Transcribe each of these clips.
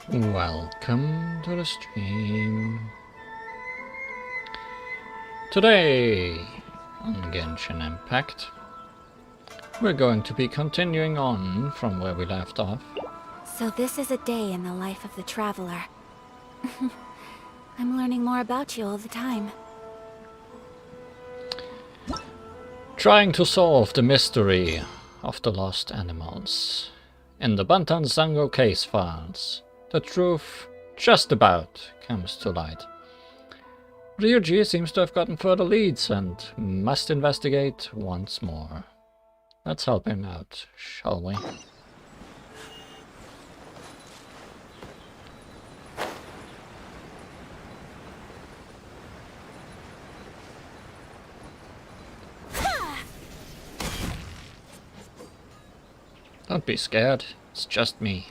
Welcome to the stream. Today on Genshin Impact, we're going to be continuing on from where we left off. So this is a day in the life of the traveler. I'm learning more about you all the time. Trying to solve the mystery of the lost animals. In the Bantan Sango case files, the truth just about comes to light. Ryuji seems to have gotten further leads and must investigate once more. Let's help him out, shall we? Don't be scared, it's just me.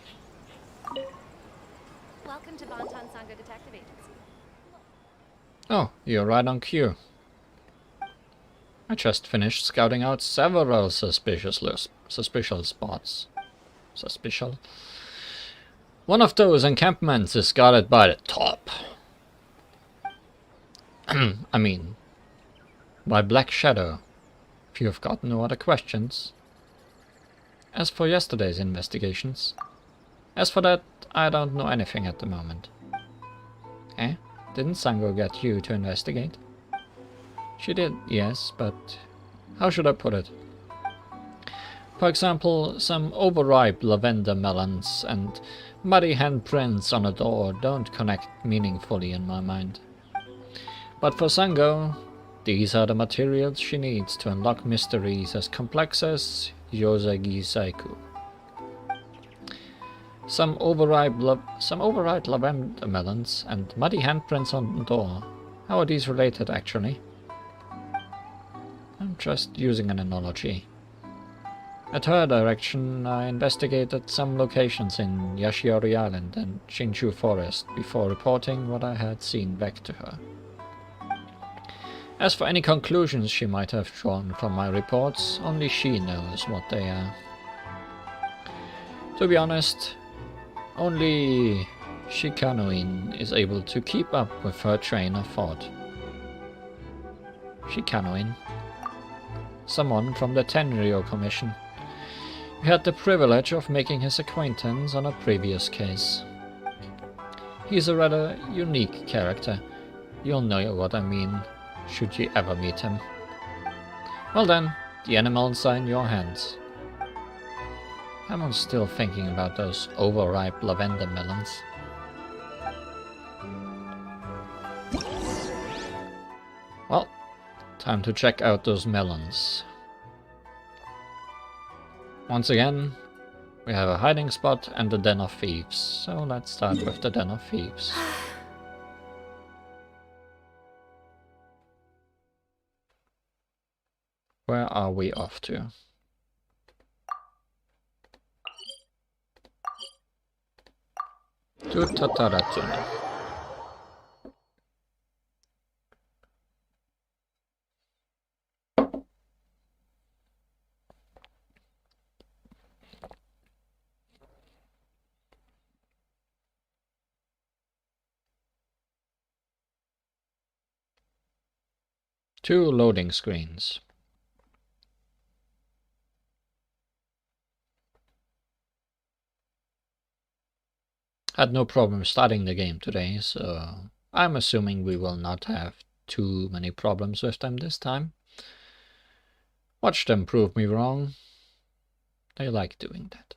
Welcome to Bantan Sango Detective Agency. Oh, you're right on cue. I just finished scouting out several suspicious spots. Suspicious? One of those encampments is guarded by the top. I mean, by Black Shadow, if you've got no other questions. As for yesterday's investigations, as for that, I don't know anything at the moment. Eh? Didn't Sango get you to investigate? She did, yes, but how should I put it? For example, some overripe lavender melons and muddy handprints on a door don't connect meaningfully in my mind. But for Sango, these are the materials she needs to unlock mysteries as complex as Yosegi Saiku. Some overripe lavender melons and muddy handprints on the door. How are these related, actually? I'm just using an analogy. At her direction, I investigated some locations in Yashiori Island and Shinshu Forest before reporting what I had seen back to her. As for any conclusions she might have drawn from my reports, only she knows what they are. To be honest, only Shikanoin is able to keep up with her train of thought. Shikanoin? Someone from the Tenryo Commission. We had the privilege of making his acquaintance on a previous case. He's a rather unique character. You'll know what I mean, should you ever meet him. Well then, the animals are in your hands. I'm still thinking about those overripe lavender melons. Well, time to check out those melons. Once again, we have a hiding spot and the Den of Thieves, so let's start with the Den of Thieves. Where are we off to? To Tataratsune. Two loading screens. Had no problem starting the game today, so I'm assuming we will not have too many problems with them this time. Watch them prove me wrong. They like doing that.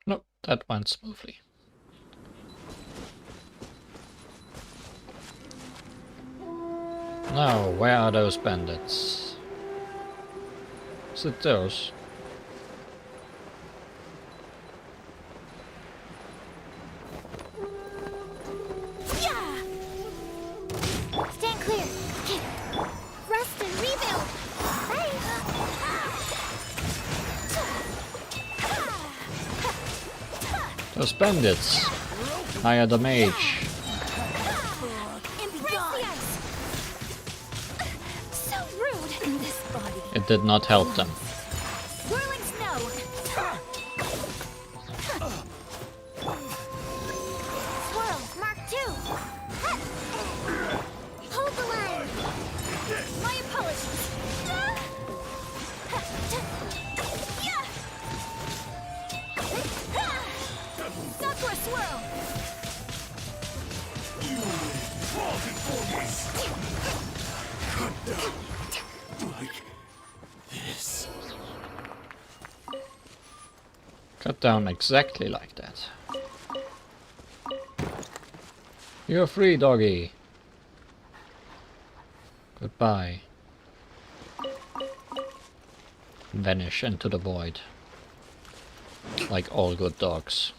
Nope, that went smoothly. Now, where are those bandits? Is it those? Yeah! Stand clear. Rest and rebuild. Those bandits. higher damage. Embrace the ice! So rude! In this body. It did not help them. Whirling snow! Swirl, Mark 2! Hold the line! My apologies! Sakura swirl! Cut down exactly like that. You're free, doggy. Goodbye. Vanish into the void. Like all good dogs.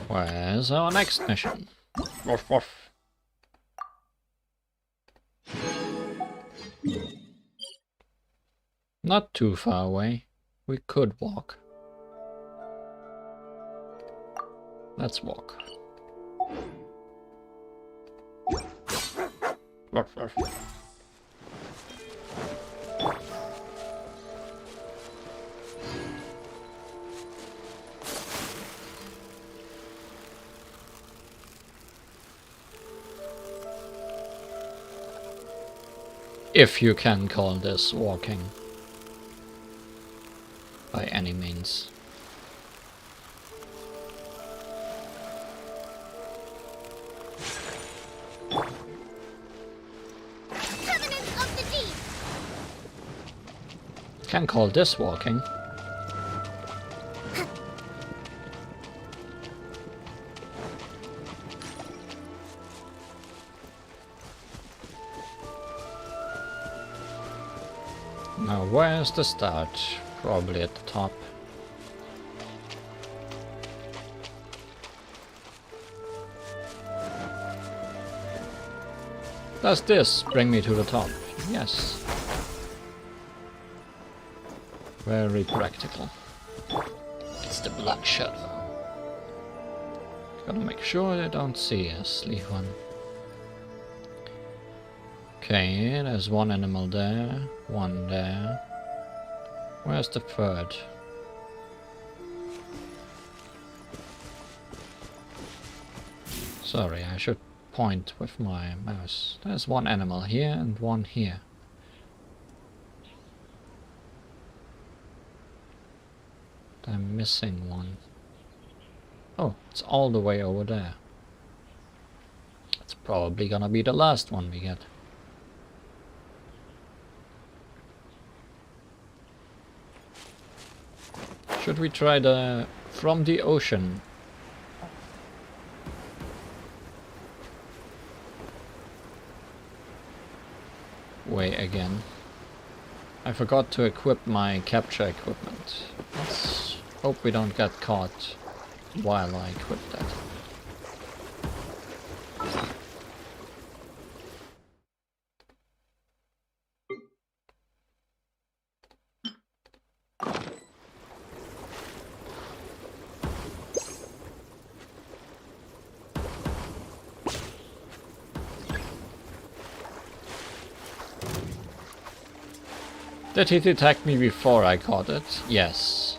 Where's our next mission? Woof woof. Not too far away. We could walk. Let's walk. Woof woof. If you can call this walking. By any means. Covenant of the deep! Can call this walking. Now where's the start? Probably at the top. Does this bring me to the top? Yes. Very practical. It's the Black Shadow. Gotta make sure they don't see us. Leave one. Okay, there's one animal there, one there. Where's the third? Sorry, I should point with my mouse. There's one animal here and one here. I'm missing one. Oh, it's all the way over there. It's probably gonna be the last one we get. Should we try the from the ocean? Way again. I forgot to equip my capture equipment. Let's hope we don't get caught while I equip that. Did he detect me before I caught it? Yes.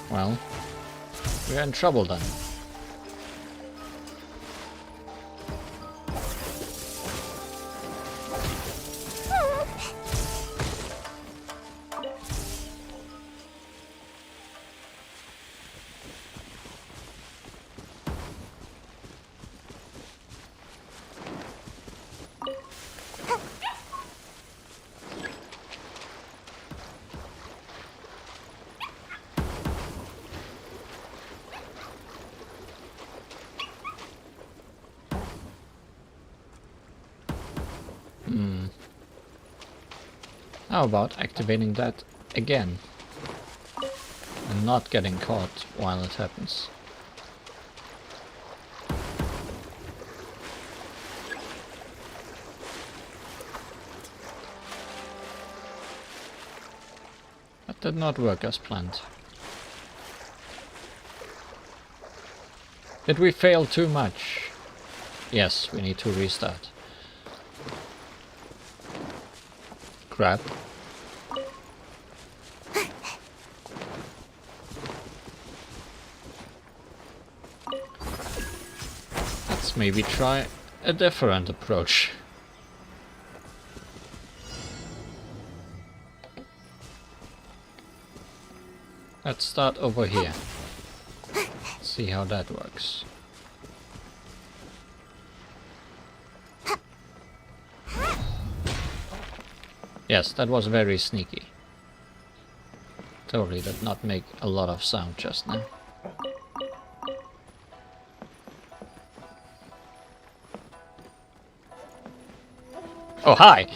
Well, we're in trouble then. How about activating that again? And not getting caught while it happens. Did not work as planned. Did we fail too much? Yes, we need to restart. Crap. Let's maybe try a different approach. Let's start over here. See how that works. Yes, that was very sneaky. Totally did not make a lot of sound just now. Oh, hi!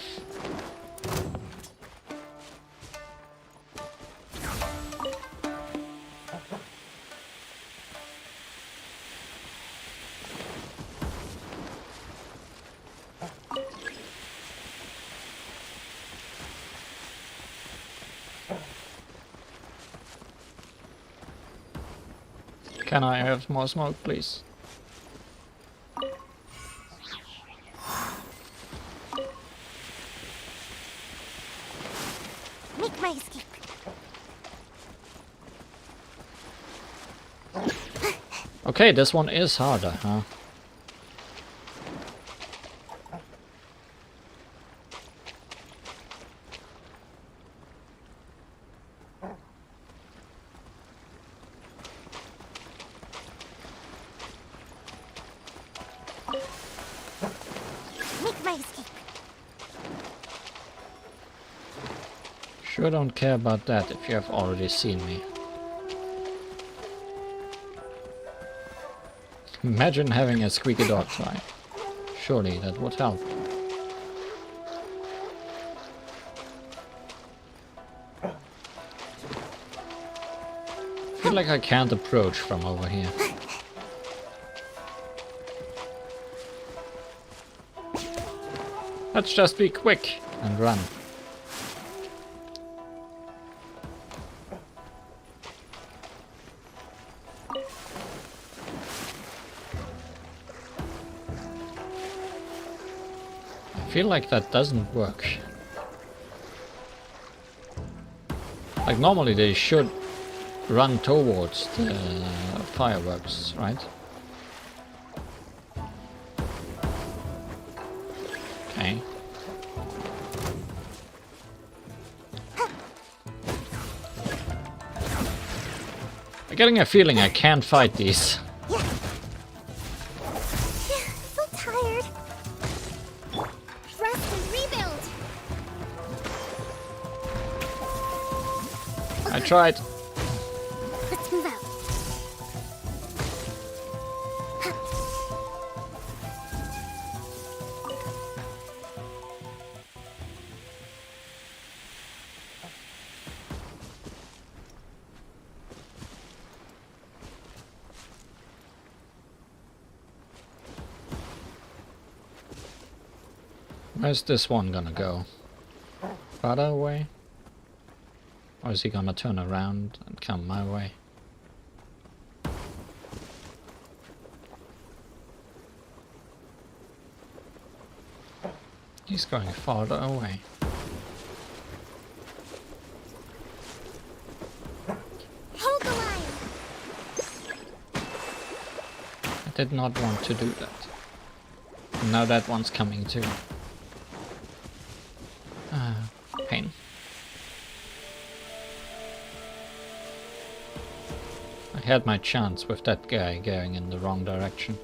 Can I have more smoke, please? Make my escape. Okay, this one is harder, huh? Make my escape. Sure don't care about that if you have already seen me. Imagine having a squeaky dog try. Surely that would help. I feel like I can't approach from over here. Let's just be quick and run. I feel like that doesn't work. Like normally they should run towards the fireworks, right? Okay. I'm getting a feeling I can't fight these. So tired. Rest and rebuild. I tried. Let's move out. Where's this one gonna go? Farther away? Or is he gonna turn around and come my way? He's going farther away. Hold the line. I did not want to do that. And now that one's coming too. Pain. I had my chance with that guy going in the wrong direction.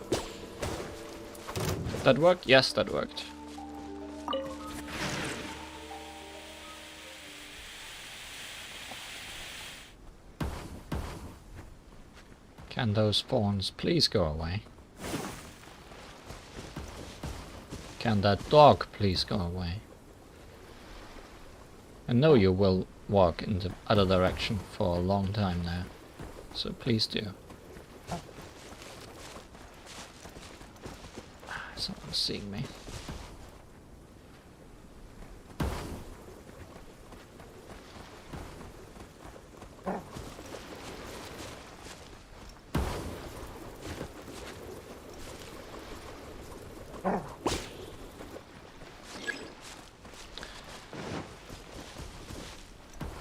Did that work? Yes, that worked. Can those spawns please go away? Can that dog please go away? I know you will walk in the other direction for a long time now, so please do. Someone's seeing me.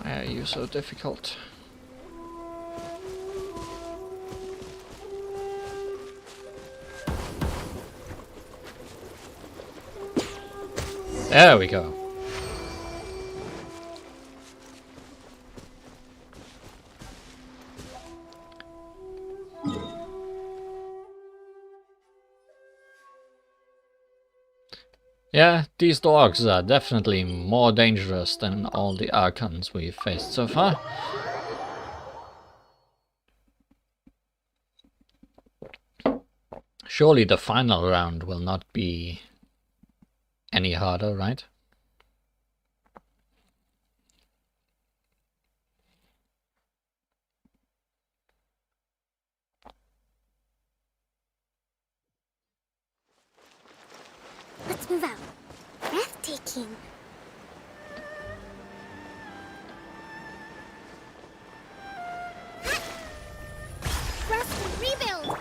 Why are you so difficult? There we go. Yeah, these dogs are definitely more dangerous than all the Archons we've faced so far. Surely the final round will not be any harder, right? Let's move out. Breathtaking. Rest and rebuild.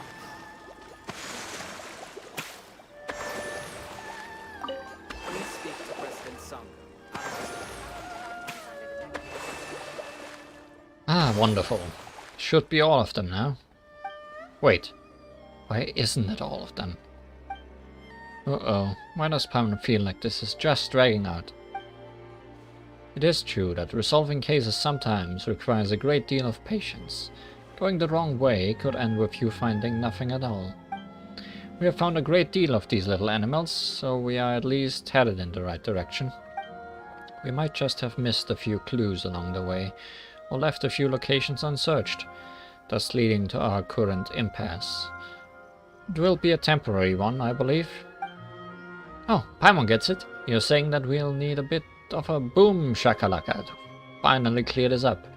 Please speak to President Sango. Ah, wonderful. Should be all of them now. Wait, why isn't it all of them? Uh-oh, why does Paimon feel like this is just dragging out? It is true that resolving cases sometimes requires a great deal of patience. Going the wrong way could end with you finding nothing at all. We have found a great deal of these little animals, so we are at least headed in the right direction. We might just have missed a few clues along the way, or left a few locations unsearched, thus leading to our current impasse. It will be a temporary one, I believe. Oh, Paimon gets it. You're saying that we'll need a bit of a boom shakalaka to finally clear this up.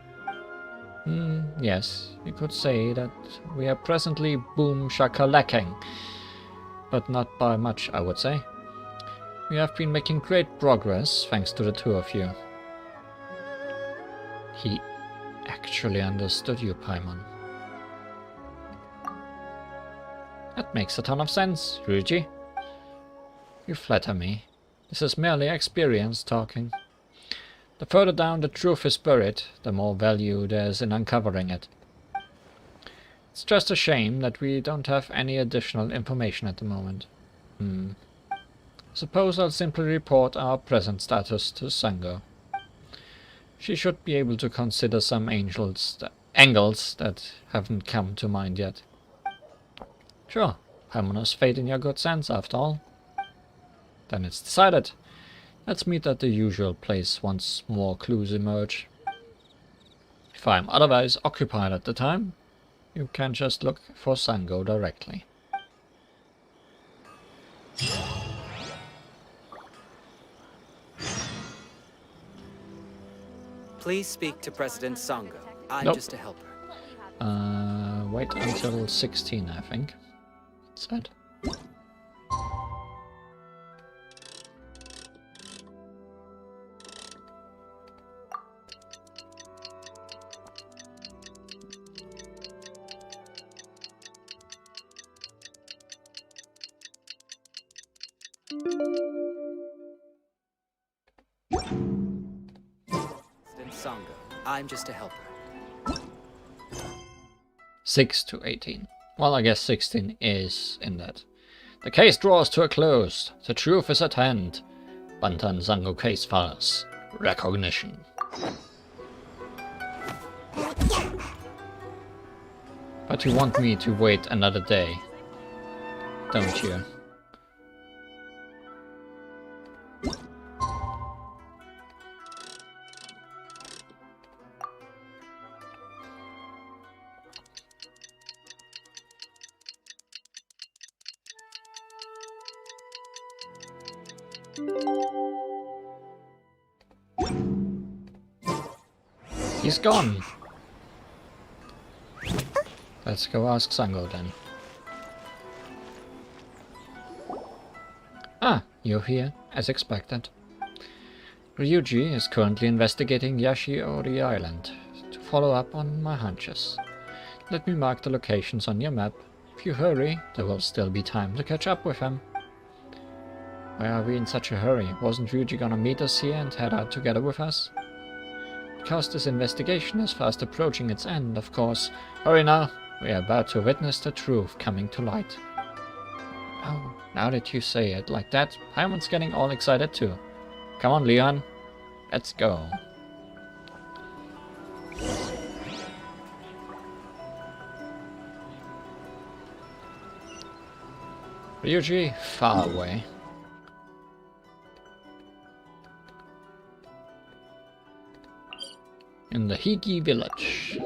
Yes, you could say that we are presently boom shakalacking, but not by much, I would say. We have been making great progress thanks to the two of you. He actually understood you, Paimon. That makes a ton of sense, Ryuji. You flatter me. This is merely experience talking. The further down the truth is buried, the more value there is in uncovering it. It's just a shame that we don't have any additional information at the moment. Suppose I'll simply report our present status to Sango. She should be able to consider some angles that haven't come to mind yet. Sure, Paimon has faith in your good sense after all. Then it's decided. Let's meet at the usual place once more clues emerge. If I'm otherwise occupied at the time, you can just look for Sango directly. Please speak to President Sango. I'm Nope. just a helper. Wait until 16, I think. It said. President Sango. I'm just a helper. 6 to 18. Well, I guess 16 is in that. The case draws to a close. The truth is at hand. Bantan Sango case files. Recognition. But you want me to wait another day, don't you? He's gone. Let's go ask Sango then. You're here, as expected. Ryuji is currently investigating Yashiori Island to follow up on my hunches. Let me mark the locations on your map. If you hurry, there will still be time to catch up with him. Why are we in such a hurry? Wasn't Ryuji gonna meet us here and head out together with us? Because this investigation is fast approaching its end, of course. Hurry now! We are about to witness the truth coming to light. Oh, now that you say it like that, Paimon's getting all excited too. Come on, Leon. Let's go. Ryuji, far away. In the Higi village.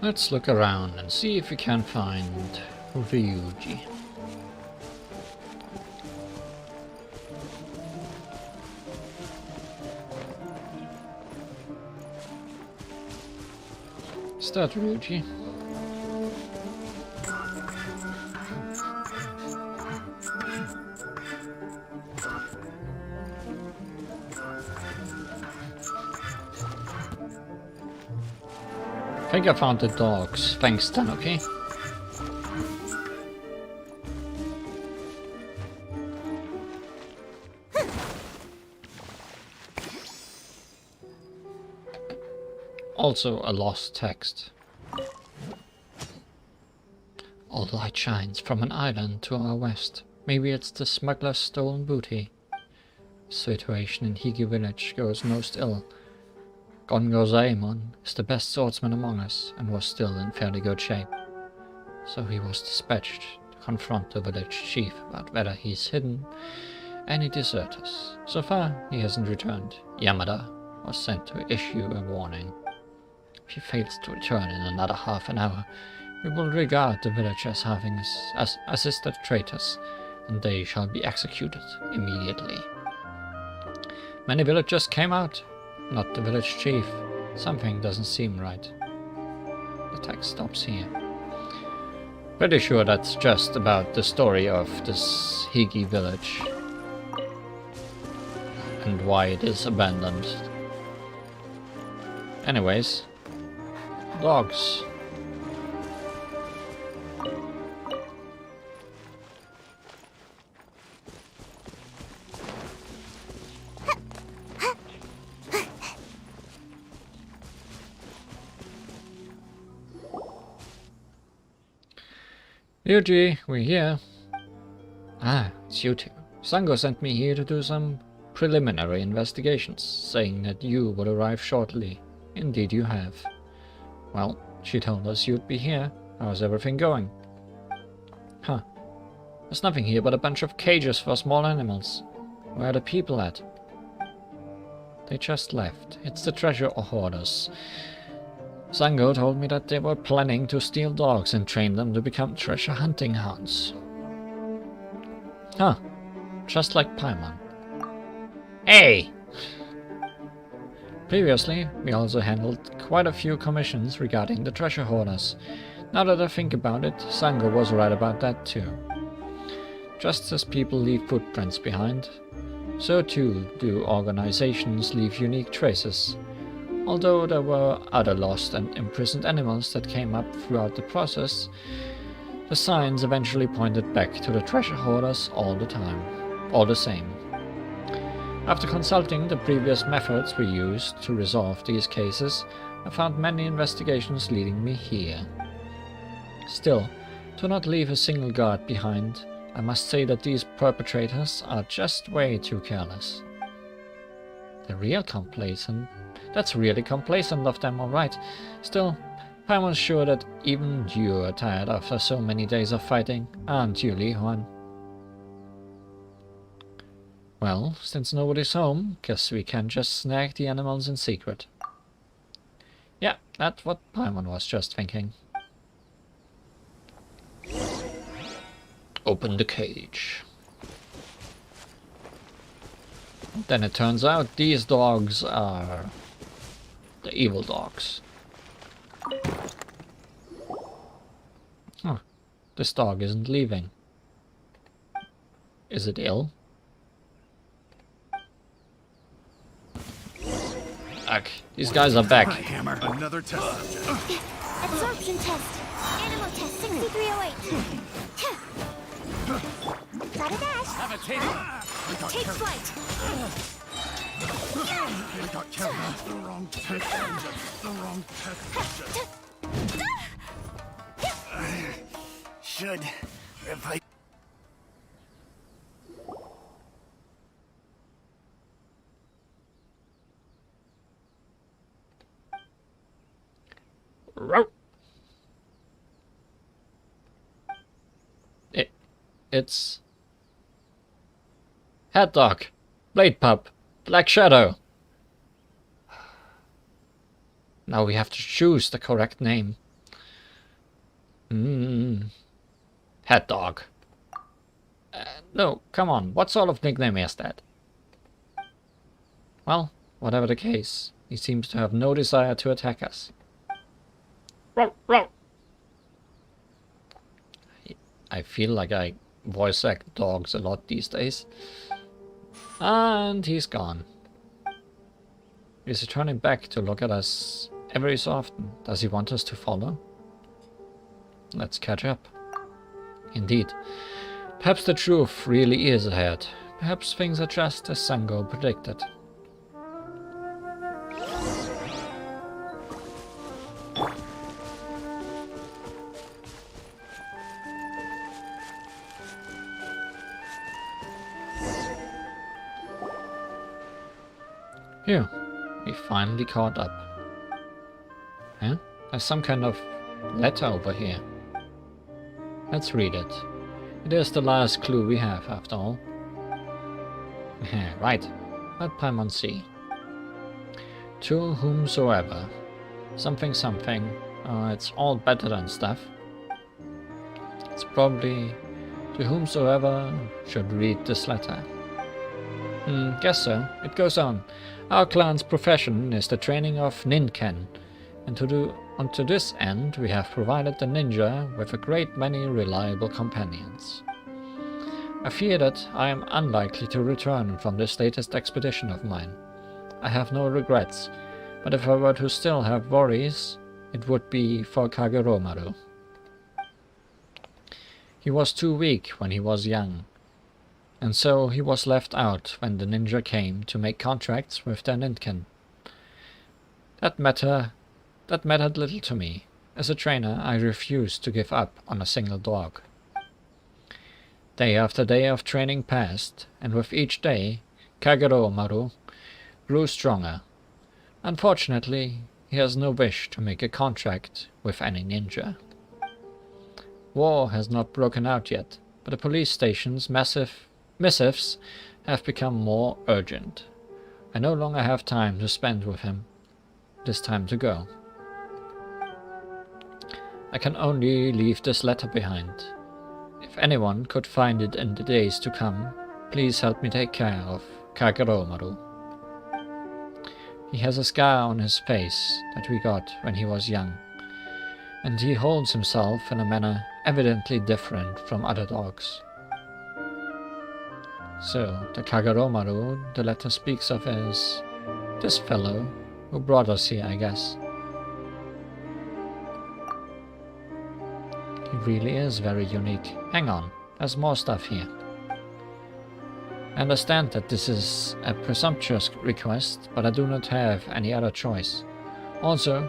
Let's look around and see if we can find Ryuji. Is that Ryuji? I think I found the dogs. Thanks, Dan, okay? Also a lost text. All light shines from an island to our west. Maybe it's the smuggler's stolen booty. The situation in Higi village goes most ill. Gongozaemon is the best swordsman among us, and was still in fairly good shape. So he was dispatched to confront the village chief about whether he's hidden any deserters. So far, he hasn't returned. Yamada was sent to issue a warning. If he fails to return in another half an hour, we will regard the village as having assisted traitors, and they shall be executed immediately. Many villagers came out. Not the village chief. Something doesn't seem right. The text stops here. Pretty sure that's just about the story of this Higi village. And why it is abandoned. Anyways. Dogs. Ryuji, we're here. Ah, it's you two. Sango sent me here to do some preliminary investigations, saying that you would arrive shortly. Indeed you have. Well, she told us you'd be here. How's everything going? Huh. There's nothing here but a bunch of cages for small animals. Where are the people at? They just left. It's the treasure hoarders. Sango told me that they were planning to steal dogs and train them to become treasure hunting hounds. Huh. Just like Paimon. Hey! Previously, we also handled quite a few commissions regarding the treasure hoarders. Now that I think about it, Sango was right about that too. Just as people leave footprints behind, so too do organizations leave unique traces. Although there were other lost and imprisoned animals that came up throughout the process, the signs eventually pointed back to the treasure hoarders all the same. After consulting the previous methods we used to resolve these cases, I found many investigations leading me here. Still, to not leave a single guard behind, I must say that these perpetrators are just way too careless. That's really complacent of them, alright. Still, Paimon's sure that even you are tired after so many days of fighting, aren't you, Li Huan? Well, since nobody's home, guess we can just snag the animals in secret. Yeah, that's what Paimon was just thinking. Open the cage. Then it turns out these dogs are the evil dogs. Huh. This dog isn't leaving. Is it ill? Ugh, these guys are back. Hammer. Another test subject. Absorption test. Animal test 6308. Got a dash. Have a taste. Take flight. I got carried. The wrong test subject. The wrong test subject. Should replace. It's Head Dog, Blade Pup, Black Shadow. Now we have to choose the correct name. Head Dog. No, come on, what sort of nickname is that? Well, whatever the case, he seems to have no desire to attack us. I feel like I voice act dogs a lot these days. And he's gone. Is he turning back to look at us every so often? Does he want us to follow? Let's catch up. Indeed. Perhaps the truth really is ahead. Perhaps things are just as Sango predicted. Here, we finally caught up. Huh? There's some kind of letter over here. Let's read it. It is the last clue we have, after all. Right. Let Paimon see. To whomsoever. Something something. It's all better than stuff. It's probably to whomsoever should read this letter. Guess so. It goes on. Our clan's profession is the training of ninken, and to this end we have provided the ninja with a great many reliable companions. I fear that I am unlikely to return from this latest expedition of mine. I have no regrets, but if I were to still have worries, it would be for Kagero. He was too weak when he was young, and so he was left out when the ninja came to make contracts with their ninken. That mattered little to me. As a trainer, I refused to give up on a single dog. Day after day of training passed, and with each day, Kagero grew stronger. Unfortunately, he has no wish to make a contract with any ninja. War has not broken out yet, but the police station's missives have become more urgent. I no longer have time to spend with him. It is time to go. I can only leave this letter behind. If anyone could find it in the days to come, please help me take care of Kagero. He has a scar on his face that we got when he was young, and he holds himself in a manner evidently different from other dogs. So, the Kagero the letter speaks of is this fellow who brought us here, I guess. He really is very unique. Hang on, there's more stuff here. I understand that this is a presumptuous request, but I do not have any other choice. Also,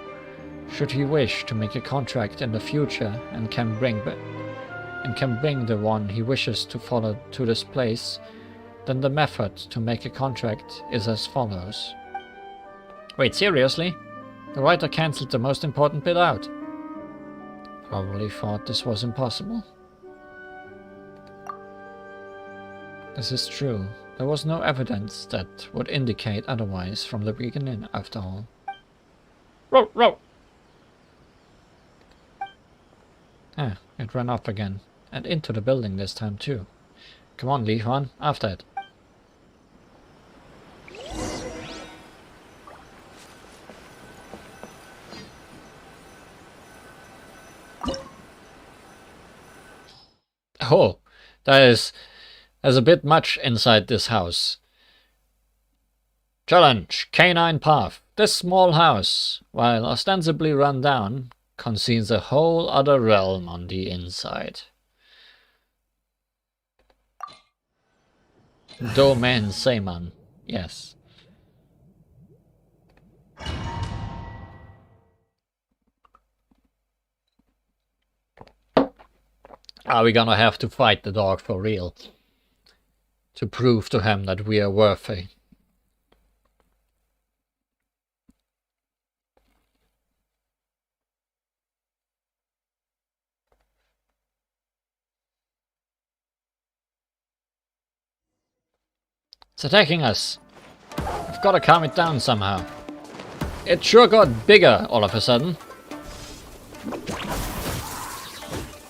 should he wish to make a contract in the future and can bring the one he wishes to follow to this place, then the method to make a contract is as follows. Wait, seriously? The writer cancelled the most important bit out. Probably thought this was impossible. This is true. There was no evidence that would indicate otherwise from the beginning, after all. Row, row! Ah, it ran off again. And into the building this time too. Come on, Li Huan, after it. Oh, there's a bit much inside this house. Challenge, Canine Path. This small house, while ostensibly run down, conceals a whole other realm on the inside. Domain Seaman, yes. Are we gonna have to fight the dog for real? To prove to him that we are worthy. It's attacking us. I've got to calm it down somehow. It sure got bigger all of a sudden.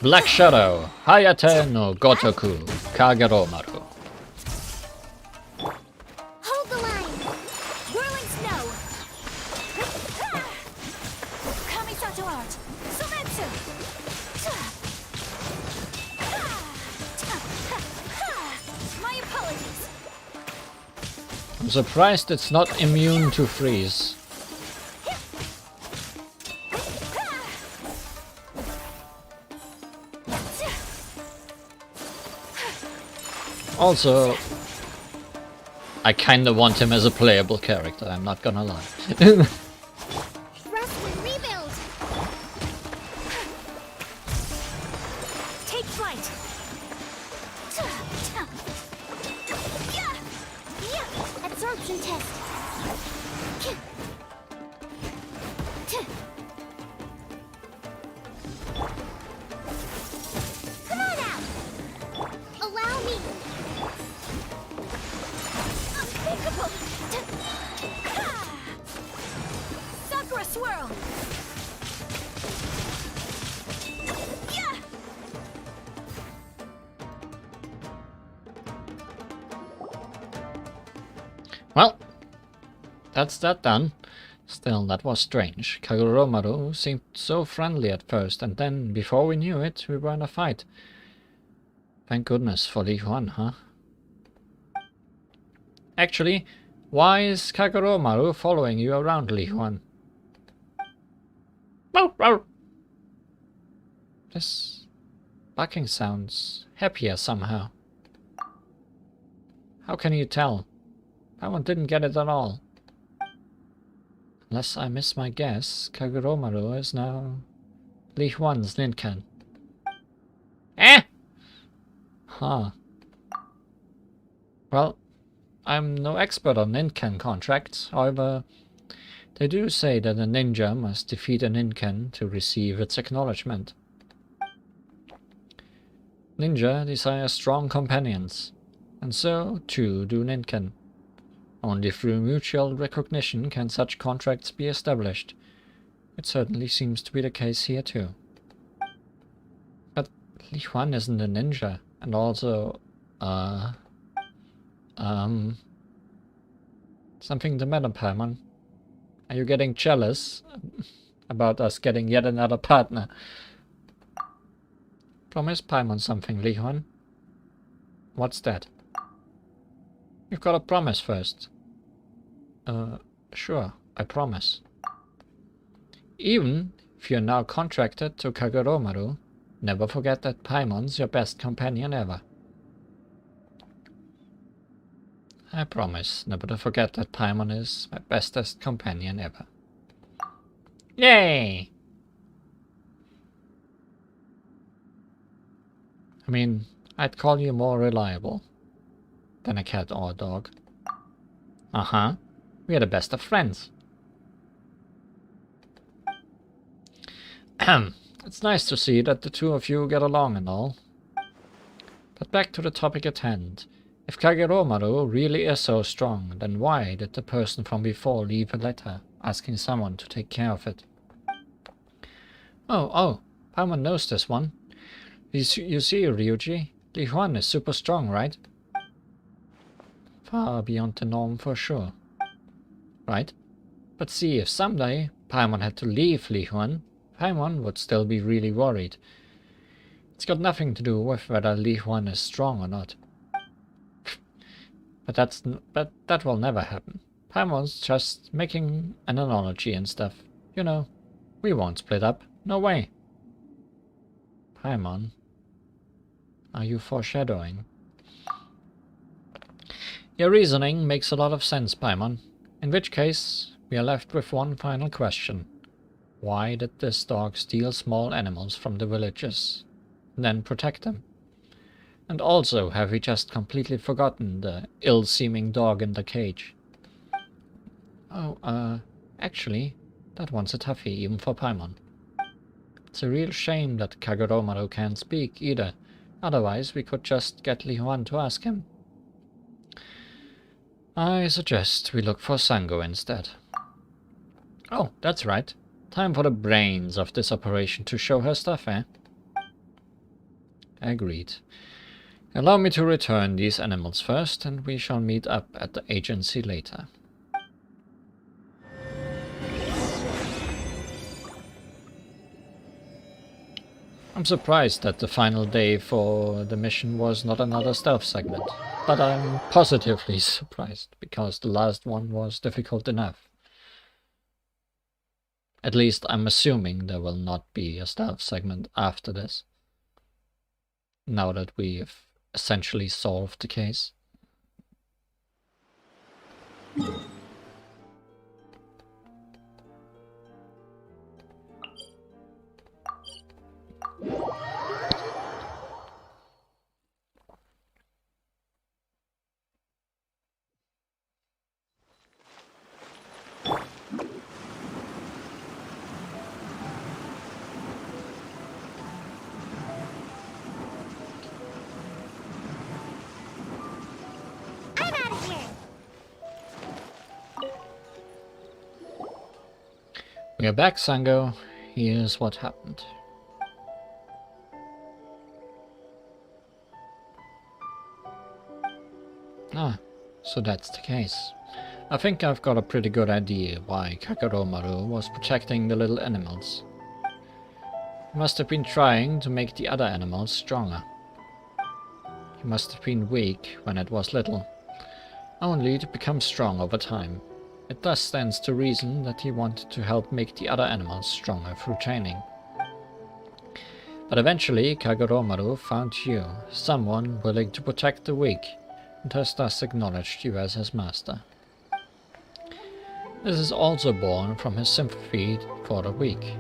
Black Shadow, Hayate no Gotoku, Kageromaru. Hold the line! Whirling snow! Kamisato art! Sumetsu! My apologies! I'm surprised it's not immune to freeze. Also, I kinda want him as a playable character, I'm not gonna lie. Rest and rebuild! Take flight! Absorption test! Come on out! Allow me! Unthinkable! Sakura swirl! Well, that's that done. Still, that was strange. Kagoromaru seemed so friendly at first, and then, before we knew it, we were in a fight. Thank goodness for Li Huan, huh? Actually, why is Kagoromaru following you around, Li Huan? This barking sounds happier somehow. How can you tell? Paimon didn't get it at all. Unless I miss my guess, Kagoromaru is now Li Huan's Ninkan. Eh? Huh. Well, I'm no expert on Ninkan contracts, however, they do say that a ninja must defeat a Ninkan to receive its acknowledgement. Ninja desire strong companions, and so too do Ninkan. Only through mutual recognition can such contracts be established. It certainly seems to be the case here too. But Li Huan isn't a ninja, and also, something the matter, Paimon? Are you getting jealous about us getting yet another partner? Promise Paimon something, Li Huan. What's that? You've got to promise first. Sure, I promise. Even if you're now contracted to Kagoromaru, never forget that Paimon's your best companion ever. I promise never to forget that Paimon is my bestest companion ever. Yay! I mean, I'd call you more reliable than a cat or a dog. Uh-huh. We are the best of friends. It's nice to see that the two of you get along and all. But back to the topic at hand. If Kagero really is so strong, then why did the person from before leave a letter asking someone to take care of it? Oh, Paimon knows this one. You see, Ryuji, Li Huan is super strong, right? Far beyond the norm for sure. Right? But see, if someday Paimon had to leave Li Huan, Paimon would still be really worried. It's got nothing to do with whether Li Huan is strong or not. But that will never happen. Paimon's just making an analogy and stuff. You know, we won't split up. No way. Paimon, are you foreshadowing? Your reasoning makes a lot of sense, Paimon. In which case, we are left with one final question. Why did this dog steal small animals from the villages, and then protect them? And also, have we just completely forgotten the ill-seeming dog in the cage? Oh, actually, that one's a toughie, even for Paimon. It's a real shame that Kagero can't speak, either. Otherwise, we could just get Li Huan to ask him. I suggest we look for Sango instead. Oh, that's right. Time for the brains of this operation to show her stuff, eh? Agreed. Allow me to return these animals first, and we shall meet up at the agency later. I'm surprised that the final day for the mission was not another stealth segment, but I'm positively surprised, because the last one was difficult enough. At least I'm assuming there will not be a stealth segment after this, now that we've essentially solved the case. We are back, Sango. Here's what happened. Ah, so that's the case. I think I've got a pretty good idea why Kagero was protecting the little animals. He must have been trying to make the other animals stronger. He must have been weak when it was little, only to become strong over time. It thus stands to reason that he wanted to help make the other animals stronger through training. But eventually Kagero found you, someone willing to protect the weak, and has thus acknowledged you as his master. This is also born from his sympathy for the weak.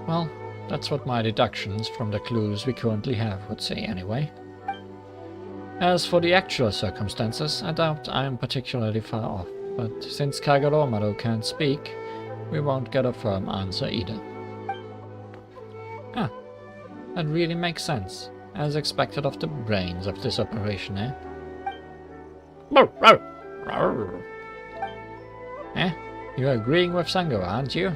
Well, that's what my deductions from the clues we currently have would say anyway. As for the actual circumstances, I doubt I am particularly far off. But since Kagero can't speak, we won't get a firm answer either. Ah, that really makes sense, as expected of the brains of this operation, eh? Eh? You're agreeing with Sango, aren't you?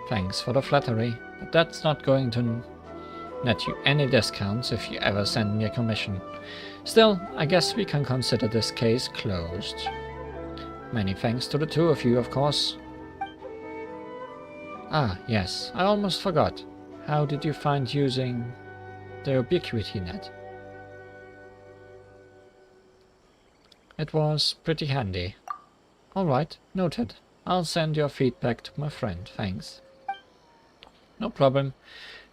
Thanks for the flattery, but that's not going to net you any discounts if you ever send me a commission. Still, I guess we can consider this case closed. Many thanks to the two of you, of course. Ah, yes, I almost forgot. How did you find using the ubiquity net? It was pretty handy. Alright, noted. I'll send your feedback to my friend, thanks. No problem.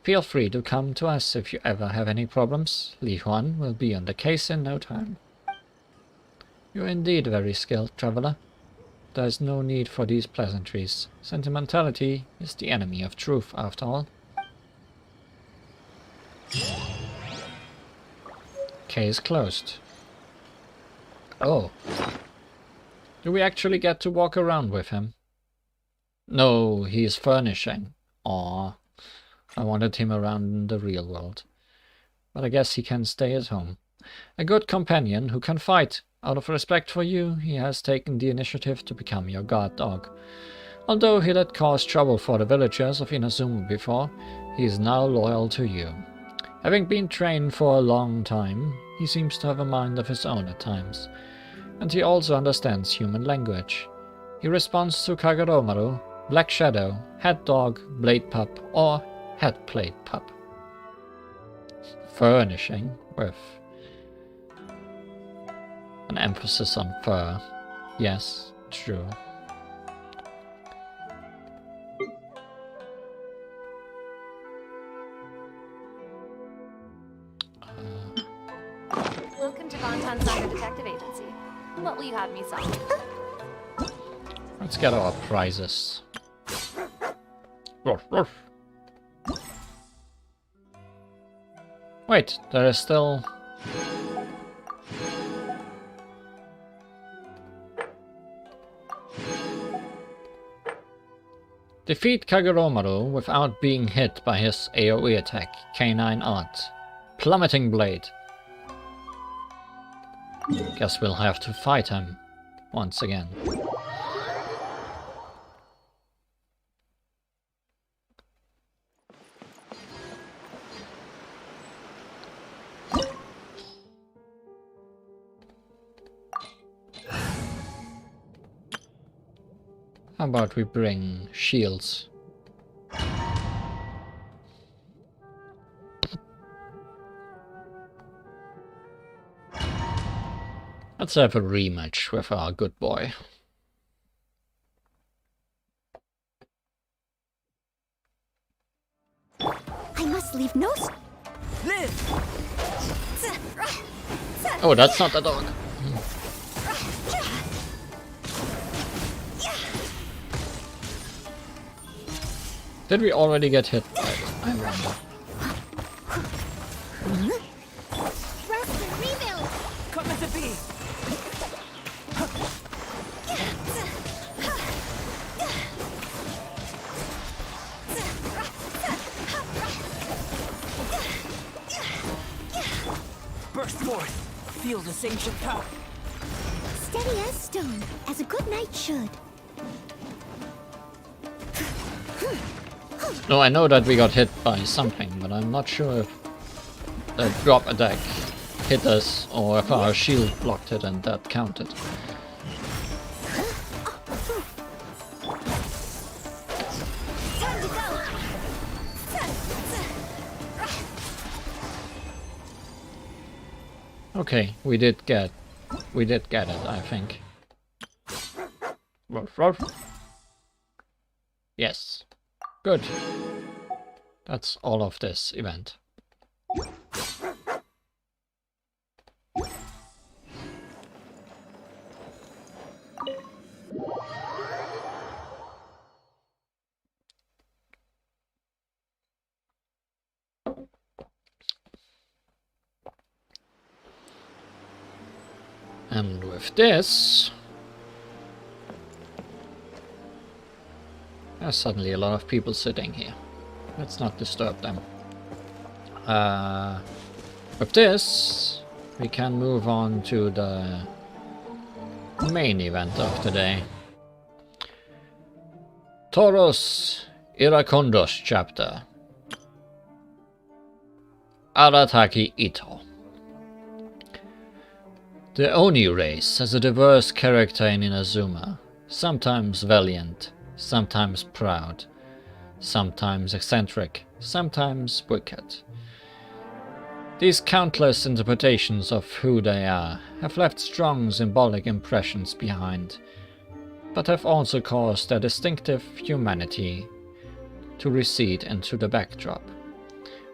Feel free to come to us if you ever have any problems. Li Huan will be on the case in no time. You're indeed very skilled, traveler. There's no need for these pleasantries. Sentimentality is the enemy of truth, after all. Case closed. Oh. Do we actually get to walk around with him? No, he's furnishing. Aw, I wanted him around in the real world. But I guess he can stay at home. A good companion who can fight. Out of respect for you, he has taken the initiative to become your guard dog. Although he did cause trouble for the villagers of Inazuman before, he is now loyal to you. Having been trained for a long time, he seems to have a mind of his own at times. And he also understands human language. He responds to Kagoromaru, Black Shadow, Head Dog, Blade Pup, or Head Plate Pup. Furnishing, with an emphasis on fur. Yes, true. Welcome to Bantan Sango Detective Agency. What will you have me solve? Let's get our prizes. Ruff, ruff. Wait, there is still... Defeat Kagoromaru without being hit by his AoE attack, Canine Art. Plummeting Blade. Guess we'll have to fight him once again. How about we bring shields? Let's have a rematch with our good boy. I must leave no... Live! Oh, that's not the dog. Did we already get hit by it? I wonder. Come as a bee! Burst forth! Feel this ancient power! Steady as stone, as a good knight should. No, I know that we got hit by something, but I'm not sure if the drop attack hit us or if our shield blocked it and that counted. Okay, we did get it, I think. Yes. Good. That's all of this event. And with this, there's suddenly a lot of people sitting here. Let's not disturb them. With this, we can move on to the main event of today. Taurus Iracundus chapter. Arataki Ito. The Oni race has a diverse character in Inazuma, sometimes valiant, sometimes proud, sometimes eccentric, sometimes wicked. These countless interpretations of who they are have left strong symbolic impressions behind, but have also caused their distinctive humanity to recede into the backdrop.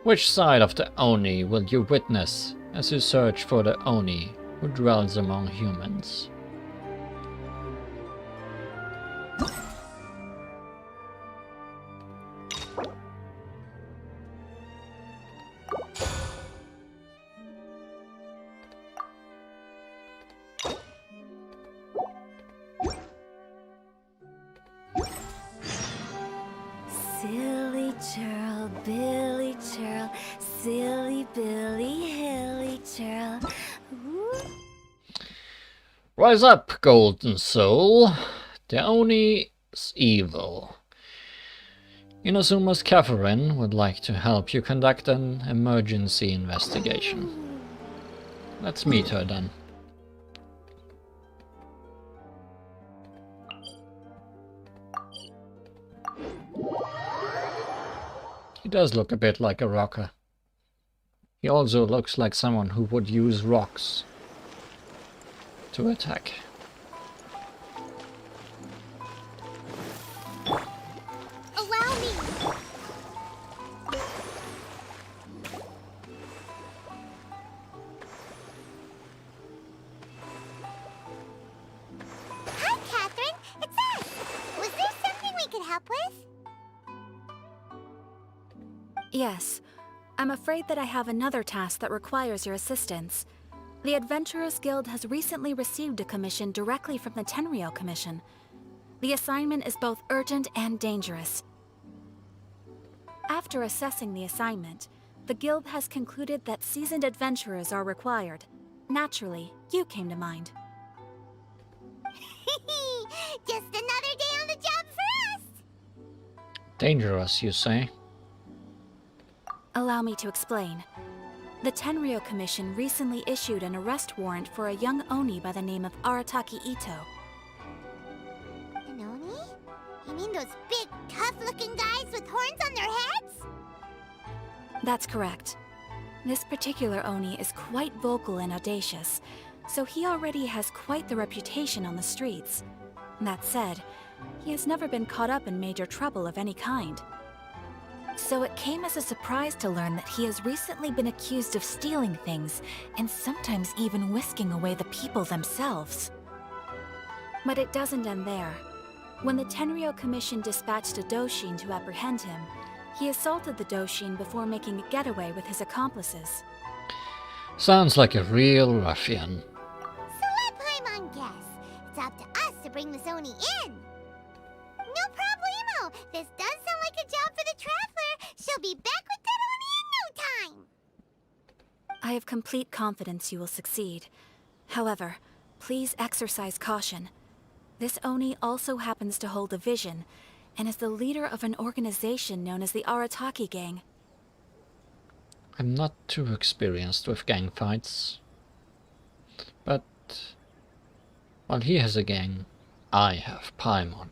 Which side of the Oni will you witness as you search for the Oni who dwells among humans? Silly Rise up, golden soul. The Oni is evil. Inazuma's Catherine would like to help you conduct an emergency investigation. Let's meet her then. He does look a bit like a rocker. He also looks like someone who would use rocks to attack. Allow me! Hi, Catherine! It's us! Was there something we could help with? Yes. I'm afraid that I have another task that requires your assistance. The Adventurers Guild has recently received a commission directly from the Tenryou Commission. The assignment is both urgent and dangerous. After assessing the assignment, the Guild has concluded that seasoned adventurers are required. Naturally, you came to mind. Just another day on the job for us! Dangerous, you say? Allow me to explain. The Tenryou Commission recently issued an arrest warrant for a young Oni by the name of Arataki Ito. An Oni? You mean those big, tough-looking guys with horns on their heads? That's correct. This particular Oni is quite vocal and audacious, so he already has quite the reputation on the streets. That said, he has never been caught up in major trouble of any kind. So it came as a surprise to learn that he has recently been accused of stealing things, and sometimes even whisking away the people themselves. But it doesn't end there. When the Tenryou Commission dispatched a Doshin to apprehend him, he assaulted the Doshin before making a getaway with his accomplices. Sounds like a real ruffian. So let Paimon guess. It's up to us to bring this Oni in. No problemo! This does sound like a job for the Traveler! She'll be back with that Oni in no time! I have complete confidence you will succeed. However, please exercise caution. This Oni also happens to hold a vision, and is the leader of an organization known as the Arataki Gang. I'm not too experienced with gang fights. But while he has a gang, I have Paimon.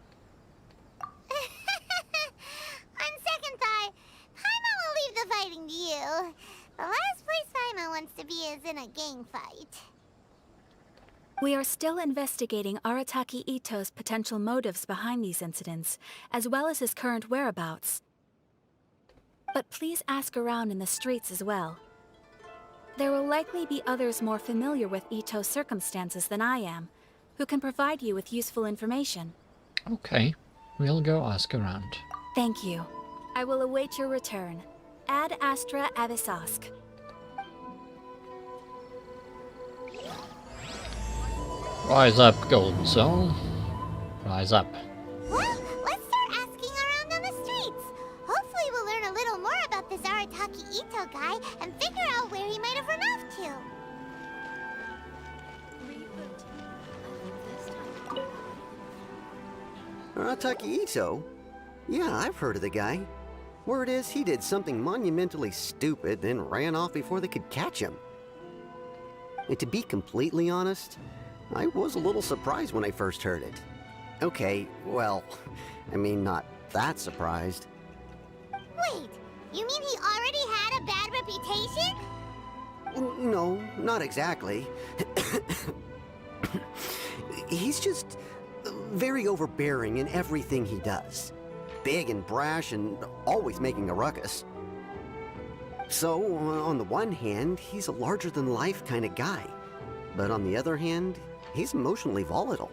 On second thought, Paimon will leave the fighting to you. The last place Paimon wants to be is in a gang fight. We are still investigating Arataki Ito's potential motives behind these incidents, as well as his current whereabouts. But please ask around in the streets as well. There will likely be others more familiar with Ito's circumstances than I am, who can provide you with useful information. Okay, we'll go ask around. Thank you. I will await your return. Ad Astra Avisask. Rise up, golden soul. Rise up. Well, let's start asking around on the streets. Hopefully we'll learn a little more about this Arataki Ito guy and figure out where he might have run off to. Arataki Ito? Yeah, I've heard of the guy. Word is he did something monumentally stupid, then ran off before they could catch him. And to be completely honest, I was a little surprised when I first heard it. Okay, well, I mean, not that surprised. Wait, you mean he already had a bad reputation? No, not exactly. He's just very overbearing in everything he does. Big and brash and always making a ruckus. So, on the one hand, he's a larger-than-life kind of guy. But on the other hand, he's emotionally volatile.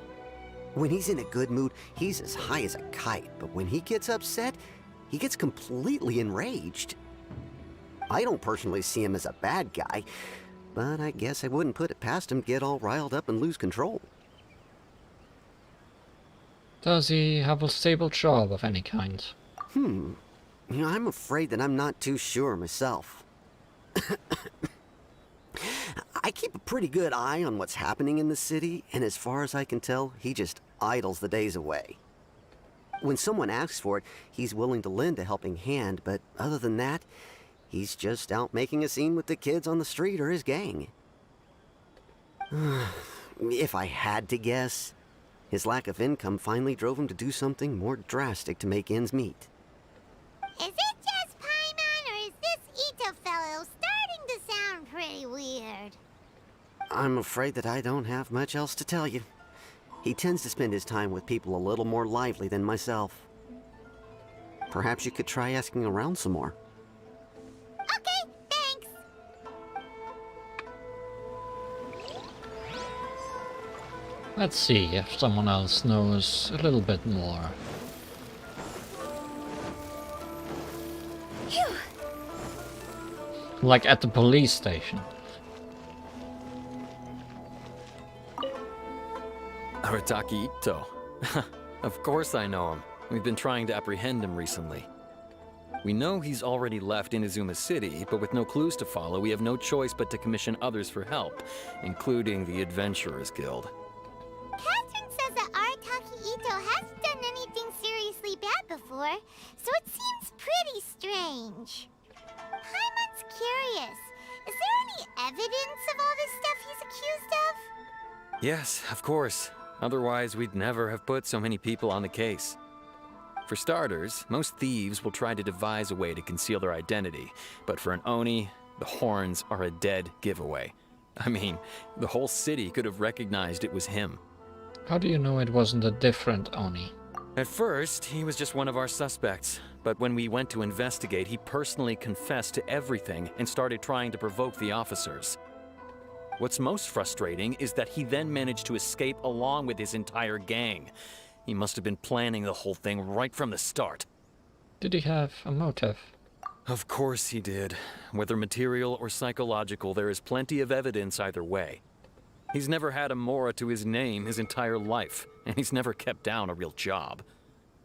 When he's in a good mood, he's as high as a kite. But when he gets upset, he gets completely enraged. I don't personally see him as a bad guy, but I guess I wouldn't put it past him to get all riled up and lose control. Does he have a stable job of any kind? You know, I'm afraid that I'm not too sure myself. I keep a pretty good eye on what's happening in the city, and as far as I can tell, he just idles the days away. When someone asks for it, he's willing to lend a helping hand, but other than that, he's just out making a scene with the kids on the street or his gang. If I had to guess, his lack of income finally drove him to do something more drastic to make ends meet. Is it just Paimon, or is this Ito fellow starting to sound pretty weird? I'm afraid that I don't have much else to tell you. He tends to spend his time with people a little more lively than myself. Perhaps you could try asking around some more. Okay, thanks. Let's see if someone else knows a little bit more. Phew. Like at the police station. Arataki Ito. Of course I know him. We've been trying to apprehend him recently. We know he's already left Inazuma City, but with no clues to follow, we have no choice but to commission others for help, including the Adventurers Guild. Catherine says that Arataki Ito hasn't done anything seriously bad before, so it seems pretty strange. Paimon's curious. Is there any evidence of all this stuff he's accused of? Yes, of course. Otherwise, we'd never have put so many people on the case. For starters, most thieves will try to devise a way to conceal their identity, but for an Oni, the horns are a dead giveaway. I mean, the whole city could have recognized it was him. How do you know it wasn't a different Oni? At first, he was just one of our suspects, but when we went to investigate, he personally confessed to everything and started trying to provoke the officers. What's most frustrating is that he then managed to escape along with his entire gang. He must have been planning the whole thing right from the start. Did he have a motive? Of course he did. Whether material or psychological, there is plenty of evidence either way. He's never had a Mora to his name his entire life, and he's never kept down a real job.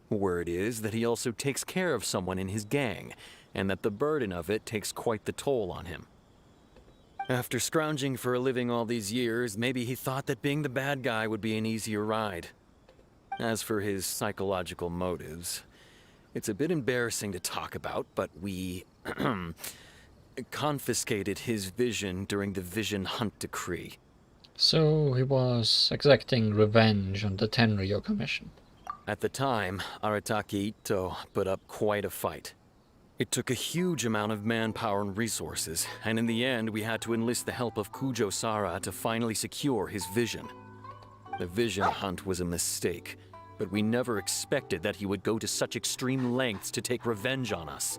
Word is that he also takes care of someone in his gang, and that the burden of it takes quite the toll on him. After scrounging for a living all these years, maybe he thought that being the bad guy would be an easier ride. As for his psychological motives, it's a bit embarrassing to talk about, but we confiscated his vision during the Vision Hunt Decree. So he was exacting revenge on the Tenryo Commission. At the time, Arataki Ito put up quite a fight. It took a huge amount of manpower and resources, and in the end we had to enlist the help of Kujo Sara to finally secure his vision. The Vision Hunt was a mistake, but we never expected that he would go to such extreme lengths to take revenge on us.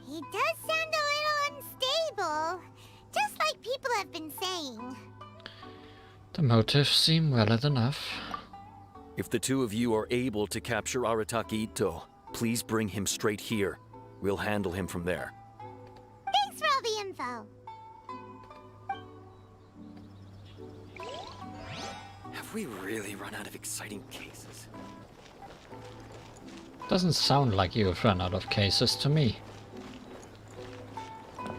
He does sound a little unstable, just like people have been saying. The motives seem valid enough. If the two of you are able to capture Arataki Ito, please bring him straight here. We'll handle him from there. Thanks for all the info. Have we really run out of exciting cases? Doesn't sound like you've run out of cases to me.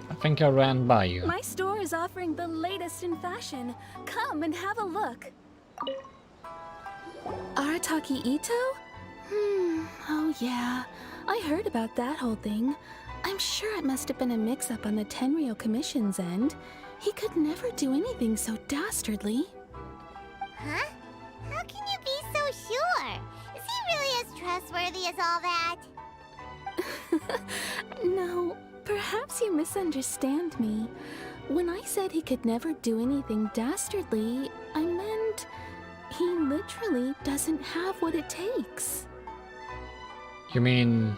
I think I ran by you. My store is offering the latest in fashion. Come and have a look. Arataki Ito? Oh yeah. I heard about that whole thing. I'm sure it must have been a mix-up on the Tenryo Commission's end. He could never do anything so dastardly. Huh? How can you be so sure? Is he really as trustworthy as all that? No, perhaps you misunderstand me. When I said he could never do anything dastardly, I meant he literally doesn't have what it takes. You mean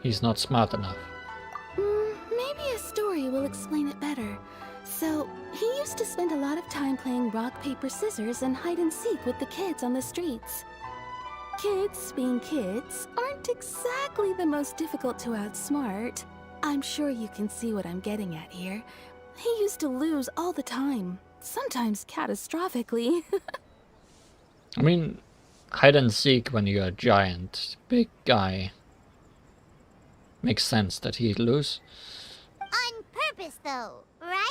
he's not smart enough? Maybe a story will explain it better. So, he used to spend a lot of time playing rock, paper, scissors and hide and seek with the kids on the streets. Kids, being kids, aren't exactly the most difficult to outsmart. I'm sure you can see what I'm getting at here. He used to lose all the time, sometimes catastrophically. I mean, hide and seek when you're a giant, big guy. Makes sense that he'd lose. On purpose, though, right?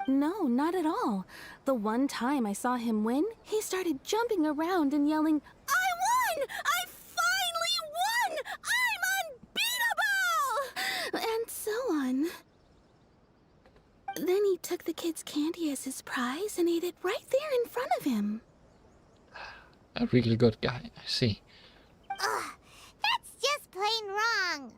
No, not at all. The one time I saw him win, he started jumping around and yelling, "I won! I finally won! I'm unbeatable!" And so on. Then he took the kid's candy as his prize and ate it right there in front of him. A really good guy, I see. Ugh, that's just plain wrong.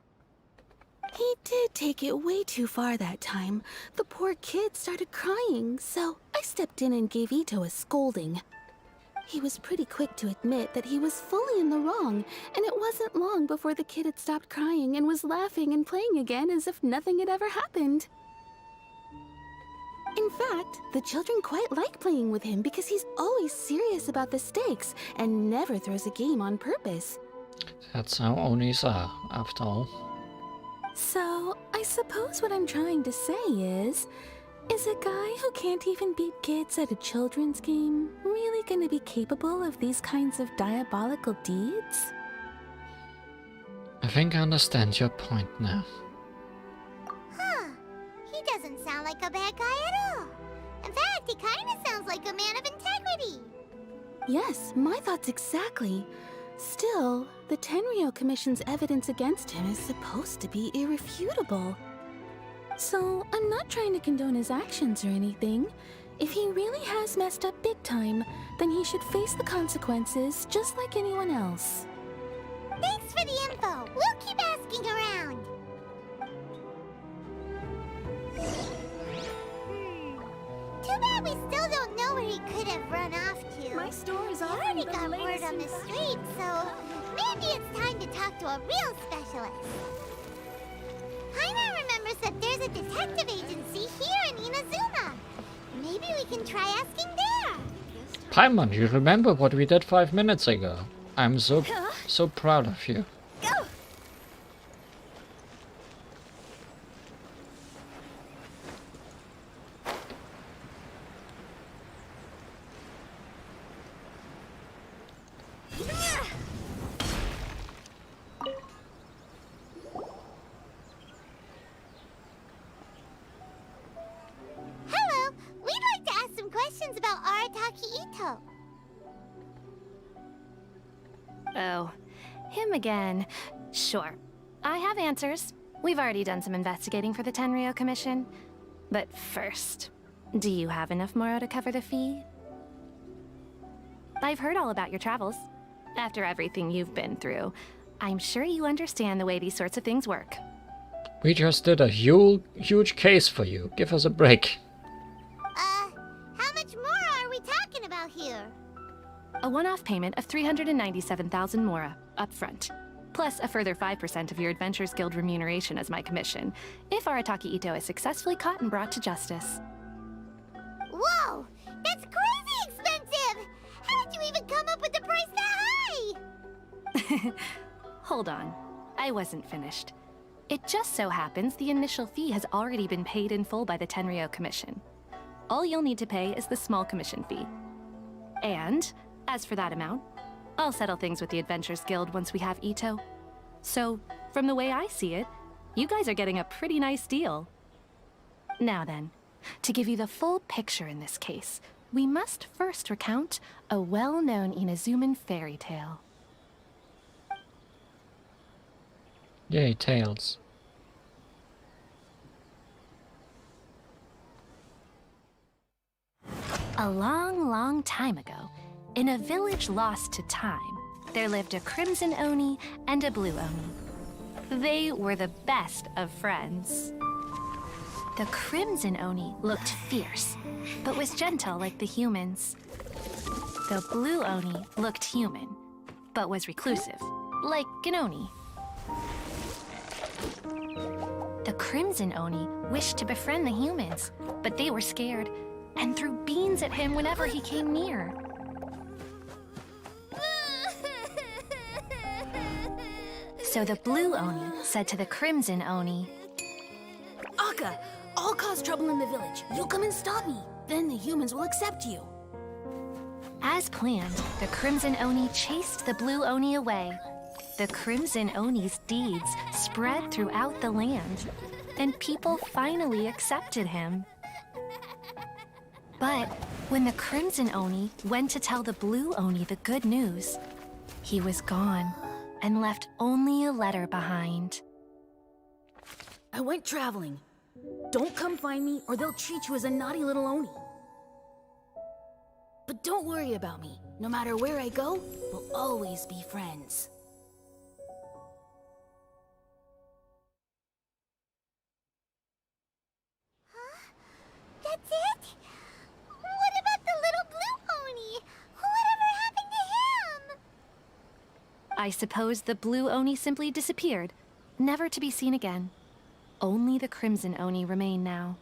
He did take it way too far that time. The poor kid started crying, so I stepped in and gave Ito a scolding. He was pretty quick to admit that he was fully in the wrong, and it wasn't long before the kid had stopped crying and was laughing and playing again as if nothing had ever happened. In fact, the children quite like playing with him because he's always serious about the stakes and never throws a game on purpose. That's how Onis are, after all. So, I suppose what I'm trying to say is a guy who can't even beat kids at a children's game really gonna be capable of these kinds of diabolical deeds? I think I understand your point now. Huh. He doesn't sound like a bad guy at all. In fact, he kind of sounds like a man of integrity. Yes, my thoughts exactly. Still, the Tenryou Commission's evidence against him is supposed to be irrefutable. So, I'm not trying to condone his actions or anything. If he really has messed up big time, then he should face the consequences just like anyone else. Thanks for the info. We'll keep asking around. Too bad we still don't know where he could have run off to. My store is He already got word on the street, so maybe it's time to talk to a real specialist. Paimon remembers that there's a detective agency here in Inazuma. Maybe we can try asking there. Paimon, you remember what we did 5 minutes ago? I'm so proud of you. Go! Hello, we'd like to ask some questions about Arataki Ito. Oh, him again. Sure. I have answers. We've already done some investigating for the Tenryou Commission. But first, do you have enough Moro to cover the fee? I've heard all about your travels. After everything you've been through, I'm sure you understand the way these sorts of things work. We just did a huge case for you. Give us a break. How much more are we talking about here? A one-off payment of 397,000 Mora, up front. Plus a further 5% of your Adventures Guild remuneration as my commission, if Arataki Ito is successfully caught and brought to justice. Whoa! That's crazy expensive! How did you even come up with the price that high? Hold on. I wasn't finished. It just so happens the initial fee has already been paid in full by the Tenryou Commission. All you'll need to pay is the small commission fee. And, as for that amount, I'll settle things with the Adventures Guild once we have Ito. So, from the way I see it, you guys are getting a pretty nice deal. Now then, to give you the full picture in this case, we must first recount a well-known Inazuman fairy tale. Yay, tails. A long, long time ago, in a village lost to time, there lived a Crimson Oni and a Blue Oni. They were the best of friends. The Crimson Oni looked fierce, but was gentle like the humans. The Blue Oni looked human, but was reclusive, like an Oni. The Crimson Oni wished to befriend the humans, but they were scared and threw beans at him whenever he came near. So the Blue Oni said to the Crimson Oni, Akka, I'll cause trouble in the village. You come and stop me. Then the humans will accept you. as planned, the Crimson Oni chased the Blue Oni away. The Crimson Oni's deeds spread throughout the land, and people finally accepted him. But when the Crimson Oni went to tell the Blue Oni the good news, he was gone and left only a letter behind. I went traveling. Don't come find me or they'll treat you as a naughty little Oni. But don't worry about me. No matter where I go, we'll always be friends. Huh? That's it? What about the little blue Oni? Whatever happened to him? I suppose the Blue Oni simply disappeared, never to be seen again. Only the Crimson Oni remain now.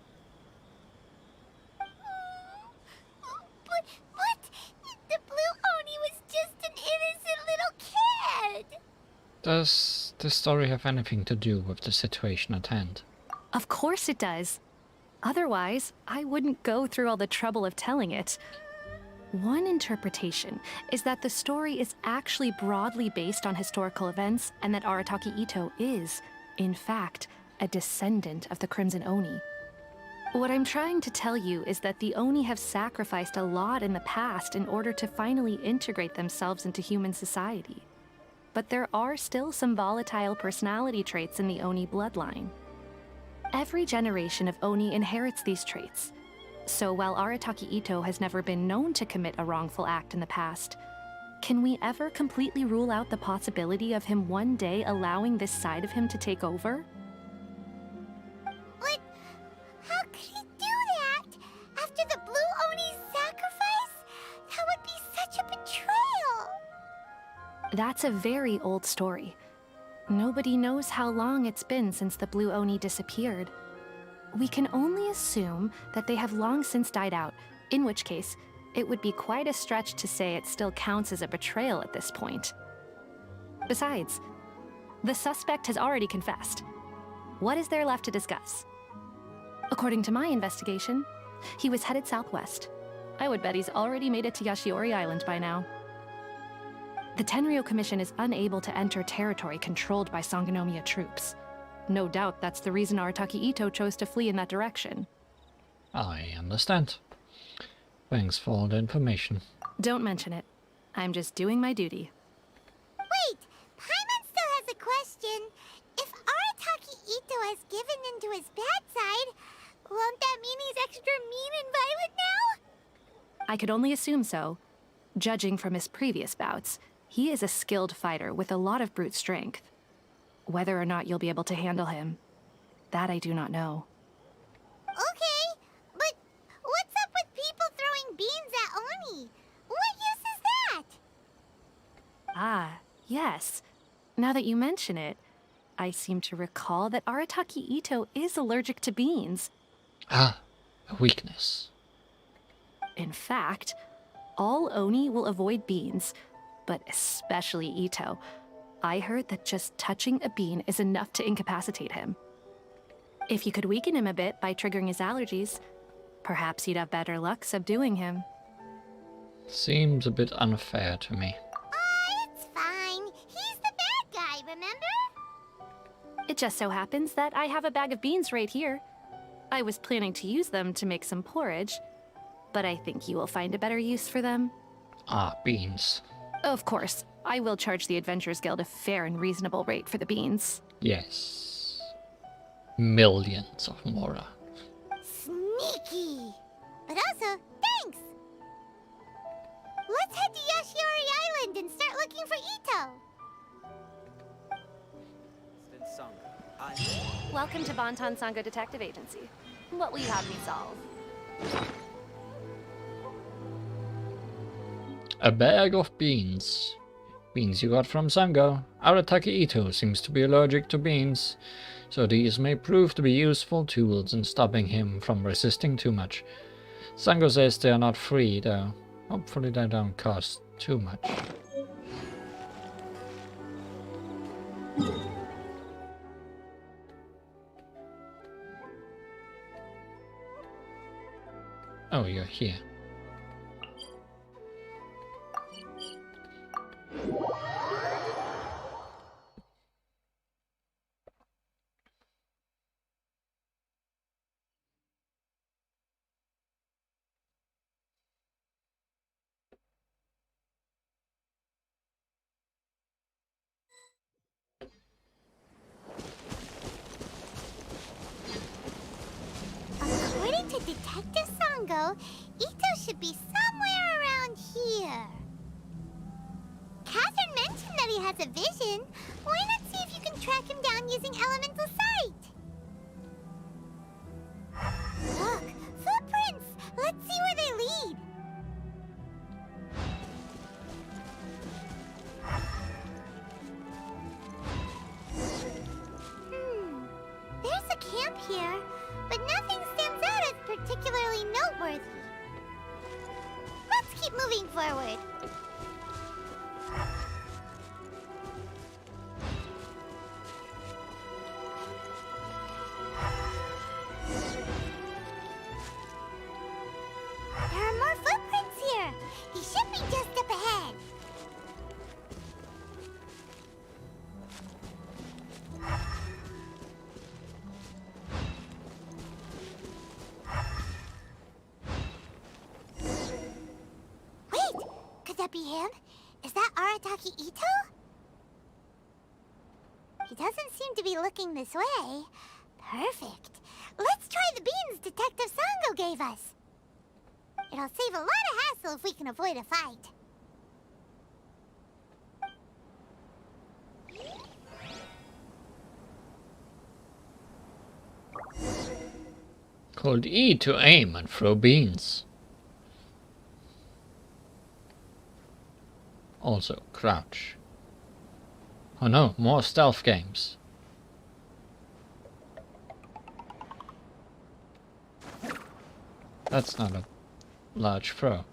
But the blue Oni was just an innocent little kid! Does this story have anything to do with the situation at hand? Of course it does. Otherwise, I wouldn't go through all the trouble of telling it. One interpretation is that the story is actually broadly based on historical events and that Arataki Itto is, in fact, a descendant of the Crimson Oni. What I'm trying to tell you is that the Oni have sacrificed a lot in the past in order to finally integrate themselves into human society. But there are still some volatile personality traits in the Oni bloodline. Every generation of Oni inherits these traits. So while Arataki Itto has never been known to commit a wrongful act in the past, can we ever completely rule out the possibility of him one day allowing this side of him to take over? But how could he do that? After the blue Oni's sacrifice? That would be such a betrayal! That's a very old story. Nobody knows how long it's been since the Blue Oni disappeared. We can only assume that they have long since died out, in which case, it would be quite a stretch to say it still counts as a betrayal at this point. Besides, the suspect has already confessed. What is there left to discuss? According to my investigation, he was headed southwest. I would bet he's already made it to Yashiori Island by now. The Tenryou Commission is unable to enter territory controlled by Sangonomiya troops. No doubt that's the reason Arataki Itto chose to flee in that direction. I understand. Thanks for all the information. Don't mention it. I'm just doing my duty. Wait! Paimon still has a question. If Arataki Itto has given in to his bad side, won't that mean he's extra mean and violent now? I could only assume so. Judging from his previous bouts, he is a skilled fighter with a lot of brute strength. Whether or not you'll be able to handle him, that I do not know. Okay, but what's up with people throwing beans at Oni? What use is that? Ah, yes. Now that you mention it, I seem to recall that Arataki Itto is allergic to beans. Ah, a weakness. In fact, all Oni will avoid beans, but especially Itto. I heard that just touching a bean is enough to incapacitate him. If you could weaken him a bit by triggering his allergies, perhaps you'd have better luck subduing him. Seems a bit unfair to me. It's fine. He's the bad guy, remember? It just so happens that I have a bag of beans right here. I was planning to use them to make some porridge, but I think you will find a better use for them. Ah, beans. Of course, I will charge the Adventurers Guild a fair and reasonable rate for the beans. Yes. Millions of Mora. Sneaky! But also, thanks! Let's head to Yashiori Island and start looking for Itto! Sango. Welcome to Bantan Sango Detective Agency. What will you have me solve? A bag of beans. Beans you got from Sango. Arataki Itto seems to be allergic to beans, so these may prove to be useful tools in stopping him from resisting too much. Sango says they are not free, though. Hopefully they don't cost too much. Oh, you're here. Sango, Ito should be somewhere around here. Catherine mentioned that he has a vision. Why not see if you can track him down using elemental sight? Look, footprints! Let's see where they lead. There's a camp here, but nothing stands out as particularly noteworthy. Let's keep moving forward. There are more footprints here. He should be just up ahead. Wait, could that be him? Is that Arataki Ito? He doesn't seem to be looking this way. Perfect. Let's try the beans Detective Sango gave us. It'll save a lot of hassle if we can avoid a fight. Hold E to aim and throw beans. Also, crouch. Oh no, more stealth games. That's not a large throw.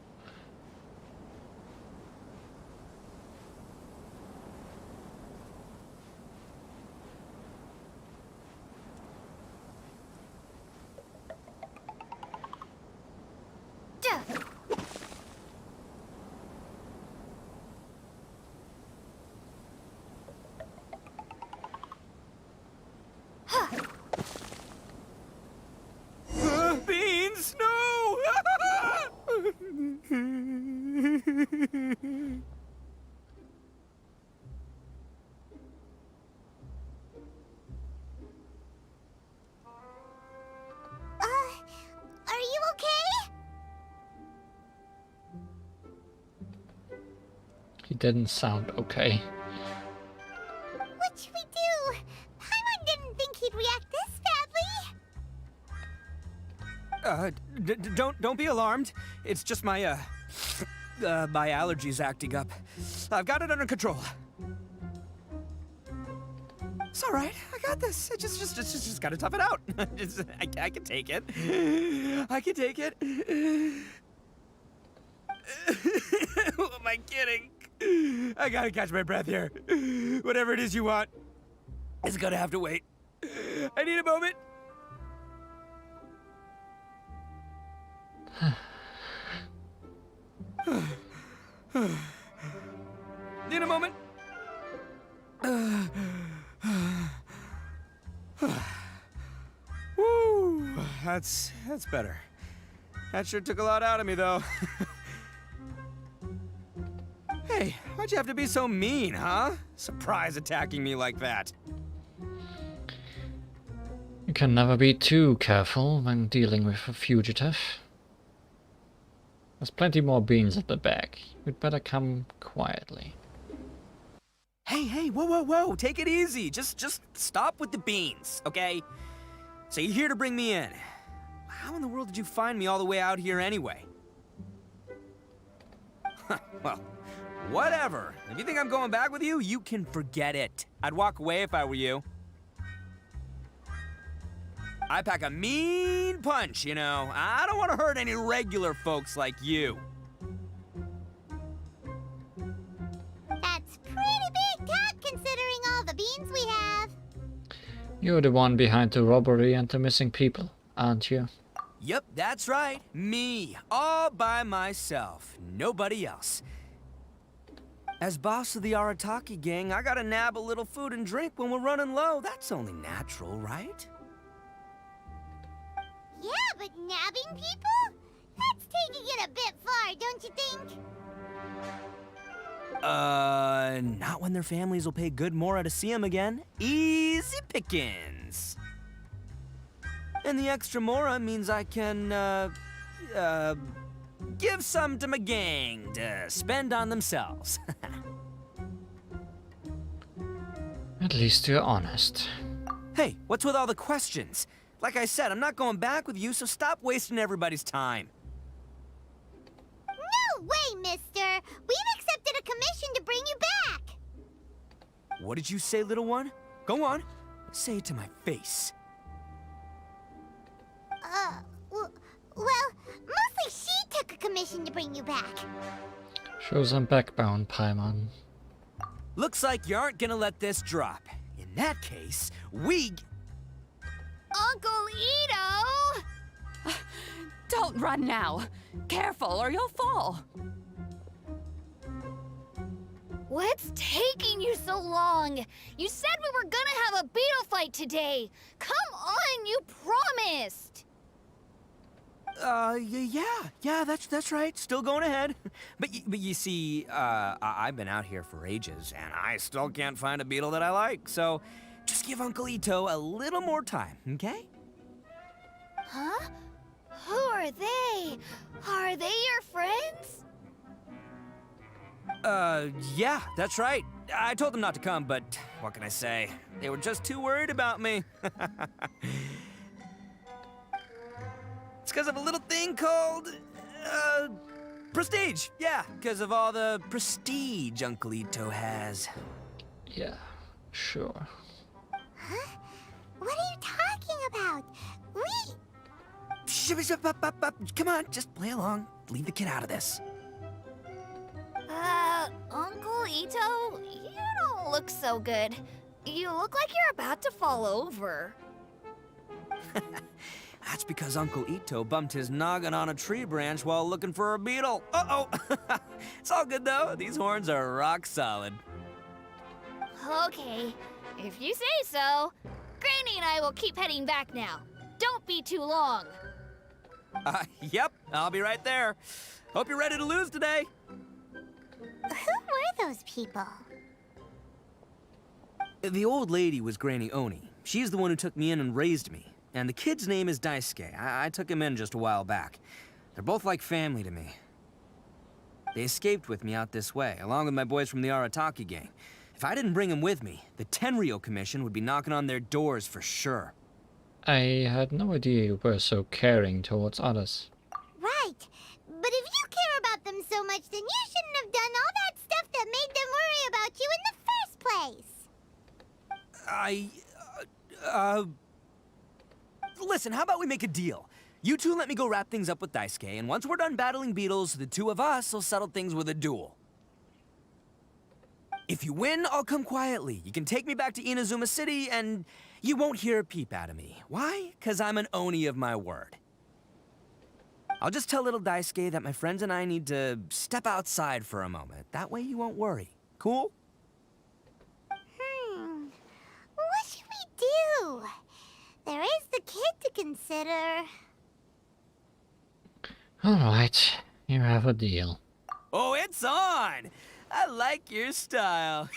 Beans, no! Are you okay? He didn't sound okay. What should we do? Paimon didn't think he'd react this badly. Don't be alarmed. It's just my my allergies acting up. I've got it under control. It's all right. I got this. I just gotta tough it out. I can take it. I can take it. Who am I kidding? I gotta catch my breath here. Whatever it is you want, it's gonna have to wait. I need a moment. Need a moment. Woo, that's better. That sure took a lot out of me, though. Hey, why'd you have to be so mean, huh? Surprise attacking me like that. You can never be too careful when dealing with a fugitive. There's plenty more beans at the back. You'd better come quietly. Hey, whoa, take it easy. Just stop with the beans, okay? So you're here to bring me in. How in the world did you find me all the way out here anyway? Well, whatever. If you think I'm going back with you, you can forget it. I'd walk away if I were you. I pack a mean punch, you know. I don't want to hurt any regular folks like you. That's pretty big talk considering all the beans we have. You're the one behind the robbery and the missing people, aren't you? Yep, that's right. Me. All by myself. Nobody else. As boss of the Arataki gang, I gotta nab a little food and drink when we're running low. That's only natural, right? Yeah, but nabbing people? That's taking it a bit far, don't you think? Not when their families will pay good mora to see them again. Easy pickings. And the extra mora means I can, give some to my gang to spend on themselves. At least you're honest. Hey, what's with all the questions? Like I said, I'm not going back with you, so stop wasting everybody's time. No way, mister! We've accepted a commission to bring you back! What did you say, little one? Go on. Say it to my face. Well, mostly she took a commission to bring you back. Show some backbone, Paimon. Looks like you aren't gonna let this drop. In that case, we... Uncle Ito! Don't run now. Careful or you'll fall. What's taking you so long? You said we were gonna have a beetle fight today. Come on, you promised. Yeah, that's right. Still going ahead. But you see, I've been out here for ages, and I still can't find a beetle that I like. So, just give Uncle Ito a little more time, okay? Huh? Who are they? Are they your friends? Yeah, that's right. I told them not to come, but what can I say? They were just too worried about me. It's because of a little thing called, prestige. Yeah, because of all the prestige Uncle Ito has. Yeah, sure. Huh? What are you talking about? Come on, just play along. Leave the kid out of this. Uncle Ito, you don't look so good. You look like you're about to fall over. That's because Uncle Ito bumped his noggin on a tree branch while looking for a beetle. Uh-oh! It's all good, though. These horns are rock solid. Okay, if you say so. Granny and I will keep heading back now. Don't be too long. Yep, I'll be right there. Hope you're ready to lose today. Who were those people? The old lady was Granny Oni. She's the one who took me in and raised me. And the kid's name is Daisuke. I took him in just a while back. They're both like family to me. They escaped with me out this way, along with my boys from the Arataki gang. If I didn't bring them with me, the Tenryo Commission would be knocking on their doors for sure. I had no idea you were so caring towards others. Right. But if you care about them so much, then you shouldn't have done all that stuff that made them worry about you in the first place. Listen, how about we make a deal? You two let me go wrap things up with Daisuke, and once we're done battling beetles, the two of us will settle things with a duel. If you win, I'll come quietly. You can take me back to Inazuma City, and you won't hear a peep out of me. Why? 'Cause I'm an Oni of my word. I'll just tell little Daisuke that my friends and I need to step outside for a moment. That way you won't worry. Cool? What should we do? There is the kid to consider. Alright, you have a deal. Oh, it's on! I like your style.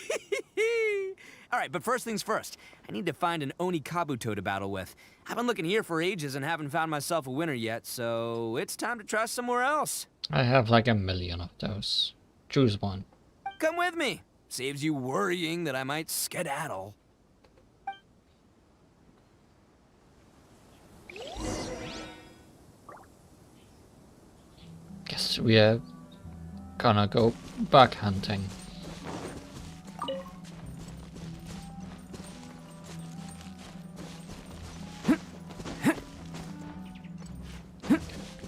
Alright, but first things first. I need to find an Oni Kabuto to battle with. I've been looking here for ages and haven't found myself a winner yet, so it's time to try somewhere else. I have like a million of those. Choose one. Come with me. Saves you worrying that I might skedaddle. Guess we are gonna go bug hunting.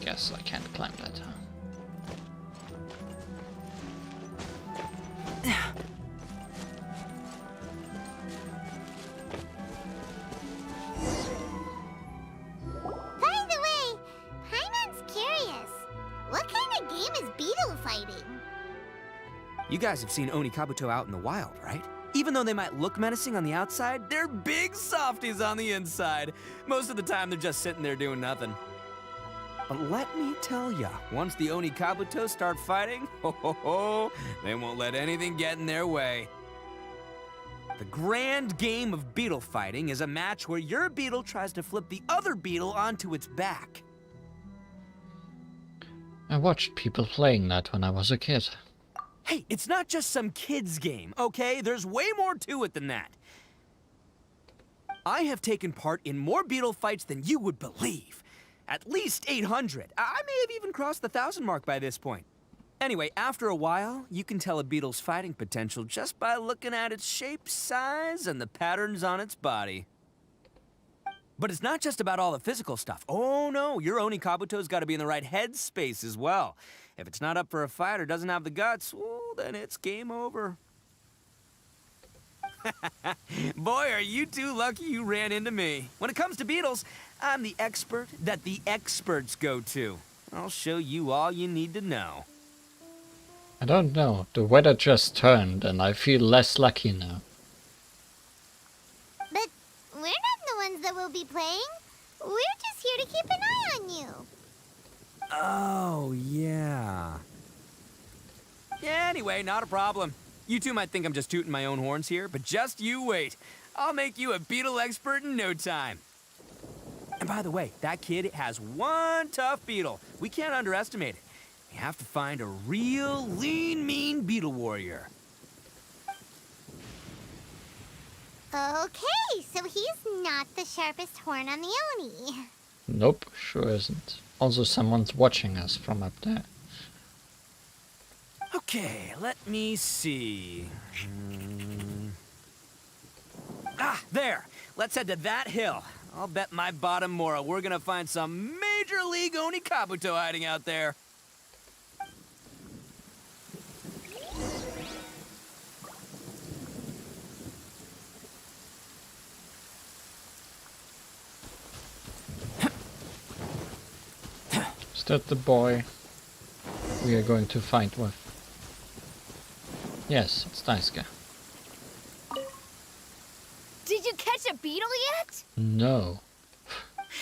Guess I can't climb that. By the way, Paimon's curious. What kind of game is beetle fighting? You guys have seen Oni Kabuto out in the wild, right? Even though they might look menacing on the outside, they're big softies on the inside. Most of the time, they're just sitting there doing nothing. But let me tell ya, once the Oni Kabuto start fighting, they won't let anything get in their way. The grand game of beetle fighting is a match where your beetle tries to flip the other beetle onto its back. I watched people playing that when I was a kid. Hey, it's not just some kid's game, okay? There's way more to it than that. I have taken part in more beetle fights than you would believe. At least 800. I may have even crossed the 1,000 mark by this point. Anyway, after a while, you can tell a beetle's fighting potential just by looking at its shape, size, and the patterns on its body. But it's not just about all the physical stuff. Oh no, your Oni Kabuto's got to be in the right headspace as well. If it's not up for a fight or doesn't have the guts, well, then it's game over. Boy, are you too lucky you ran into me. When it comes to beetles, I'm the expert that the experts go to. I'll show you all you need to know. I don't know, the weather just turned and I feel less lucky now. But we're not the ones that will be playing. We're just here to keep an eye on you. Oh, yeah. Yeah, anyway, not a problem. You two might think I'm just tooting my own horns here, but just you wait. I'll make you a beetle expert in no time. And by the way, that kid has one tough beetle. We can't underestimate it. We have to find a real lean, mean beetle warrior. Okay, so he's not the sharpest horn on the Oni. Nope, sure isn't. Also, someone's watching us from up there. Okay, let me see. Ah, there! Let's head to that hill. I'll bet my bottom Mora we're gonna find some major league Oni Kabuto hiding out there. Is that the boy we are going to fight with? Yes, it's Daisuke. Did you catch a beetle yet? No.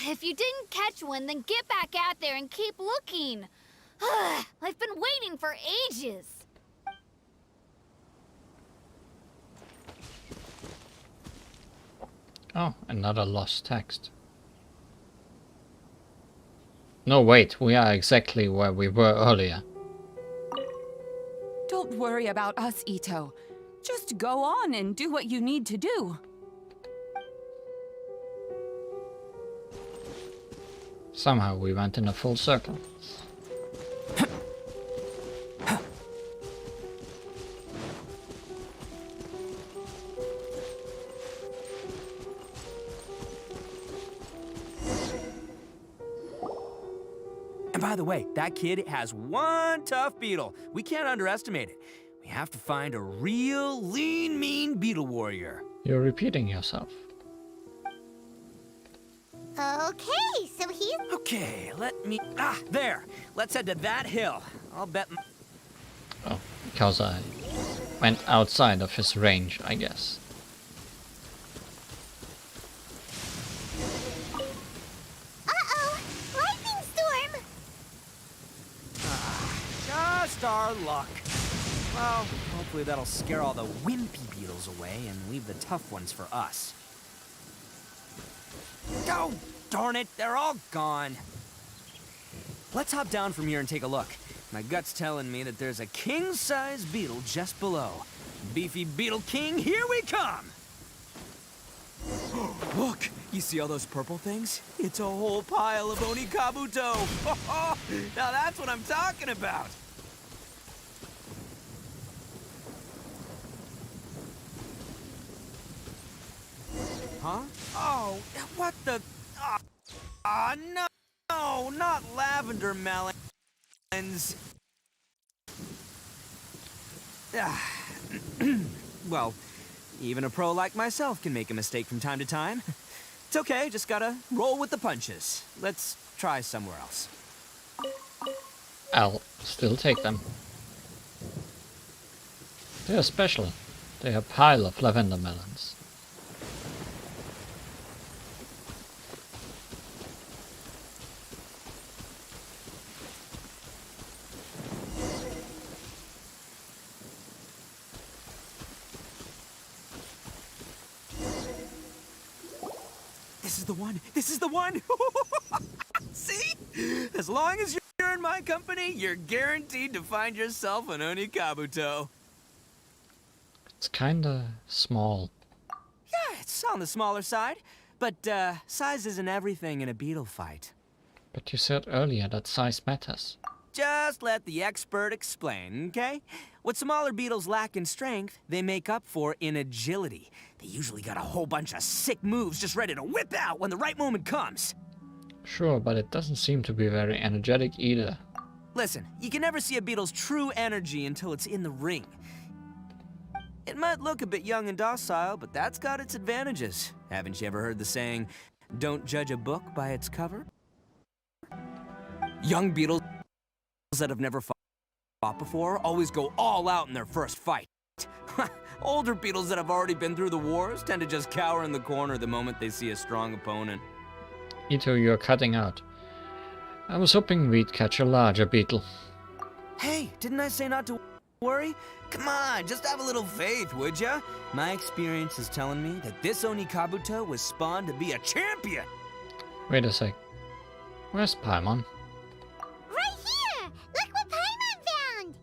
If you didn't catch one, then get back out there and keep looking. I've been waiting for ages. Oh, another lost text. No, wait, we are exactly where we were earlier. Don't worry about us, Ito. Just go on and do what you need to do. Somehow we went in a full circle. And by the way, that kid has one tough beetle. We can't underestimate it. We have to find a real lean, mean beetle warrior. You're repeating yourself. Okay, so he's... Okay, let me... Ah, there! Let's head to that hill. I'll bet... Oh, because I went outside of his range, I guess. Uh-oh! Lightning storm! Just our luck. Well, hopefully that'll scare all the wimpy beetles away and leave the tough ones for us. Oh, darn it, they're all gone. Let's hop down from here and take a look. My gut's telling me that there's a king-size beetle just below. Beefy Beetle King, here we come! Look, you see all those purple things? It's a whole pile of Oni Kabuto! Now that's what I'm talking about! Huh? Oh, what the... no! No, not lavender melons! Well, even a pro like myself can make a mistake from time to time. It's okay, just gotta roll with the punches. Let's try somewhere else. I'll still take them. They are special. They are a pile of lavender melons. This is the one! This is the one! See? As long as you're in my company, you're guaranteed to find yourself an Onikabuto. It's kinda small. Yeah, it's on the smaller side. But, size isn't everything in a beetle fight. But you said earlier that size matters. Just let the expert explain, okay? What smaller beetles lack in strength, they make up for in agility. They usually got a whole bunch of sick moves just ready to whip out when the right moment comes. Sure, but it doesn't seem to be very energetic either. Listen, you can never see a beetle's true energy until it's in the ring. It might look a bit young and docile, but that's got its advantages. Haven't you ever heard the saying, don't judge a book by its cover? Young beetles that have never fought before always go all out in their first fight. Older beetles that have already been through the wars tend to just cower in the corner the moment they see a strong opponent. Ito, you're cutting out. I was hoping we'd catch a larger beetle. Hey, didn't I say not to worry? Come on, just have a little faith, would ya? My experience is telling me that this Onikabuto was spawned to be a champion! Wait a sec. Where's Paimon? Right here! Look what Paimon found!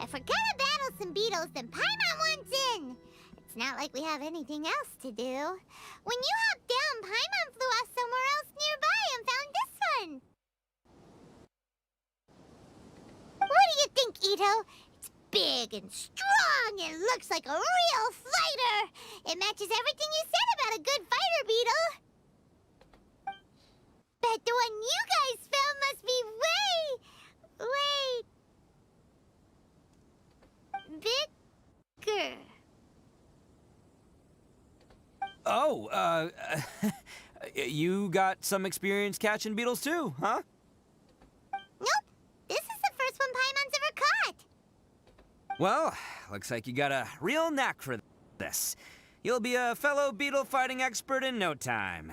If we're gonna battle some beetles, then Paimon wants in! It's not like we have anything else to do. When you hopped down, Paimon flew off somewhere else nearby and found this one! What do you think, Ito? It's big and strong and looks like a real fighter! It matches everything you said about a good fighter beetle! Bet the one you guys found must be way bigger. Oh, you got some experience catching beetles too, huh? Nope. This is the first one Paimon's ever caught. Well, looks like you got a real knack for this. You'll be a fellow beetle fighting expert in no time.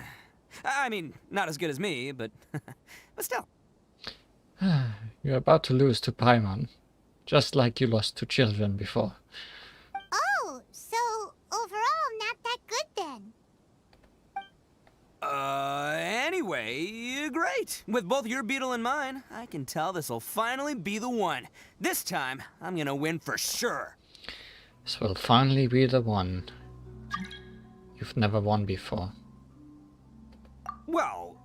I mean, not as good as me, but but still. You're about to lose to Paimon. Just like you lost to children before. Oh, so overall not that good then. Anyway, great. With both your beetle and mine, I can tell this'll finally be the one. This time, I'm gonna win for sure. This will finally be the one. You've never won before. Well,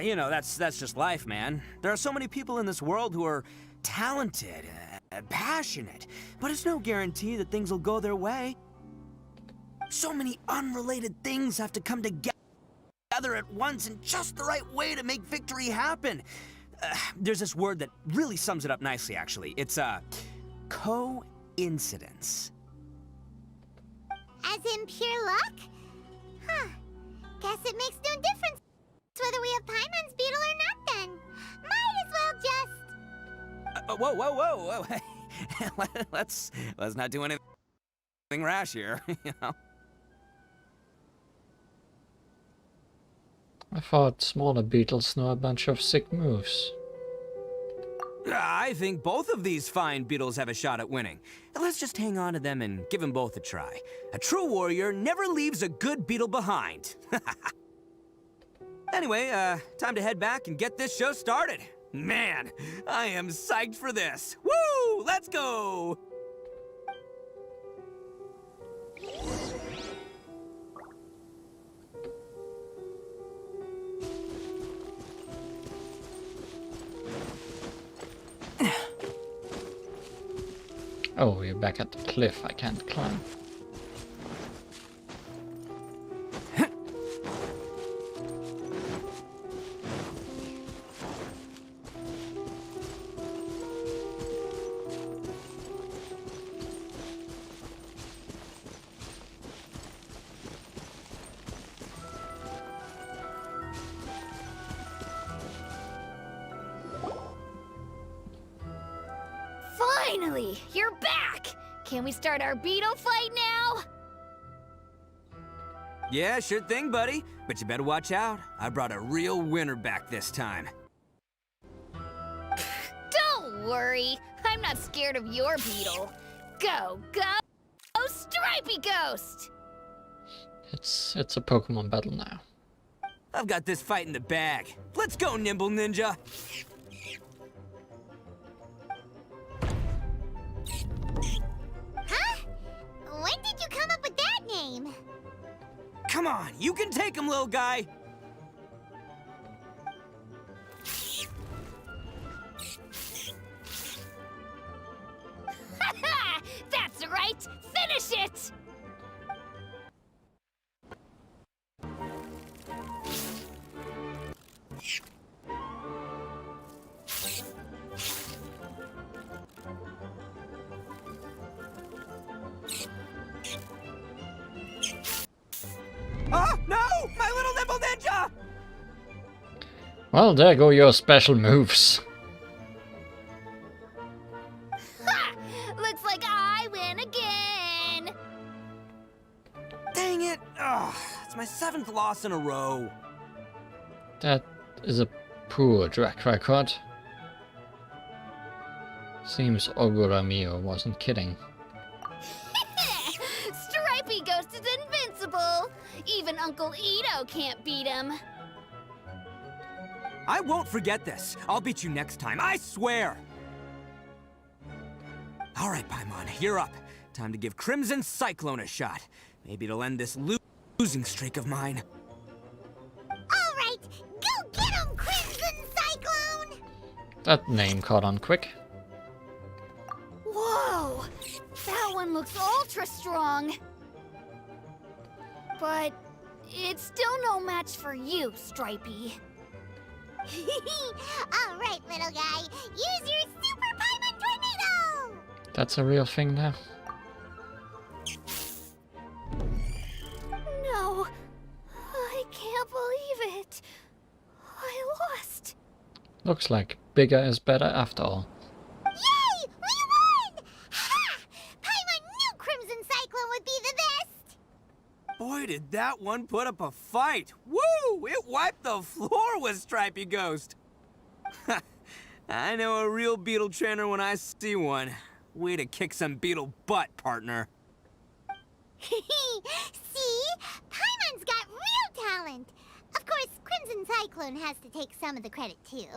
you know, that's just life, man. There are so many people in this world who are talented, passionate, but it's no guarantee that things will go their way. So many unrelated things have to come together at once in just the right way to make victory happen. There's this word that really sums it up nicely, actually. It's coincidence. As in pure luck? Huh. Guess it makes no difference whether we have Paimon's beetle or not then. Might as well just... Whoa. let's not do anything rash here, you know? I thought smaller beetles know a bunch of sick moves. I think both of these fine beetles have a shot at winning. Let's just hang on to them and give them both a try. A true warrior never leaves a good beetle behind. Anyway, time to head back and get this show started. Man, I am psyched for this. Woo! Let's go! Oh, we're back at the cliff. I can't climb. Finally! You're back! Can we start our beetle fight now? Yeah, sure thing, buddy. But you better watch out. I brought a real winner back this time. Don't worry. I'm not scared of your beetle. Go, Stripey Ghost! It's a Pokemon battle now. I've got this fight in the bag. Let's go, Nimble Ninja! Huh? When did you come up with that name? Come on, you can take him, little guy! That's right! Finish it! Oh, no! My little Nimble Ninja! Well, there go your special moves. Ha! Looks like I win again! Dang it! Ugh, it's my 7th loss in a row. That is a poor track record. Seems Ogura Mio wasn't kidding. Stripey Ghost is invincible! Even Uncle Ito can't beat him. I won't forget this. I'll beat you next time, I swear! Alright, Paimon, you're up. Time to give Crimson Cyclone a shot. Maybe it'll end this losing streak of mine. Alright, go get him, Crimson Cyclone! That name caught on quick. Whoa! That one looks ultra strong. But it's still no match for you, Stripey. Alright, little guy, use your Super Paimon Tornado! That's a real thing now. No, I can't believe it. I lost. Looks like bigger is better after all. Yay! We won! Ha! Paimon knew Crimson Cyclone would be the best! Boy, did that one put up a fight! Woo! It wiped the floor with Stripey Ghost! I know a real beetle trainer when I see one. Way to kick some beetle butt, partner. See? Paimon's got real talent! Of course, Crimson Cyclone has to take some of the credit, too.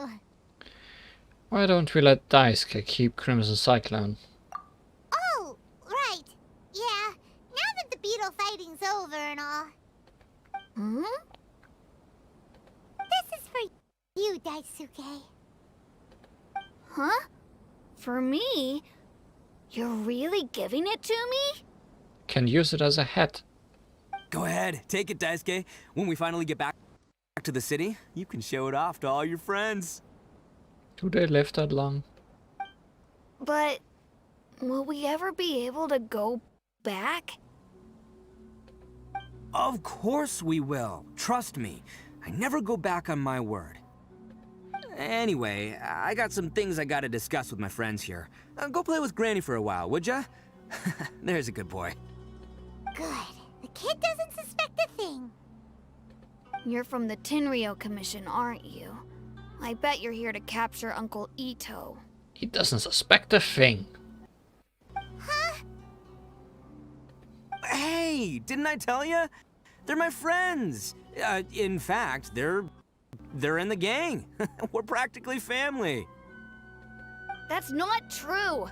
Why don't we let Daisuke keep Crimson Cyclone? Oh, right. Yeah, now that the beetle fighting's over and all. Hmm? This is for you, Daisuke. Huh? For me? You're really giving it to me? Can use it as a hat. Go ahead, take it, Daisuke. When we finally get back to the city, you can show it off to all your friends. Do they live that long? But will we ever be able to go back? Of course we will. Trust me. I never go back on my word. Anyway, I got some things I gotta discuss with my friends here. Go play with Granny for a while, would ya? There's a good boy. Good. The kid doesn't suspect a thing. You're from the Tenryo Commission, aren't you? I bet you're here to capture Uncle Ito. He doesn't suspect a thing. Huh? Hey, didn't I tell you? They're my friends. In fact, they're in the gang. We're practically family. That's not true.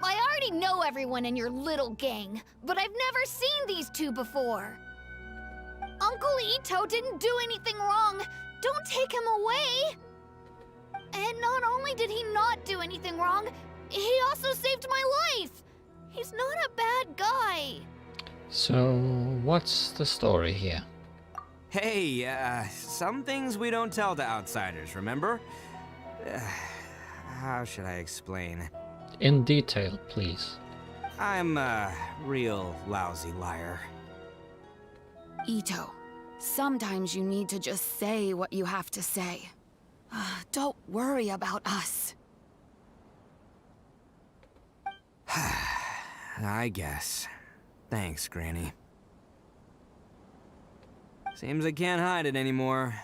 I already know everyone in your little gang, but I've never seen these two before. Uncle Ito didn't do anything wrong. Don't take him away. And not only did he not do anything wrong, he also saved my life. He's not a bad guy. So, what's the story here? Hey, some things we don't tell to outsiders, remember? How should I explain? In detail, please. I'm a real lousy liar. Ito, sometimes you need to just say what you have to say. Don't worry about us. I guess. Thanks, Granny. Seems I can't hide it anymore.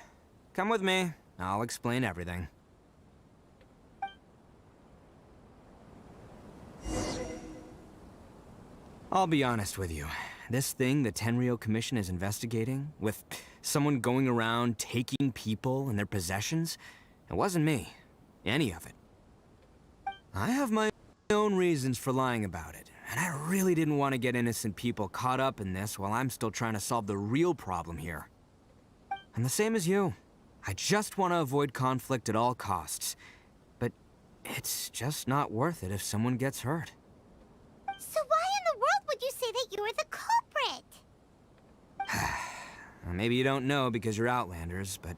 Come with me. I'll explain everything. I'll be honest with you. this thing the Tenryou Commission is investigating, with someone going around taking people and their possessions, it wasn't me. Any of it. I have my own reasons for lying about it, and I really didn't want to get innocent people caught up in this while I'm still trying to solve the real problem here. I'm the same as you. I just want to avoid conflict at all costs. But it's just not worth it if someone gets hurt. So why in the world would you say that you were the culprit? Maybe you don't know because you're Outlanders, but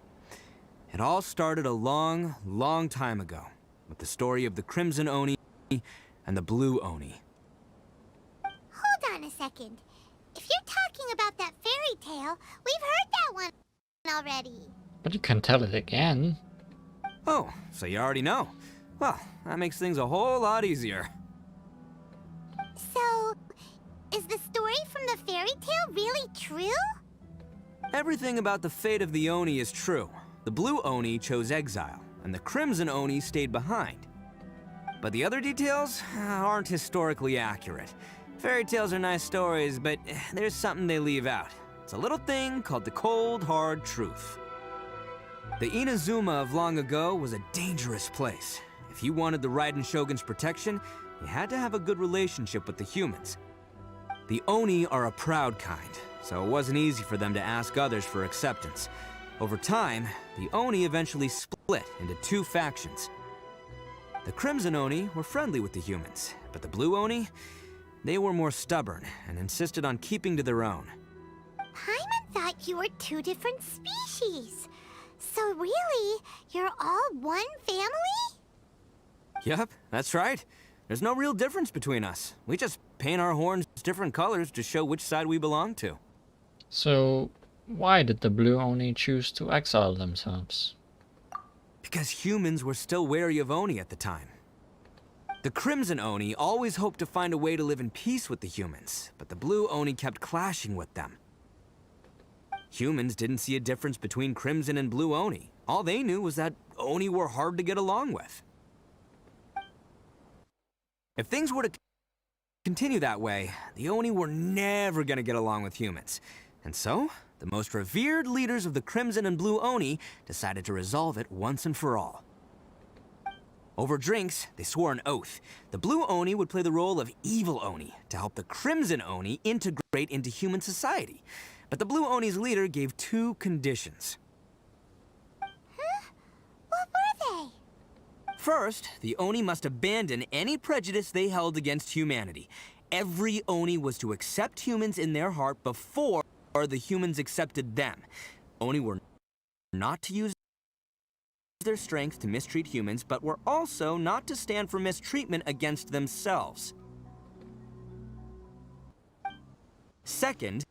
it all started a long, long time ago with the story of the Crimson Oni and the Blue Oni. Hold on a second. If you're talking about that fairy tale, we've heard that one already. But you can tell it again. Oh, so you already know. Well, that makes things a whole lot easier. So, is the story from the fairy tale really true? Everything about the fate of the Oni is true. The Blue Oni chose exile, and the Crimson Oni stayed behind. But the other details aren't historically accurate. Fairy tales are nice stories, but there's something they leave out. It's a little thing called the cold, hard truth. The Inazuma of long ago was a dangerous place. If you wanted the Raiden Shogun's protection, you had to have a good relationship with the humans. The Oni are a proud kind, so it wasn't easy for them to ask others for acceptance. Over time, the Oni eventually split into two factions. The Crimson Oni were friendly with the humans, but the Blue Oni, they were more stubborn and insisted on keeping to their own. Paimon thought you were two different species. So really, you're all one family? Yep, that's right. There's no real difference between us. We just paint our horns different colors to show which side we belong to. So, why did the Blue Oni choose to exile themselves? Because humans were still wary of Oni at the time. The Crimson Oni always hoped to find a way to live in peace with the humans, but the Blue Oni kept clashing with them. Humans didn't see a difference between Crimson and Blue Oni. All they knew was that Oni were hard to get along with. If things were to continue that way, the Oni were never gonna get along with humans. And so, the most revered leaders of the Crimson and Blue Oni decided to resolve it once and for all. Over drinks, they swore an oath. The Blue Oni would play the role of evil Oni to help the Crimson Oni integrate into human society. But the Blue Oni's leader gave two conditions. Huh? What were they? First, the Oni must abandon any prejudice they held against humanity. Every Oni was to accept humans in their heart before the humans accepted them. Oni were not to use their strength to mistreat humans, but were also not to stand for mistreatment against themselves. Second,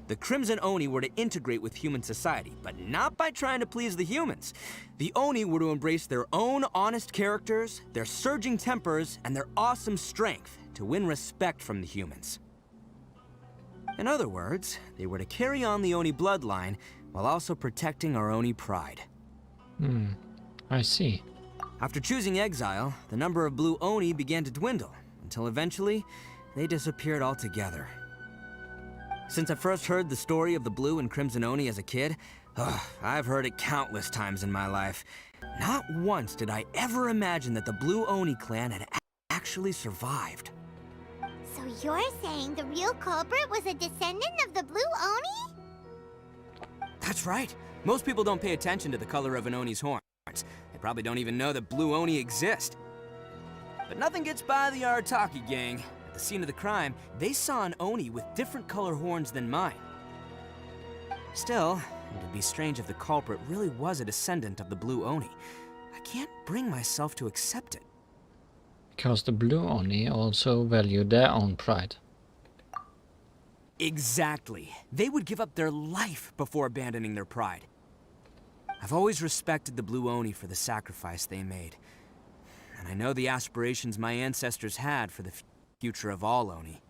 the Crimson Oni were to integrate with human society, but not by trying to please the humans. The Oni were to embrace their own honest characters, their surging tempers, and their awesome strength to win respect from the humans. In other words, they were to carry on the Oni bloodline while also protecting our Oni pride. I see. After choosing exile, the number of Blue Oni began to dwindle, until eventually, they disappeared altogether. Since I first heard the story of the Blue and Crimson Oni as a kid, I've heard it countless times in my life. Not once did I ever imagine that the Blue Oni clan had actually survived. So you're saying the real culprit was a descendant of the Blue Oni? That's right. Most people don't pay attention to the color of an Oni's horns. They probably don't even know that Blue Oni exist. But nothing gets by the Arataki gang. At the scene of the crime, they saw an Oni with different color horns than mine. Still, it'd be strange if the culprit really was a descendant of the Blue Oni. I can't bring myself to accept it. Because the Blue Oni also value their own pride. Exactly. They would give up their life before abandoning their pride. I've always respected the Blue Oni for the sacrifice they made. And I know the aspirations my ancestors had for the future of all Oni.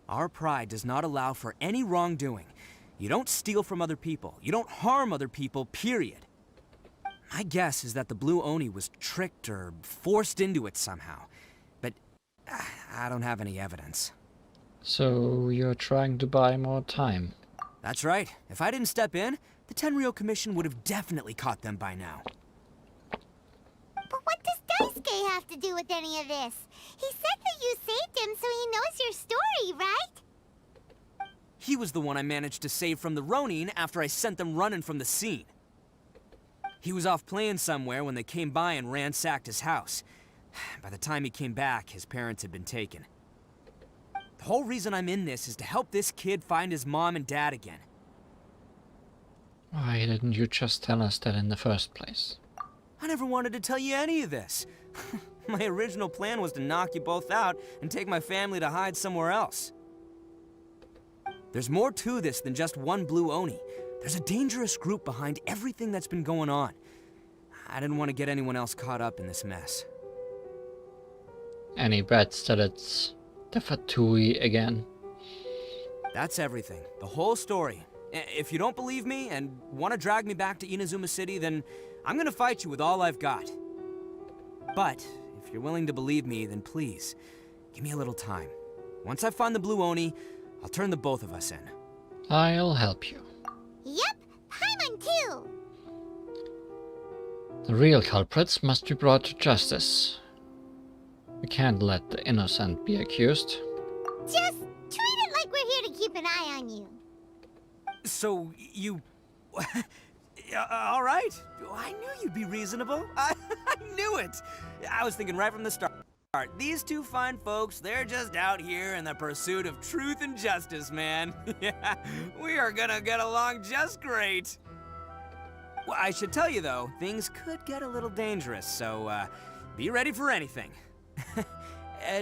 Our pride does not allow for any wrongdoing. You don't steal from other people. You don't harm other people, period. My guess is that the Blue Oni was tricked or forced into it somehow. But I don't have any evidence. So you're trying to buy more time? That's right. If I didn't step in, the Tenryou Commission would have definitely caught them by now. But what does Daisuke have to do with any of this? He said that you saved him so he knows your story, right? He was the one I managed to save from the Ronin after I sent them running from the scene. He was off playing somewhere when they came by and ransacked his house. By the time he came back, his parents had been taken. The whole reason I'm in this is to help this kid find his mom and dad again. Why didn't you just tell us that in the first place? I never wanted to tell you any of this. My original plan was to knock you both out and take my family to hide somewhere else. There's more to this than just one blue Oni. There's a dangerous group behind everything that's been going on. I didn't want to get anyone else caught up in this mess. Any bets that it's the Fatui again? That's everything. The whole story. If you don't believe me and want to drag me back to Inazuma City, then I'm gonna fight you with all I've got. But if you're willing to believe me, then please, give me a little time. Once I find the blue Oni, I'll turn the both of us in. I'll help you. Yep, Paimon too. The real culprits must be brought to justice. We can't let the innocent be accused. Just treat it like we're here to keep an eye on you. So, you... all right. I knew you'd be reasonable. I knew it. I was thinking right from the start. These two fine folks, they're just out here in the pursuit of truth and justice, man. Yeah, we are gonna get along just great. Well, I should tell you, though, things could get a little dangerous, so, be ready for anything.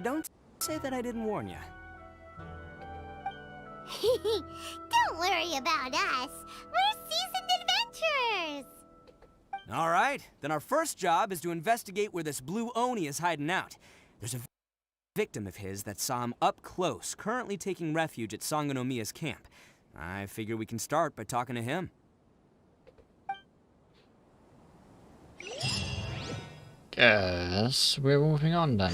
Don't say that I didn't warn you. Don't worry about us. We're seasoned adventurers. All right, then our first job is to investigate where this blue Oni is hiding out. There's a victim of his that saw him up close, currently taking refuge at Sango no Miya's camp. I figure we can start by talking to him. Guess we're moving on then.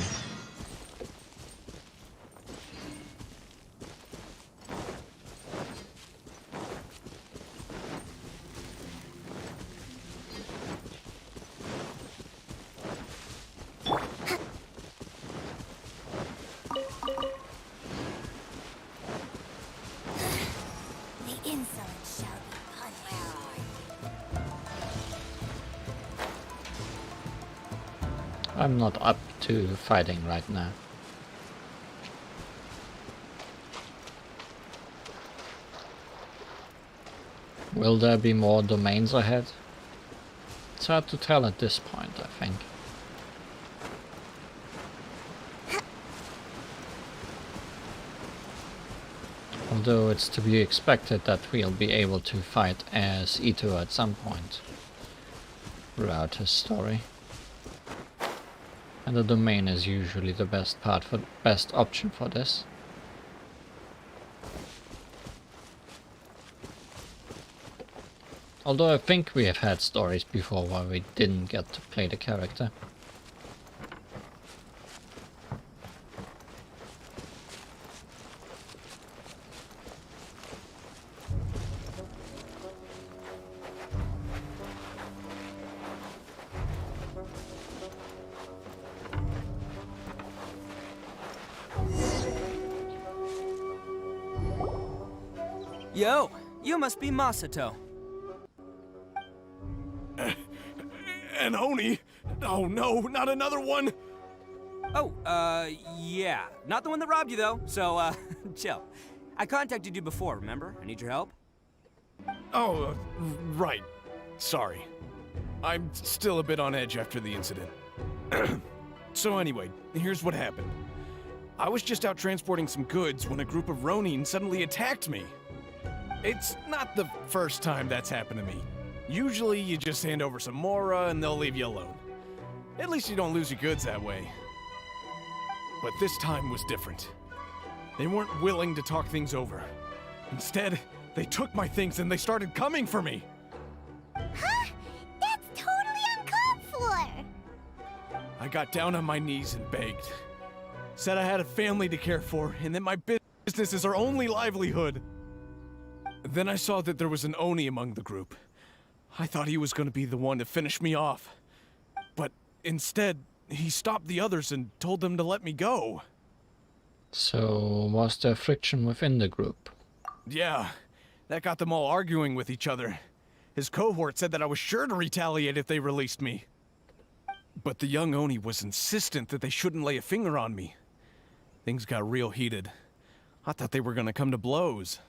The insolent shall be punished. I'm not up to fighting right now. Will there be more domains ahead? It's hard to tell at this point, I think. Although it's to be expected that we'll be able to fight as Ito at some point throughout his story. And the domain is usually the best option for this. Although I think we have had stories before where we didn't get to play the character. Yo, you must be Masato. An Oni? Oh no, not another one! Oh, yeah. Not the one that robbed you, though, so, chill. I contacted you before, remember? I need your help. Oh, right. Sorry. I'm still a bit on edge after the incident. So anyway, here's what happened. I was just out transporting some goods when a group of Ronin suddenly attacked me. It's not the first time that's happened to me. Usually you just hand over some Mora and they'll leave you alone. At least you don't lose your goods that way. But this time was different. They weren't willing to talk things over. Instead, they took my things and they started coming for me. Huh? That's totally uncalled for! I got down on my knees and begged. Said I had a family to care for and that my business business is our only livelihood. Then I saw that there was an Oni among the group. I thought he was going to be the one to finish me off. But instead, he stopped the others and told them to let me go. So, was there friction within the group? Yeah, that got them all arguing with each other. His cohort said that I was sure to retaliate if they released me. But the young Oni was insistent that they shouldn't lay a finger on me. Things got real heated. I thought they were gonna come to blows.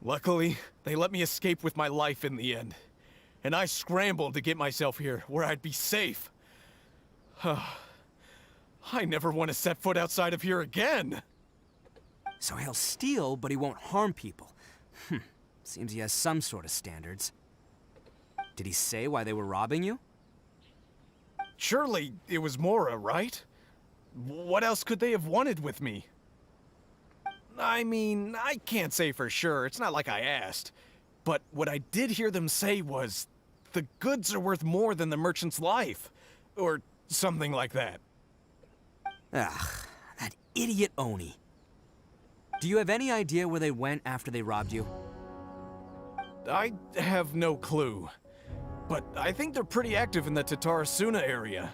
Luckily, they let me escape with my life in the end. And I scrambled to get myself here, where I'd be safe. I never want to set foot outside of here again! So he'll steal, but he won't harm people. Seems he has some sort of standards. Did he say why they were robbing you? Surely it was Mora, right? What else could they have wanted with me? I mean, I can't say for sure. It's not like I asked. But what I did hear them say was, the goods are worth more than the merchant's life. Or something like that. Ugh, that idiot Oni. Do you have any idea where they went after they robbed you? I have no clue. But I think they're pretty active in the Tatarasuna area.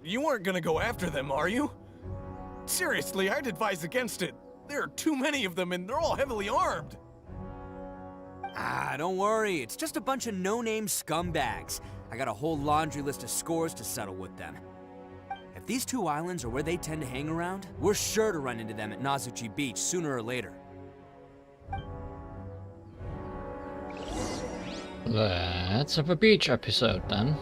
You aren't gonna go after them, are you? Seriously, I'd advise against it. There are too many of them and they're all heavily armed. Ah, don't worry. It's just a bunch of no-name scumbags. I got a whole laundry list of scores to settle with them. If these two islands are where they tend to hang around, we're sure to run into them at Nazuchi Beach sooner or later. Let's have a beach episode then.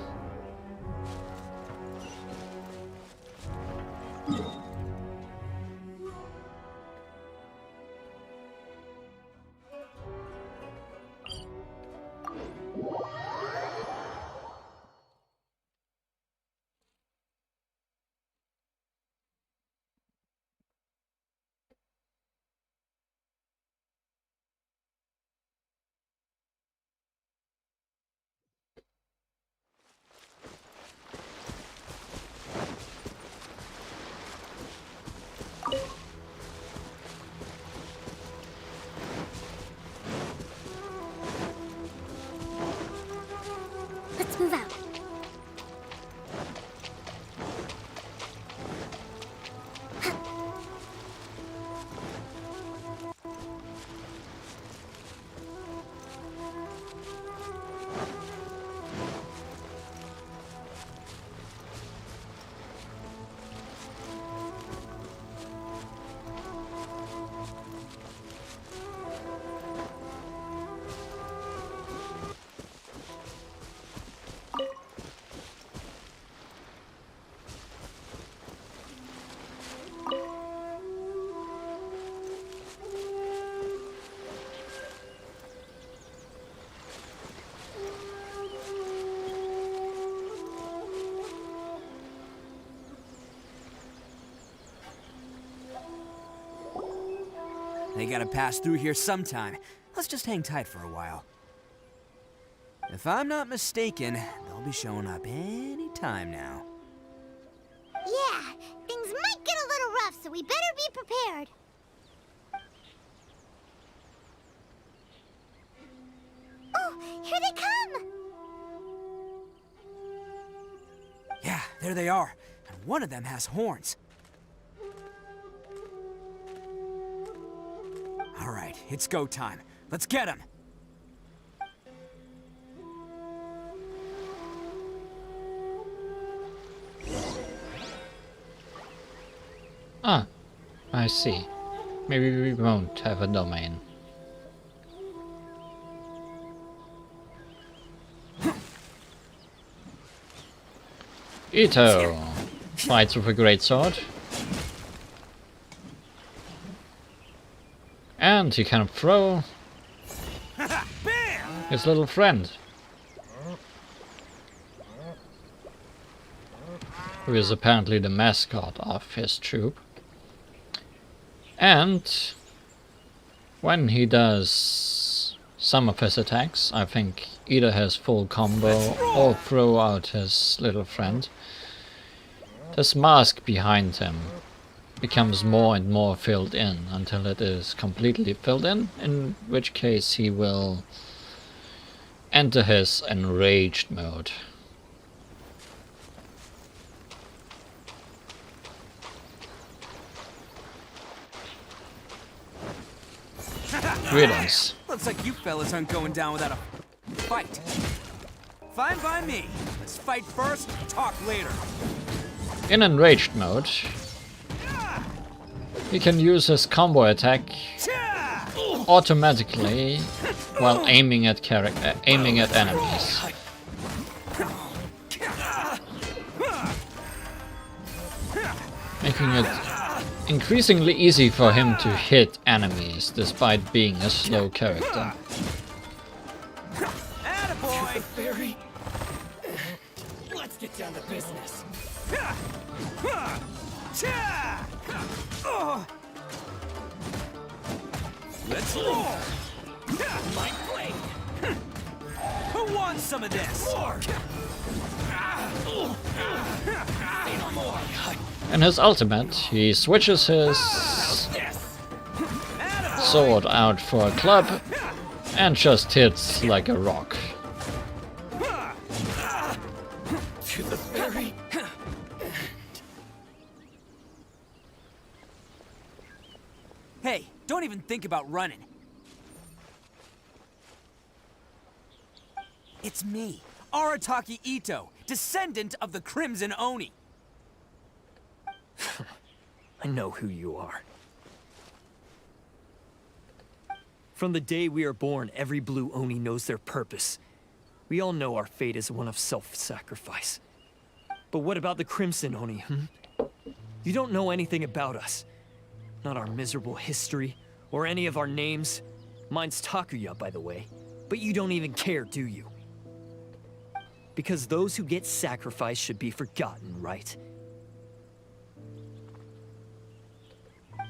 Let's move out. They gotta pass through here sometime. Let's just hang tight for a while. If I'm not mistaken, they'll be showing up any time now. Yeah, things might get a little rough, so we better be prepared. Oh, here they come! Yeah, there they are. And one of them has horns. All right, it's go time. Let's get him. Ah, I see. Maybe we won't have a domain. Ito fights with a greatsword. And he can throw his little friend, who is apparently the mascot of his troop. And when he does some of his attacks, I think either his full combo or throw out his little friend, this mask behind him becomes more and more filled in until it is completely filled in which case he will enter his enraged mode. Greetings. Looks like you fellas aren't going down without a fight. Fine by me. Let's fight first, talk later. In enraged mode, he can use his combo attack automatically while aiming at enemies. Making it increasingly easy for him to hit enemies despite being a slow character. Attaboy! Fairy. Let's get down to business. Let's roll! My blade. Who wants some of this? In his ultimate, he switches his sword out for a club and just hits like a rock. To the fairy. Hey, don't even think about running. It's me, Arataki Ito, descendant of the Crimson Oni. I know who you are. From the day we are born, every blue Oni knows their purpose. We all know our fate is one of self-sacrifice. But what about the Crimson Oni, You don't know anything about us. Not our miserable history, or any of our names. Mine's Takuya, by the way. But you don't even care, do you? Because those who get sacrificed should be forgotten, right?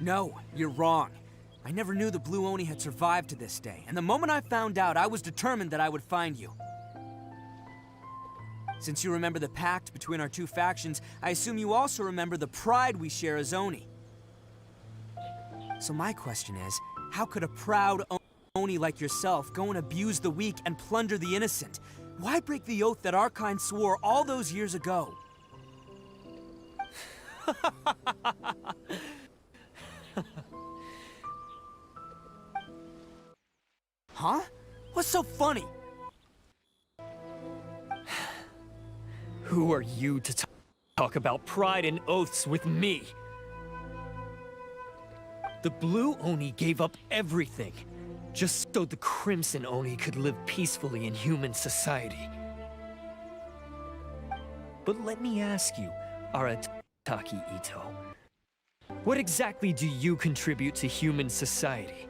No, you're wrong. I never knew the Blue Oni had survived to this day, and the moment I found out, I was determined that I would find you. Since you remember the pact between our two factions, I assume you also remember the pride we share as Oni. So my question is, how could a proud Oni like yourself go and abuse the weak and plunder the innocent? Why break the oath that our kind swore all those years ago? Huh? What's so funny? Who are you to talk about pride and oaths with me? The Blue Oni gave up everything, just so the Crimson Oni could live peacefully in human society. But let me ask you, Arataki Ito, what exactly do you contribute to human society?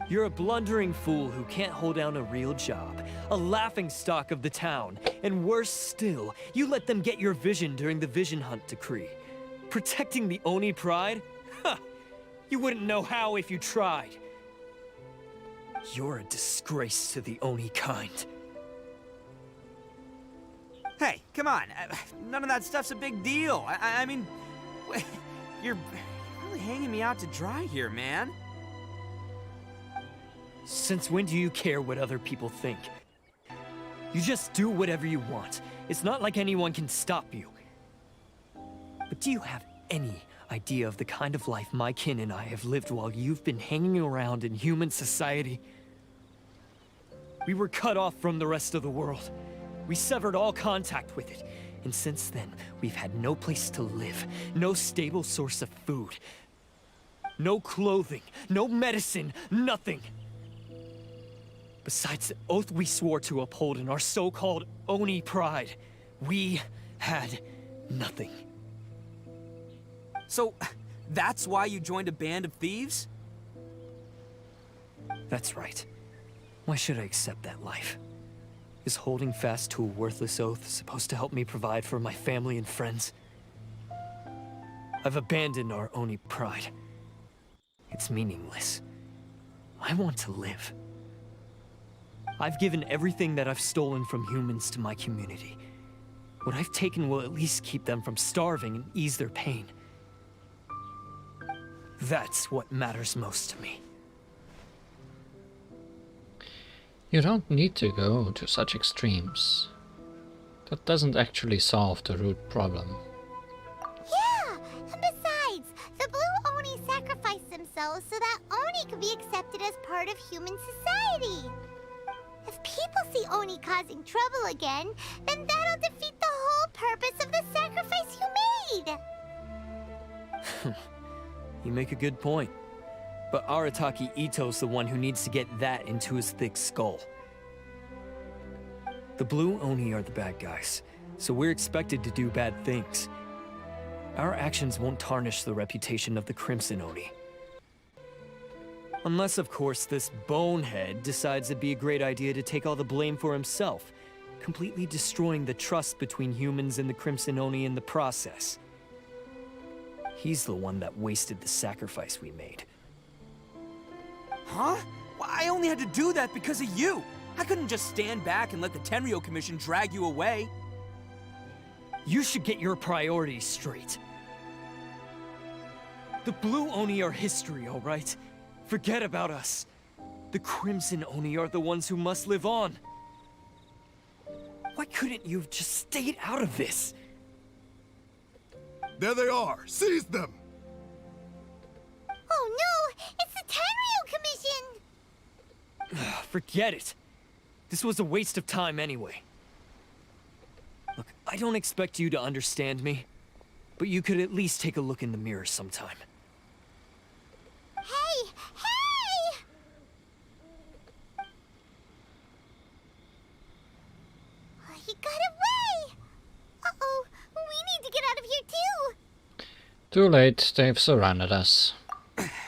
You're a blundering fool who can't hold down a real job, a laughingstock of the town, and worse still, you let them get your vision during the Vision Hunt decree. Protecting the Oni pride? Huh! You wouldn't know how if you tried. You're a disgrace to the Oni kind. Hey, come on. None of that stuff's a big deal. I mean, you're really hanging me out to dry here, man. Since when do you care what other people think? You just do whatever you want. It's not like anyone can stop you. But do you have any idea of the kind of life my kin and I have lived while you've been hanging around in human society? We were cut off from the rest of the world. We severed all contact with it. And since then, we've had no place to live, no stable source of food, no clothing, no medicine, nothing. Besides the oath we swore to uphold in our so-called Oni pride, we had nothing. So, that's why you joined a band of thieves? That's right. Why should I accept that life? Is holding fast to a worthless oath supposed to help me provide for my family and friends? I've abandoned our Oni pride. It's meaningless. I want to live. I've given everything that I've stolen from humans to my community. What I've taken will at least keep them from starving and ease their pain. That's what matters most to me. You don't need to go to such extremes. That doesn't actually solve the root problem. Yeah, and besides, the Blue Oni sacrificed themselves so that Oni could be accepted as part of human society. If people see Oni causing trouble again, then that'll defeat the whole purpose of the sacrifice you made. You make a good point. But Arataki Ito's the one who needs to get that into his thick skull. The Blue Oni are the bad guys, so we're expected to do bad things. Our actions won't tarnish the reputation of the Crimson Oni. Unless, of course, this bonehead decides it'd be a great idea to take all the blame for himself, completely destroying the trust between humans and the Crimson Oni in the process. He's the one that wasted the sacrifice we made. Huh? Well, I only had to do that because of you. I couldn't just stand back and let the Tenryo Commission drag you away. You should get your priorities straight. The Blue Oni are history, all right? Forget about us. The Crimson Oni are the ones who must live on. Why couldn't you have just stayed out of this? There they are! Seize them! Oh no! It's the Tenryo Commission! Forget it. This was a waste of time anyway. Look, I don't expect you to understand me, but you could at least take a look in the mirror sometime. Hey! Hey! He got away! Uh-oh, we need to get out of here too! Too late, they've surrounded us.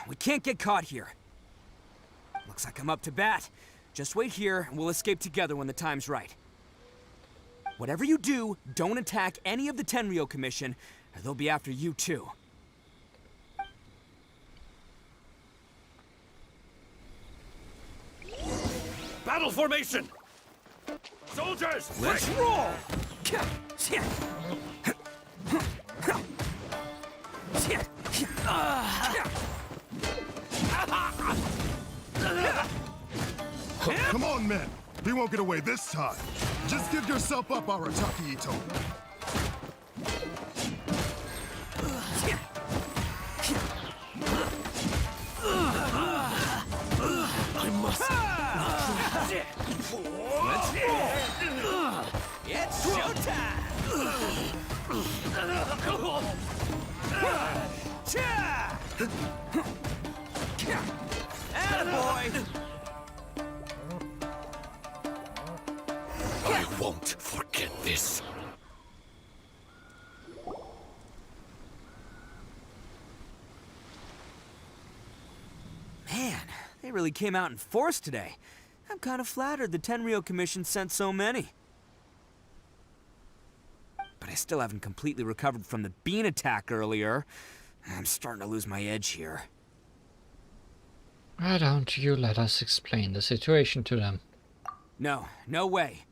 We can't get caught here. Looks like I'm up to bat. Just wait here, and we'll escape together when the time's right. Whatever you do, don't attack any of the Tenryo Commission, or they'll be after you too. Battle formation! Soldiers, Let's roll! Come on, men! He won't get away this time. Just give yourself up, Arataki Ito. I must. Let's roll! It's showtime! Attaboy! I won't forget this. Man, they really came out in force today. I'm kind of flattered the Tenryo Commission sent so many. But I still haven't completely recovered from the bean attack earlier. I'm starting to lose my edge here. Why don't you let us explain the situation to them? No, no way.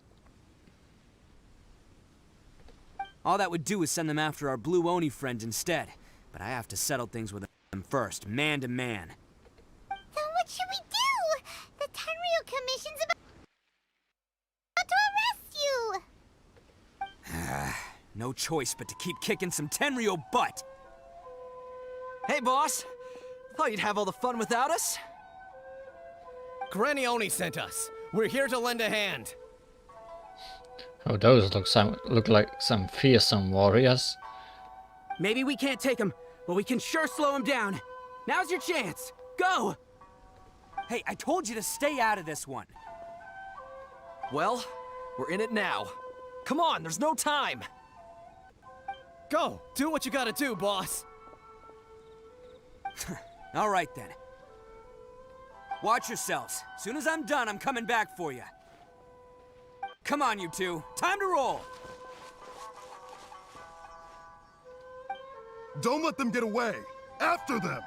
All that would do is send them after our Blue Oni friend instead. But I have to settle things with them first, man to man. Then what should we do? The Tenryo Commission's about to arrest you! No choice but to keep kicking some Tenryo butt! Hey, boss! Thought you'd have all the fun without us? Granny Oni sent us. We're here to lend a hand. Oh, those look like some fearsome warriors. Maybe we can't take him, but we can sure slow him down. Now's your chance. Go! Hey, I told you to stay out of this one. Well, we're in it now. Come on, there's no time. Go, do what you gotta do, boss. All right then. Watch yourselves. Soon as I'm done, I'm coming back for you. Come on, you two. Time to roll. Don't let them get away! After them!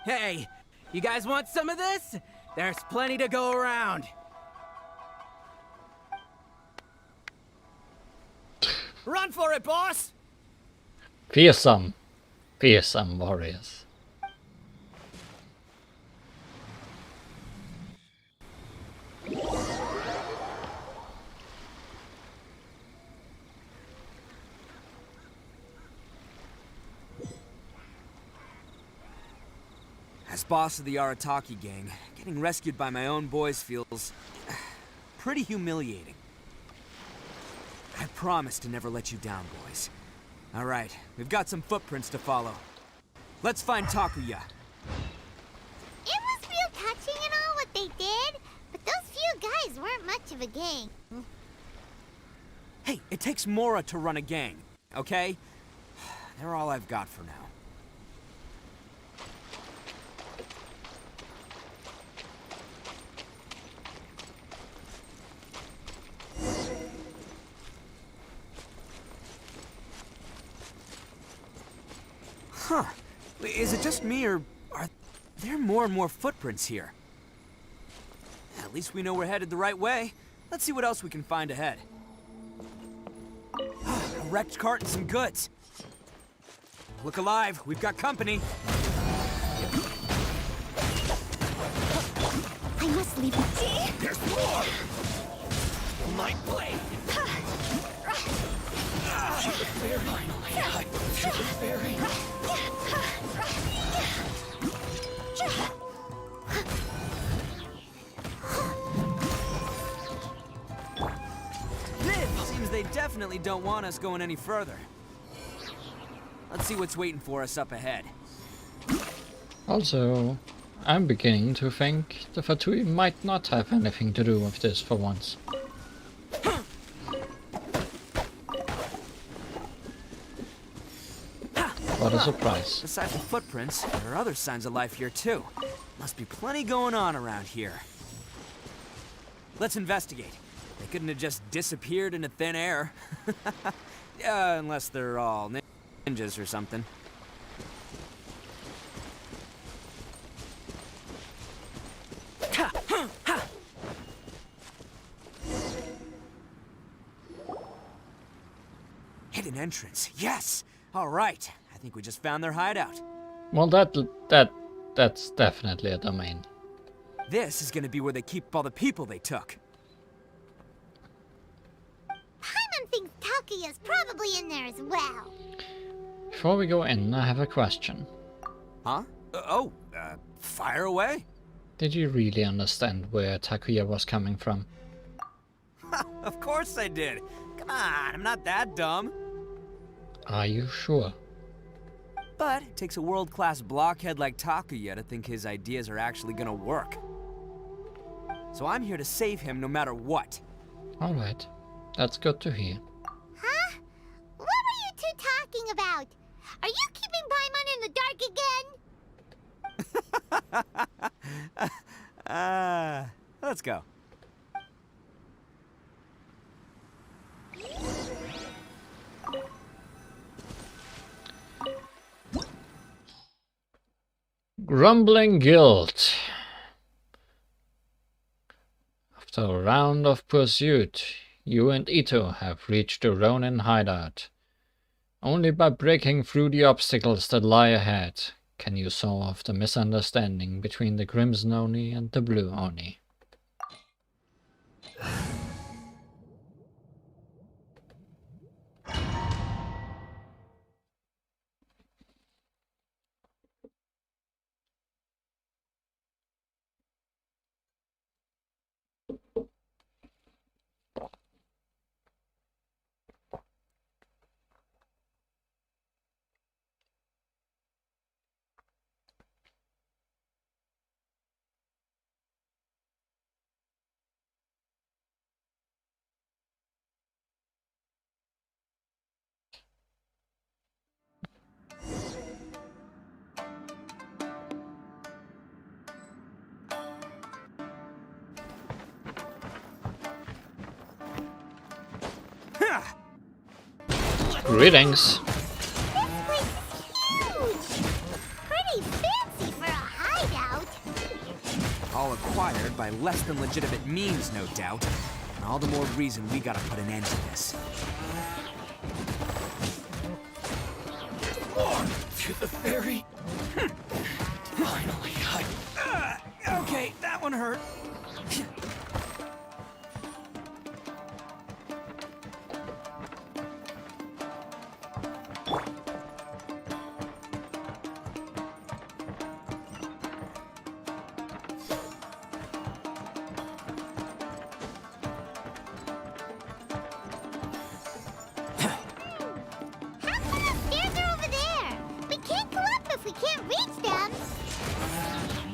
Hey, you guys want some of this? There's plenty to go around. Run for it, boss! Fearsome. Fearsome warriors. As boss of the Arataki gang, getting rescued by my own boys feels pretty humiliating. I promise to never let you down, boys. All right, we've got some footprints to follow. Let's find Takuya. It was real touching and all what they did, but those few guys weren't much of a gang. Hey, it takes Mora to run a gang, okay? They're all I've got for now. Huh. Is it just me, or are there more and more footprints here? At least we know we're headed the right way. Let's see what else we can find ahead. A wrecked cart and some goods. Look alive, we've got company. I must leave it. There's more! Night blade! Seems they definitely don't want us going any further. Let's see what's waiting for us up ahead. Also, I'm beginning to think the Fatui might not have anything to do with this for once. What a surprise. Besides the footprints, there are other signs of life here too. Must be plenty going on around here. Let's investigate. They couldn't have just disappeared into thin air. Unless they're all ninjas or something. Hidden entrance. Yes! All right. I think we just found their hideout. Well, that's definitely a domain. This is gonna be where they keep all the people they took. Paimon thinks Takuya's probably in there as well. Before we go in, I have a question. Huh? Fire away. Did you really understand where Takuya was coming from? Of course I did. Come on, I'm not that dumb. Are you sure? But it takes a world-class blockhead like Takuya to think his ideas are actually gonna work. So I'm here to save him no matter what. Alright, that's good to hear. Huh? What were you two talking about? Are you keeping Paimon in the dark again? Let's go. Grumbling Guild. After a round of pursuit, you and Ito have reached the Ronin hideout. Only by breaking through the obstacles that lie ahead can you solve the misunderstanding between the Crimson Oni and the Blue Oni. Greetings. Pretty fancy for a hideout. All acquired by less than legitimate means, no doubt. And all the more reason we gotta put an end to this. To the ferry. Finally, okay, that one hurt.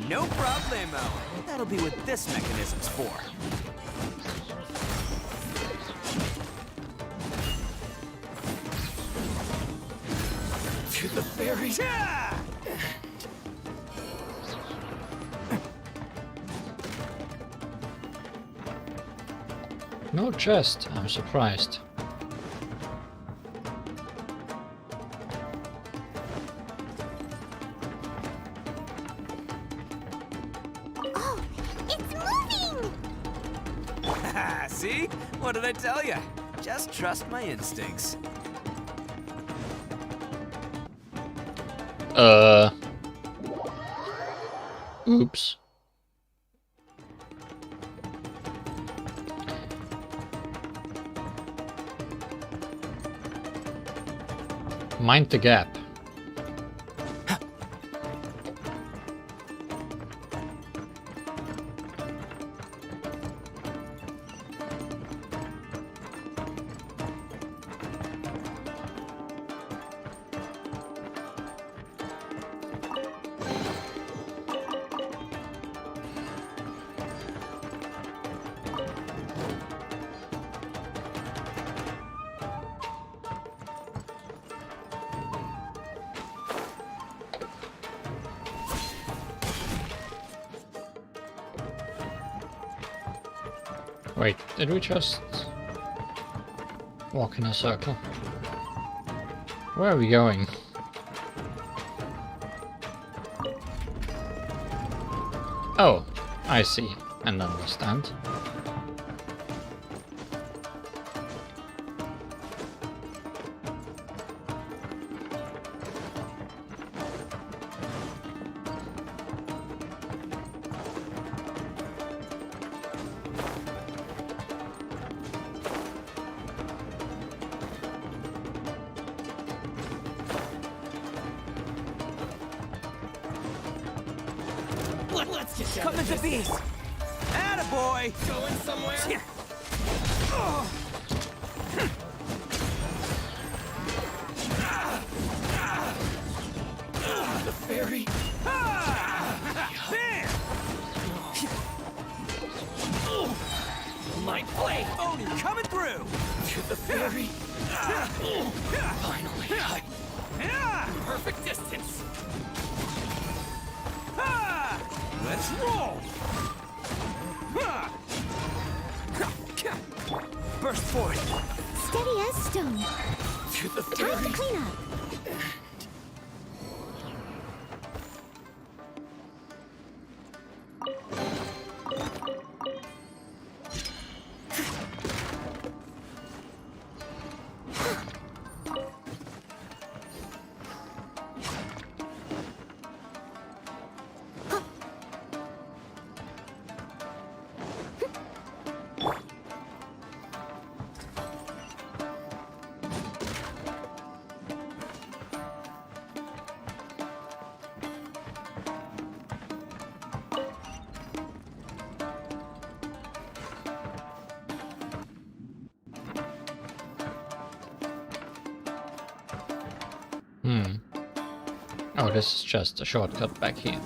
No problemo. That'll be what this mechanism's for. To the ferry. No chest, I'm surprised. See? What did I tell you? Just trust my instincts. Oops. Mind the gap. Wait, did we just walk in a circle? Where are we going? Oh, I see and understand. Let's get down Come to into business. beast! Attaboy! Going somewhere? Yeah. The ferry. Bam! My blade. Oni coming through! To the ferry. Finally, perfect distance. Let's roll! Burst forward! Steady as stone. To the Time ferry. to clean up. Oh, this is just a shortcut back here.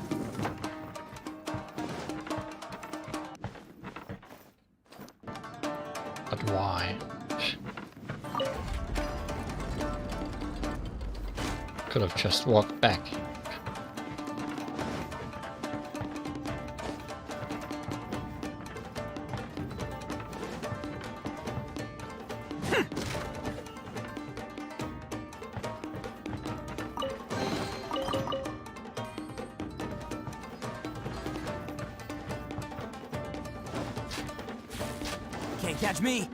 But why? Could have just walked back. Can't catch me!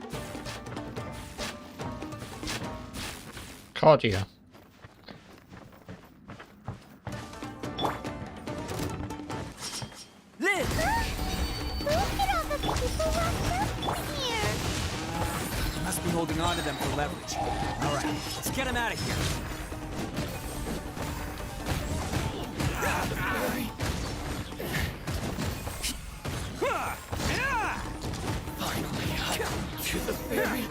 Caught you. must be holding on to them for leverage. All right, let's get him out of here. Finally, I got to the ferry.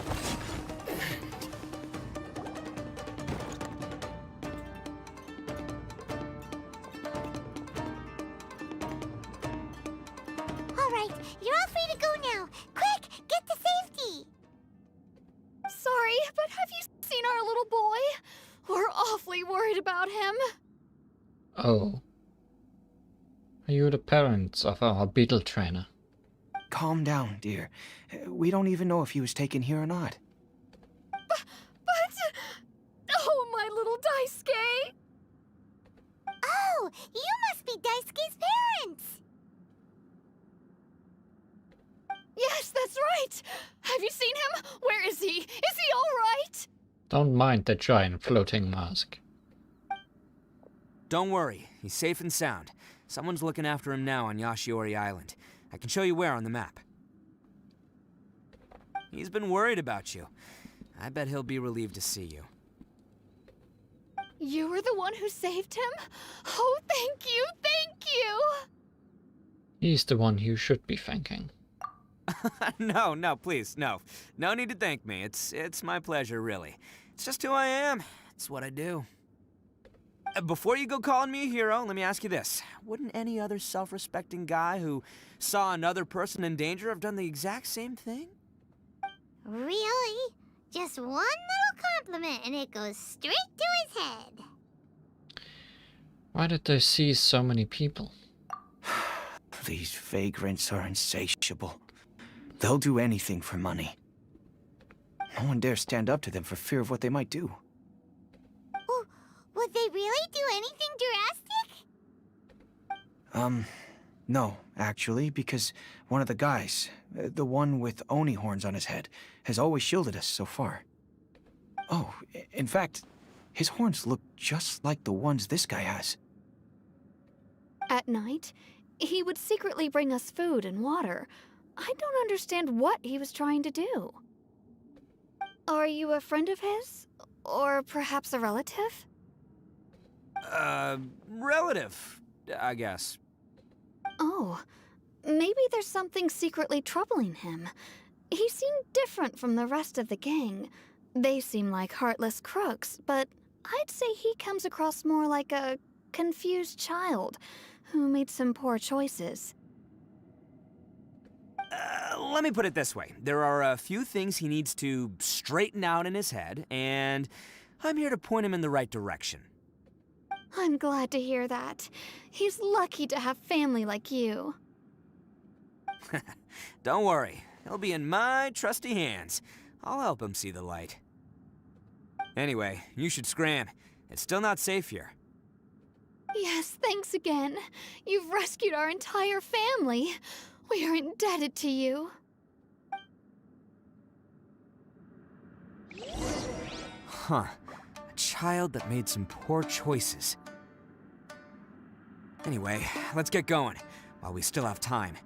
All right, you're all free to go now. Quick, get to safety. Sorry, but have you seen our little boy? We're awfully worried about him. Oh. Are you the parents of our beetle trainer? Calm down, dear. We don't even know if he was taken here or not. But... Oh, my little Daisuke! Oh, you must be Daisuke's parents. Yes, that's right! Have you seen him? Where is he? Is he all right? Don't mind the giant floating mask. Don't worry, he's safe and sound. Someone's looking after him now on Yashiori Island. I can show you where on the map. He's been worried about you. I bet he'll be relieved to see you. You were the one who saved him? Oh, thank you, thank you! He's the one you should be thanking. No, please, no. No need to thank me. It's my pleasure, really. It's just who I am. It's what I do. Before you go calling me a hero, let me ask you this. Wouldn't any other self-respecting guy who saw another person in danger have done the exact same thing? Really? Just one little compliment and it goes straight to his head. Why did they seize so many people? These vagrants are insatiable. They'll do anything for money. No one dares stand up to them for fear of what they might do. Would they really do anything drastic? No, actually, because one of the guys, the one with Oni horns on his head, has always shielded us so far. Oh, in fact, his horns look just like the ones this guy has. At night, he would secretly bring us food and water. I don't understand what he was trying to do. Are you a friend of his? Or perhaps a relative? Relative, I guess. Oh, maybe there's something secretly troubling him. He seemed different from the rest of the gang. They seem like heartless crooks, but I'd say he comes across more like a confused child who made some poor choices. Let me put it this way. There are a few things he needs to straighten out in his head, and I'm here to point him in the right direction. I'm glad to hear that. He's lucky to have family like you. Don't worry. He'll be in my trusty hands. I'll help him see the light. Anyway, you should scram. It's still not safe here. Yes, thanks again. You've rescued our entire family. We are indebted to you. Huh. A child that made some poor choices. Anyway, let's get going, while we still have time.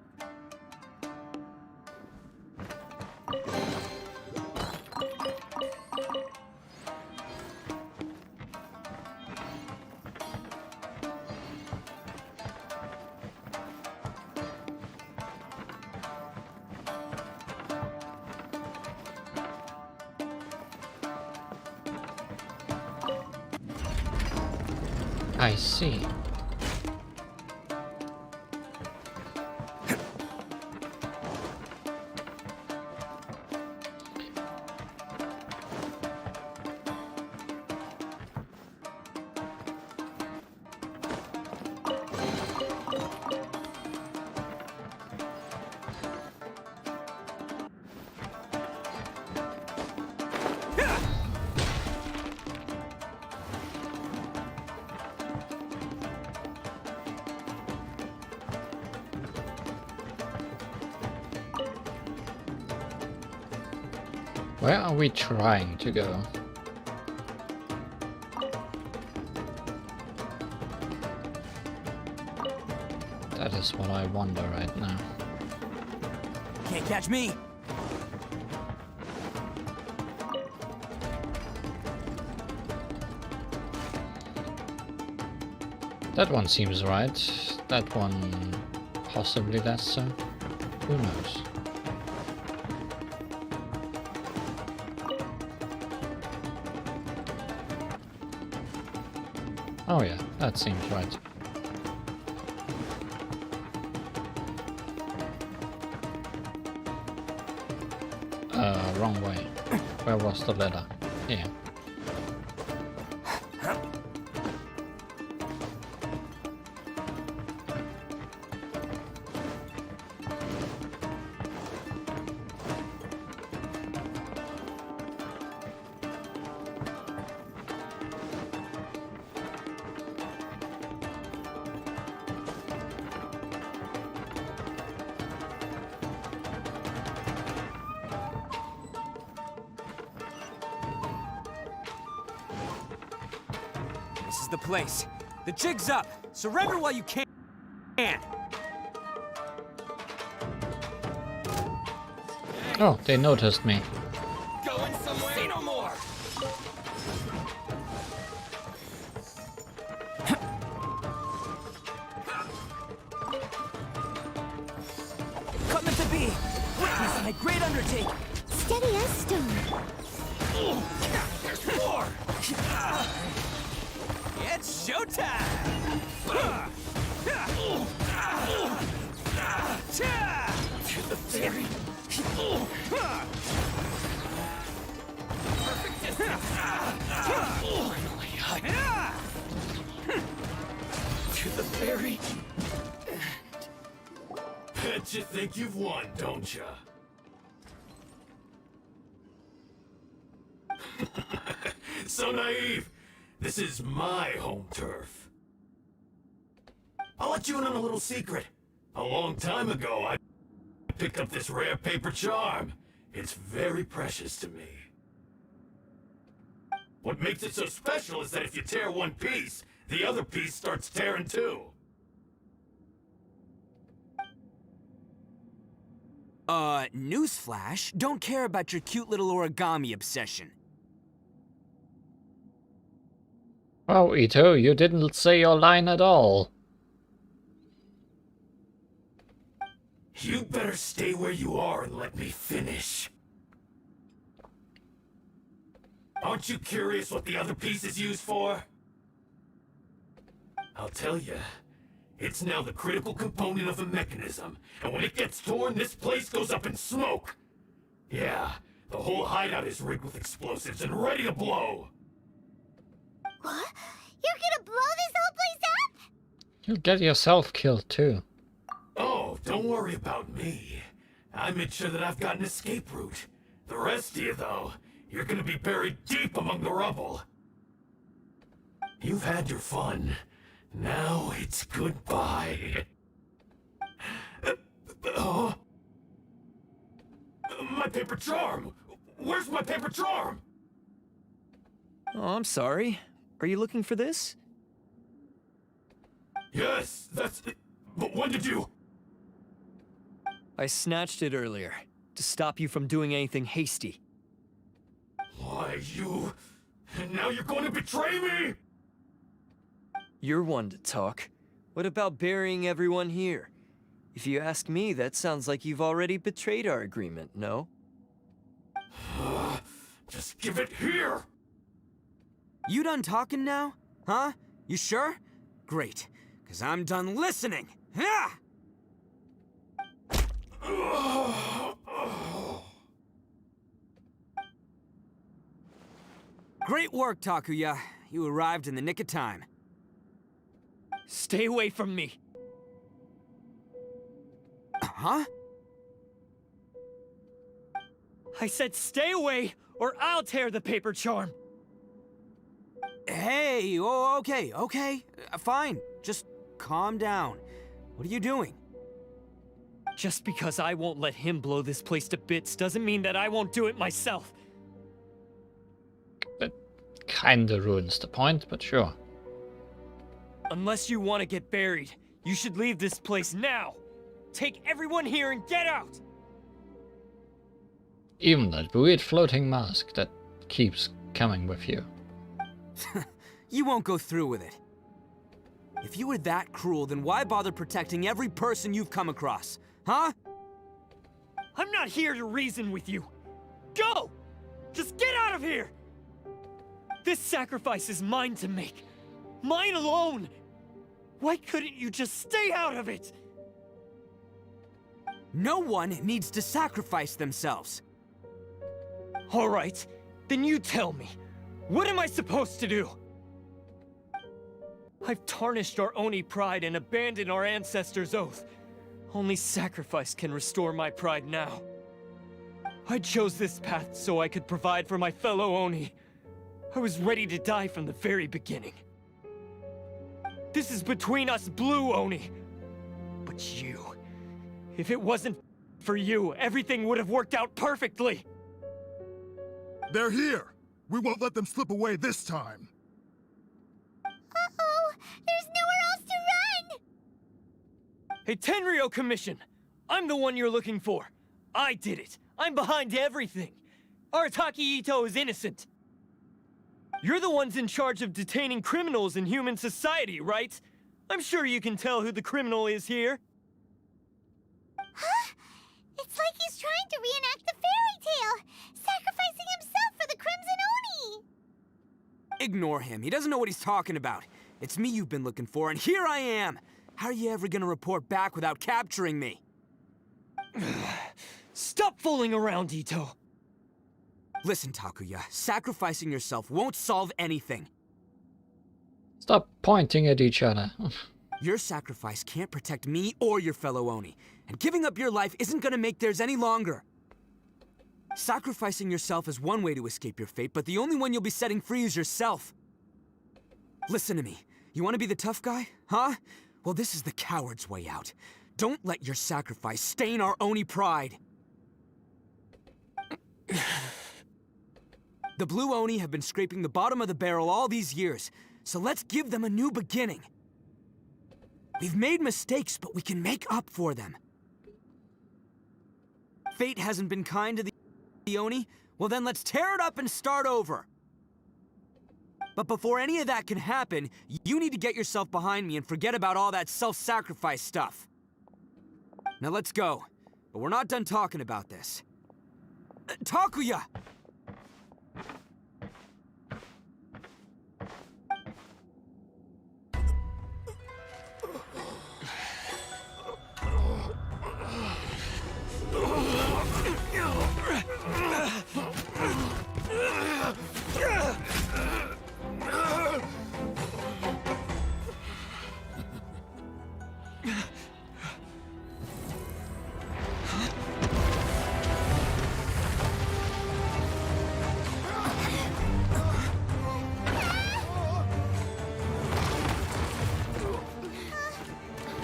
I see. Where are we trying to go? That is what I wonder right now. Can't catch me! That one seems right. That one possibly less so. Who knows? Oh yeah, that seems right. Wrong way. Where was the letter? Here. This is the place. The jig's up. Surrender while you can. Oh, they noticed me. Going somewhere? Say no more! Come to be. Witness my great undertaking. Steady as stone. There's more! It's showtime! To the very... Perfect distance! Finally, to the very... Bet you think you've won, don't ya? So naive! This is my home turf. I'll let you in on a little secret. A long time ago, I picked up this rare paper charm. It's very precious to me. What makes it so special is that if you tear one piece, the other piece starts tearing too. Newsflash, don't care about your cute little origami obsession. Wow, Ito, you didn't say your line at all. You better stay where you are and let me finish. Aren't you curious what the other piece is used for? I'll tell you. It's now the critical component of the mechanism, and when it gets torn, this place goes up in smoke. Yeah, the whole hideout is rigged with explosives and ready to blow. What? You're gonna blow this whole place up? You'll get yourself killed too. Oh, don't worry about me. I made sure that I've got an escape route. The rest of you, though, you're gonna be buried deep among the rubble. You've had your fun. Now it's goodbye. My paper charm! Where's my paper charm? Oh, I'm sorry. Are you looking for this? Yes, that's it. But when did you... I snatched it earlier, to stop you from doing anything hasty. Why, you... And now you're going to betray me? You're one to talk. What about burying everyone here? If you ask me, that sounds like you've already betrayed our agreement, no? Just give it here! You done talking now? Huh? You sure? Great, because I'm done listening. Ha! Great work, Takuya. You arrived in the nick of time. Stay away from me! Huh? I said stay away, or I'll tear the paper charm! Hey, oh, okay. Fine. Just calm down. What are you doing? Just because I won't let him blow this place to bits doesn't mean that I won't do it myself. That kinda ruins the point, but sure. Unless you want to get buried, you should leave this place now! Take everyone here and get out! Even that weird floating mask that keeps coming with you. You won't go through with it. If you were that cruel, then why bother protecting every person you've come across? Huh? I'm not here to reason with you. Go! Just get out of here! This sacrifice is mine to make. Mine alone! Why couldn't you just stay out of it? No one needs to sacrifice themselves. All right, then you tell me. What am I supposed to do? I've tarnished our Oni pride and abandoned our ancestors' oath. Only sacrifice can restore my pride now. I chose this path so I could provide for my fellow Oni. I was ready to die from the very beginning. This is between us blue Oni. But you... If it wasn't for you, everything would have worked out perfectly! They're here! We won't let them slip away this time! Uh-oh! There's nowhere else to run! Hey, Tenryo Commission! I'm the one you're looking for. I did it. I'm behind everything. Arataki Ito is innocent. You're the ones in charge of detaining criminals in human society, right? I'm sure you can tell who the criminal is here. Huh? It's like he's trying to reenact the fairy tale, sacrificing himself for the Crimson Oni! Ignore him. He doesn't know what he's talking about. It's me you've been looking for, and here I am! How are you ever gonna report back without capturing me? Stop fooling around, Ito! Listen, Takuya, sacrificing yourself won't solve anything. Stop pointing at each other. Your sacrifice can't protect me or your fellow Oni, and giving up your life isn't gonna make theirs any longer. Sacrificing yourself is one way to escape your fate, but the only one you'll be setting free is yourself. Listen to me. You want to be the tough guy? Huh? Well, this is the coward's way out. Don't let your sacrifice stain our Oni pride. The Blue Oni have been scraping the bottom of the barrel all these years, so let's give them a new beginning. We've made mistakes, but we can make up for them. Fate hasn't been kind to the Oni? Well then let's tear it up and start over. But before any of that can happen, you need to get yourself behind me and forget about all that self-sacrifice stuff. Now let's go. But we're not done talking about this. Takuya!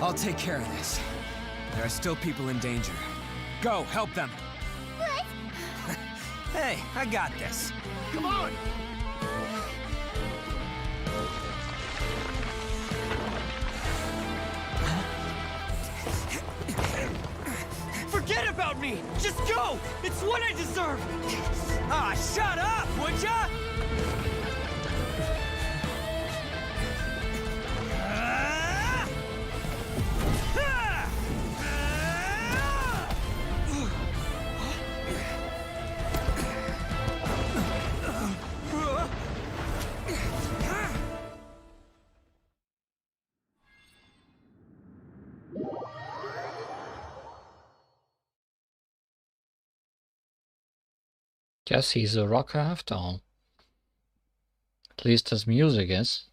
I'll take care of this. There are still people in danger. Go, help them. What? Hey, I got this. Come on! Forget about me! Just go! It's what I deserve! Ah, shut up, would ya? Guess he's a rocker after all. At least his music is.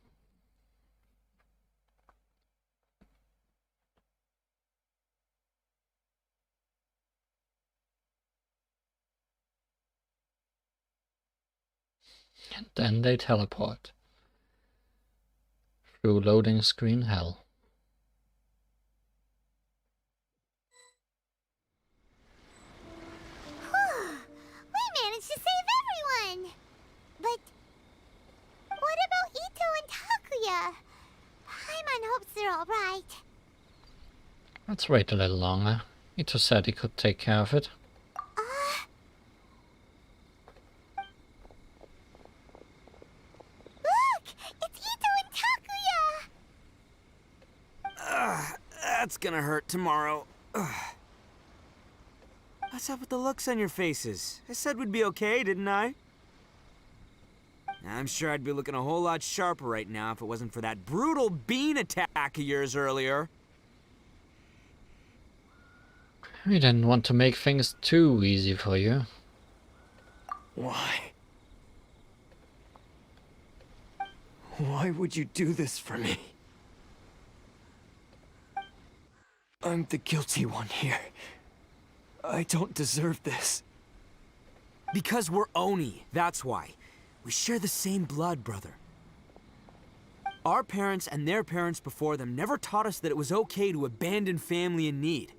And then they teleport. Through loading screen hell. We managed to save everyone! But what about Ito and Takuya? Paimon hopes they're alright. Let's wait a little longer. Ito said he could take care of it. Look! It's Ito and Takuya! That's gonna hurt tomorrow. Ugh. What's up with the looks on your faces? I said we'd be okay, didn't I? I'm sure I'd be looking a whole lot sharper right now if it wasn't for that brutal bean attack of yours earlier. We didn't want to make things too easy for you. Why? Why would you do this for me? I'm the guilty one here. I don't deserve this. Because we're Oni, that's why. We share the same blood, brother. Our parents and their parents before them never taught us that it was okay to abandon family in need.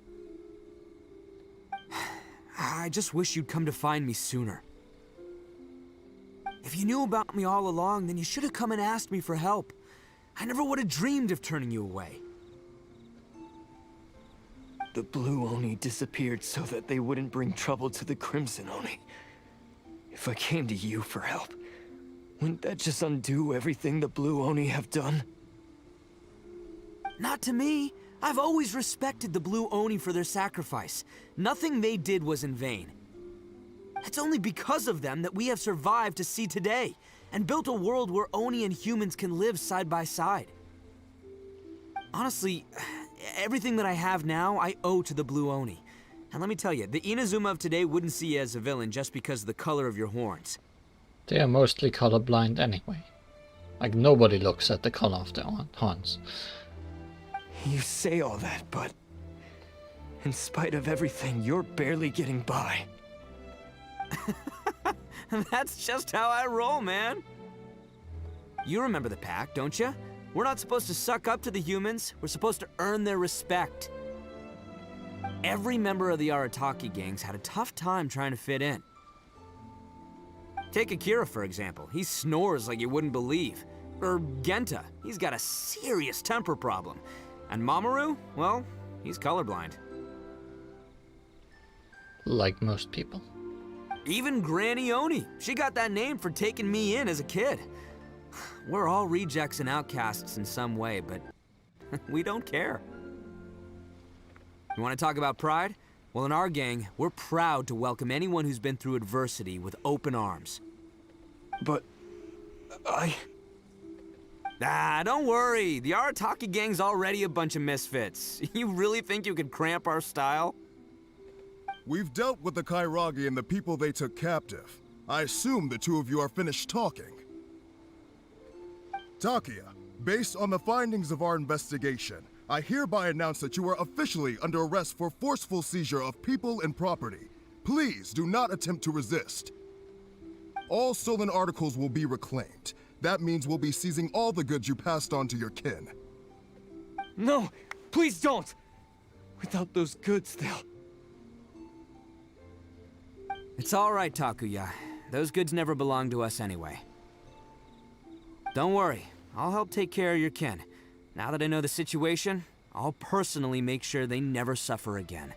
I just wish you'd come to find me sooner. If you knew about me all along, then you should have come and asked me for help. I never would have dreamed of turning you away. The Blue Oni disappeared so that they wouldn't bring trouble to the Crimson Oni. If I came to you for help, wouldn't that just undo everything the Blue Oni have done? Not to me. I've always respected the Blue Oni for their sacrifice. Nothing they did was in vain. It's only because of them that we have survived to see today, and built a world where Oni and humans can live side by side. Honestly, everything that I have now, I owe to the Blue Oni. And let me tell you, the Inazuma of today wouldn't see you as a villain just because of the color of your horns. They are mostly colorblind anyway. Like, nobody looks at the color of their horns. You say all that, but in spite of everything, you're barely getting by. That's just how I roll, man. You remember the pact, don't you? We're not supposed to suck up to the humans. We're supposed to earn their respect. Every member of the Arataki gangs had a tough time trying to fit in. Take Akira, for example. He snores like you wouldn't believe. Or Genta. He's got a serious temper problem. And Mamoru? Well, he's colorblind. Like most people. Even Granny Oni. She got that name for taking me in as a kid. We're all rejects and outcasts in some way, but we don't care. You want to talk about pride? Well, in our gang, we're proud to welcome anyone who's been through adversity with open arms. But don't worry. The Arataki gang's already a bunch of misfits. You really think you could cramp our style? We've dealt with the Kairagi and the people they took captive. I assume the two of you are finished talking. Takia, based on the findings of our investigation, I hereby announce that you are officially under arrest for forceful seizure of people and property. Please do not attempt to resist. All stolen articles will be reclaimed. That means we'll be seizing all the goods you passed on to your kin. No, please don't! Without those goods, they'll... It's all right, Takuya. Those goods never belonged to us anyway. Don't worry. I'll help take care of your kin. Now that I know the situation, I'll personally make sure they never suffer again.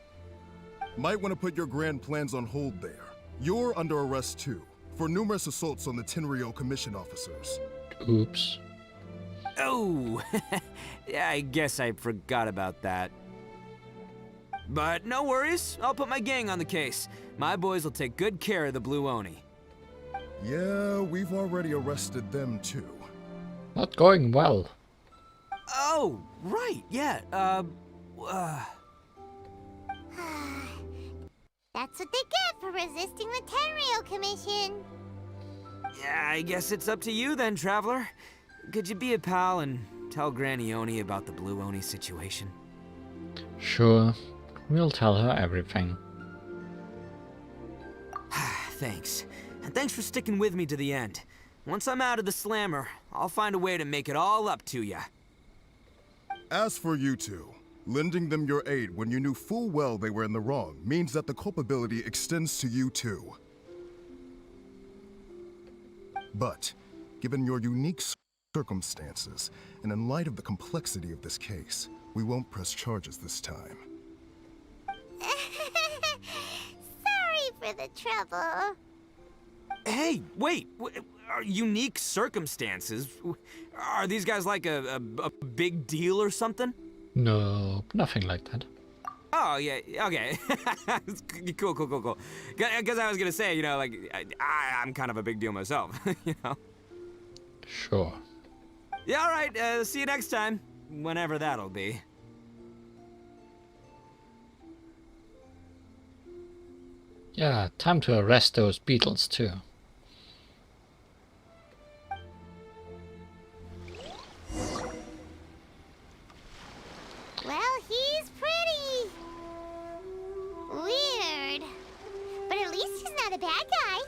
Might want to put your grand plans on hold there. You're under arrest too, for numerous assaults on the Tenryou Commission officers. Oops. Oh, yeah, I guess I forgot about that. But no worries, I'll put my gang on the case. My boys will take good care of the Blue Oni. Yeah, we've already arrested them too. Not going well. Oh, right, yeah, That's what they get for resisting the Tenryou Commission. Yeah, I guess it's up to you then, Traveler. Could you be a pal and tell Granny Oni about the Blue Oni situation? Sure. We'll tell her everything. Thanks. And thanks for sticking with me to the end. Once I'm out of the slammer, I'll find a way to make it all up to ya. As for you two, lending them your aid when you knew full well they were in the wrong means that the culpability extends to you too. But, given your unique circumstances, and in light of the complexity of this case, we won't press charges this time. Sorry for the trouble. Hey, wait! Unique circumstances? Are these guys like a big deal or something? No, nothing like that. Oh, yeah, okay. Cool. Because I was gonna say, you know, like, I'm kind of a big deal myself, you know? Sure. Yeah, all right, see you next time. Whenever that'll be. Yeah, time to arrest those beetles too. Well, he's pretty. Weird. But at least he's not a bad guy.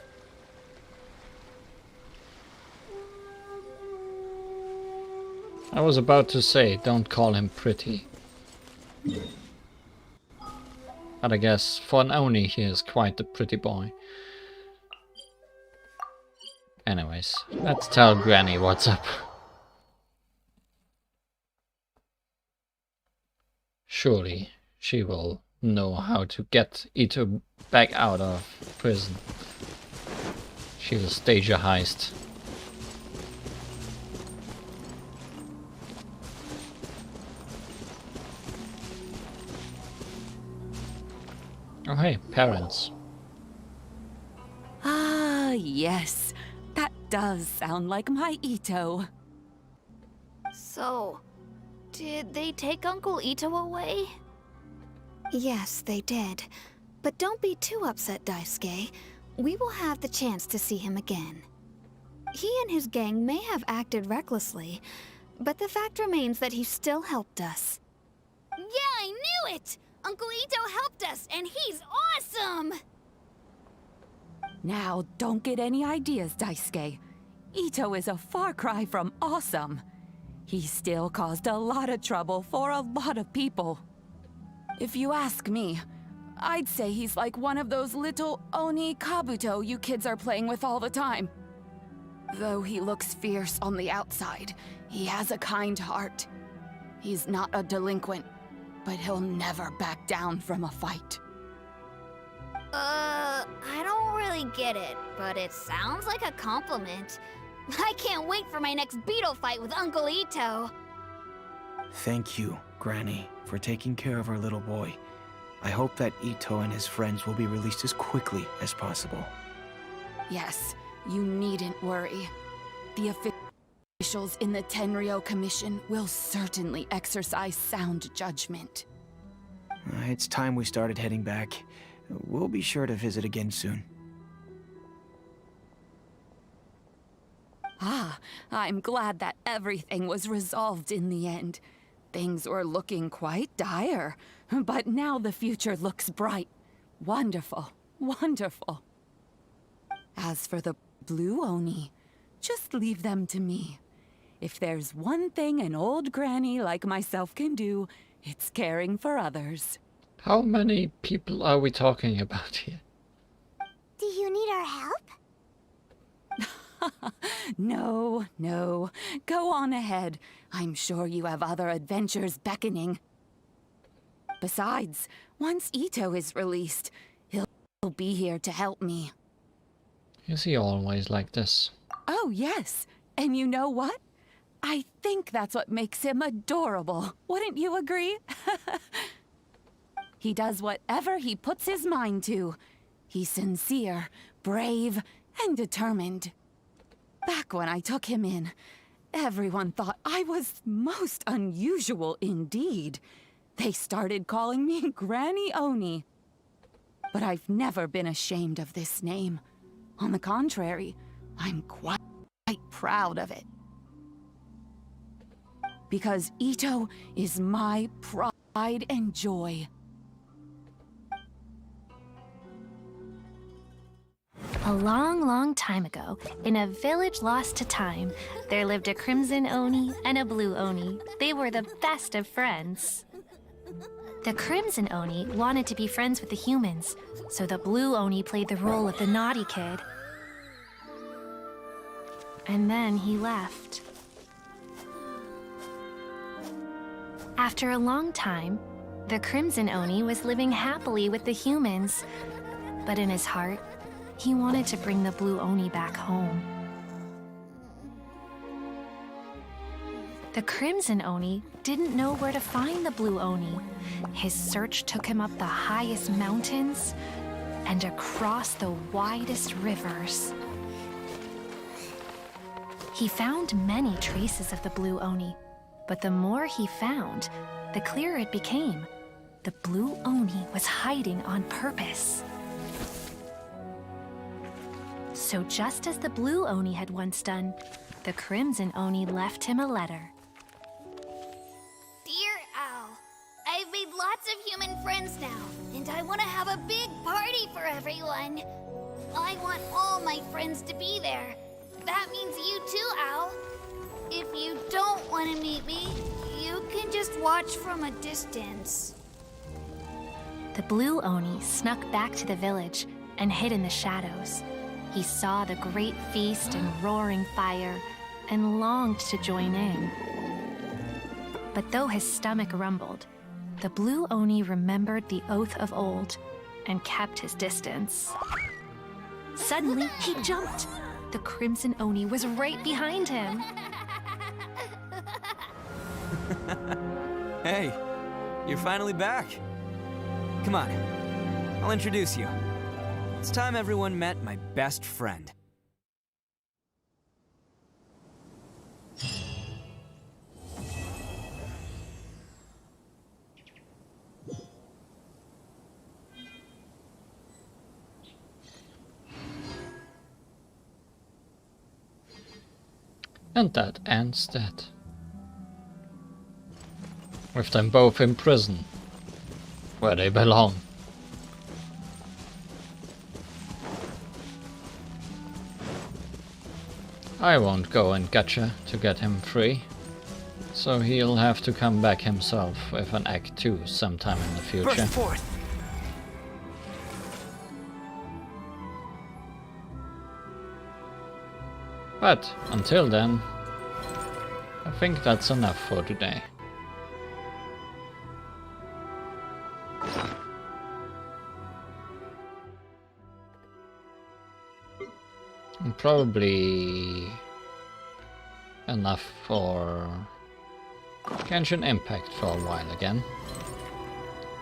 I was about to say, don't call him pretty. But I guess for an Oni he is quite a pretty boy. Anyways, let's tell Granny what's up. Surely she will know how to get Ito back out of prison. She'll stage a heist. Oh hey, parents. Ah, yes. That does sound like my Ito. So, did they take Uncle Ito away? Yes, they did. But don't be too upset, Daisuke. We will have the chance to see him again. He and his gang may have acted recklessly, but the fact remains that he still helped us. Yeah, I knew it! Uncle Ito helped us, and he's awesome! Now, don't get any ideas, Daisuke. Ito is a far cry from awesome. He still caused a lot of trouble for a lot of people. If you ask me, I'd say he's like one of those little Oni Kabuto you kids are playing with all the time. Though he looks fierce on the outside, he has a kind heart. He's not a delinquent, but he'll never back down from a fight. I don't really get it, but it sounds like a compliment. I can't wait for my next beetle fight with Uncle Ito. Thank you, Granny, for taking care of our little boy. I hope that Ito and his friends will be released as quickly as possible. Yes, you needn't worry. The officials in the Tenryo Commission will certainly exercise sound judgment. It's time we started heading back. We'll be sure to visit again soon. Ah, I'm glad that everything was resolved in the end. Things were looking quite dire, but now the future looks bright. Wonderful, wonderful. As for the Blue Oni, just leave them to me. If there's one thing an old granny like myself can do, it's caring for others. How many people are we talking about here? Do you need our help? No, no. Go on ahead. I'm sure you have other adventures beckoning. Besides, once Ito is released, he'll be here to help me. Is he always like this? Oh, yes. And you know what? I think that's what makes him adorable. Wouldn't you agree? He does whatever he puts his mind to. He's sincere, brave, and determined. Back when I took him in, everyone thought I was most unusual indeed. They started calling me Granny Oni. But I've never been ashamed of this name. On the contrary, I'm quite proud of it. Because Ito is my pride and joy. A long, long time ago, in a village lost to time, there lived a Crimson Oni and a Blue Oni. They were the best of friends. The Crimson Oni wanted to be friends with the humans, so the Blue Oni played the role of the naughty kid. And then he left. After a long time, the Crimson Oni was living happily with the humans, but in his heart, he wanted to bring the Blue Oni back home. The Crimson Oni didn't know where to find the Blue Oni. His search took him up the highest mountains and across the widest rivers. He found many traces of the Blue Oni, but the more he found, the clearer it became. The Blue Oni was hiding on purpose. So just as the Blue Oni had once done, the Crimson Oni left him a letter. Dear Owl, I've made lots of human friends now, and I want to have a big party for everyone. I want all my friends to be there. That means you too, Owl. If you don't want to meet me, you can just watch from a distance. The Blue Oni snuck back to the village and hid in the shadows. He saw the great feast and roaring fire and longed to join in. But though his stomach rumbled, the Blue Oni remembered the oath of old and kept his distance. Suddenly, he jumped. The Crimson Oni was right behind him. Hey, you're finally back. Come on, I'll introduce you. It's time everyone met my best friend. And that ends that. With them both in prison, where they belong. I won't go and gotcha to get him free, so he'll have to come back himself with an Act 2 sometime in the future. Burst forth. But until then, I think that's enough for today. And probably enough for Genshin Impact for a while again.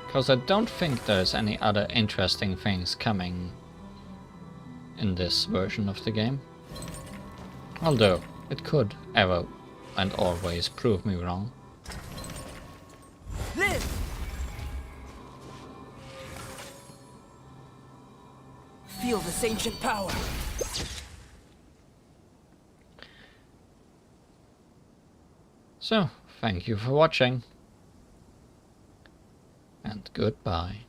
Because I don't think there's any other interesting things coming in this version of the game. Although, it could ever and always prove me wrong. Live! Feel this ancient power. So, thank you for watching. And goodbye.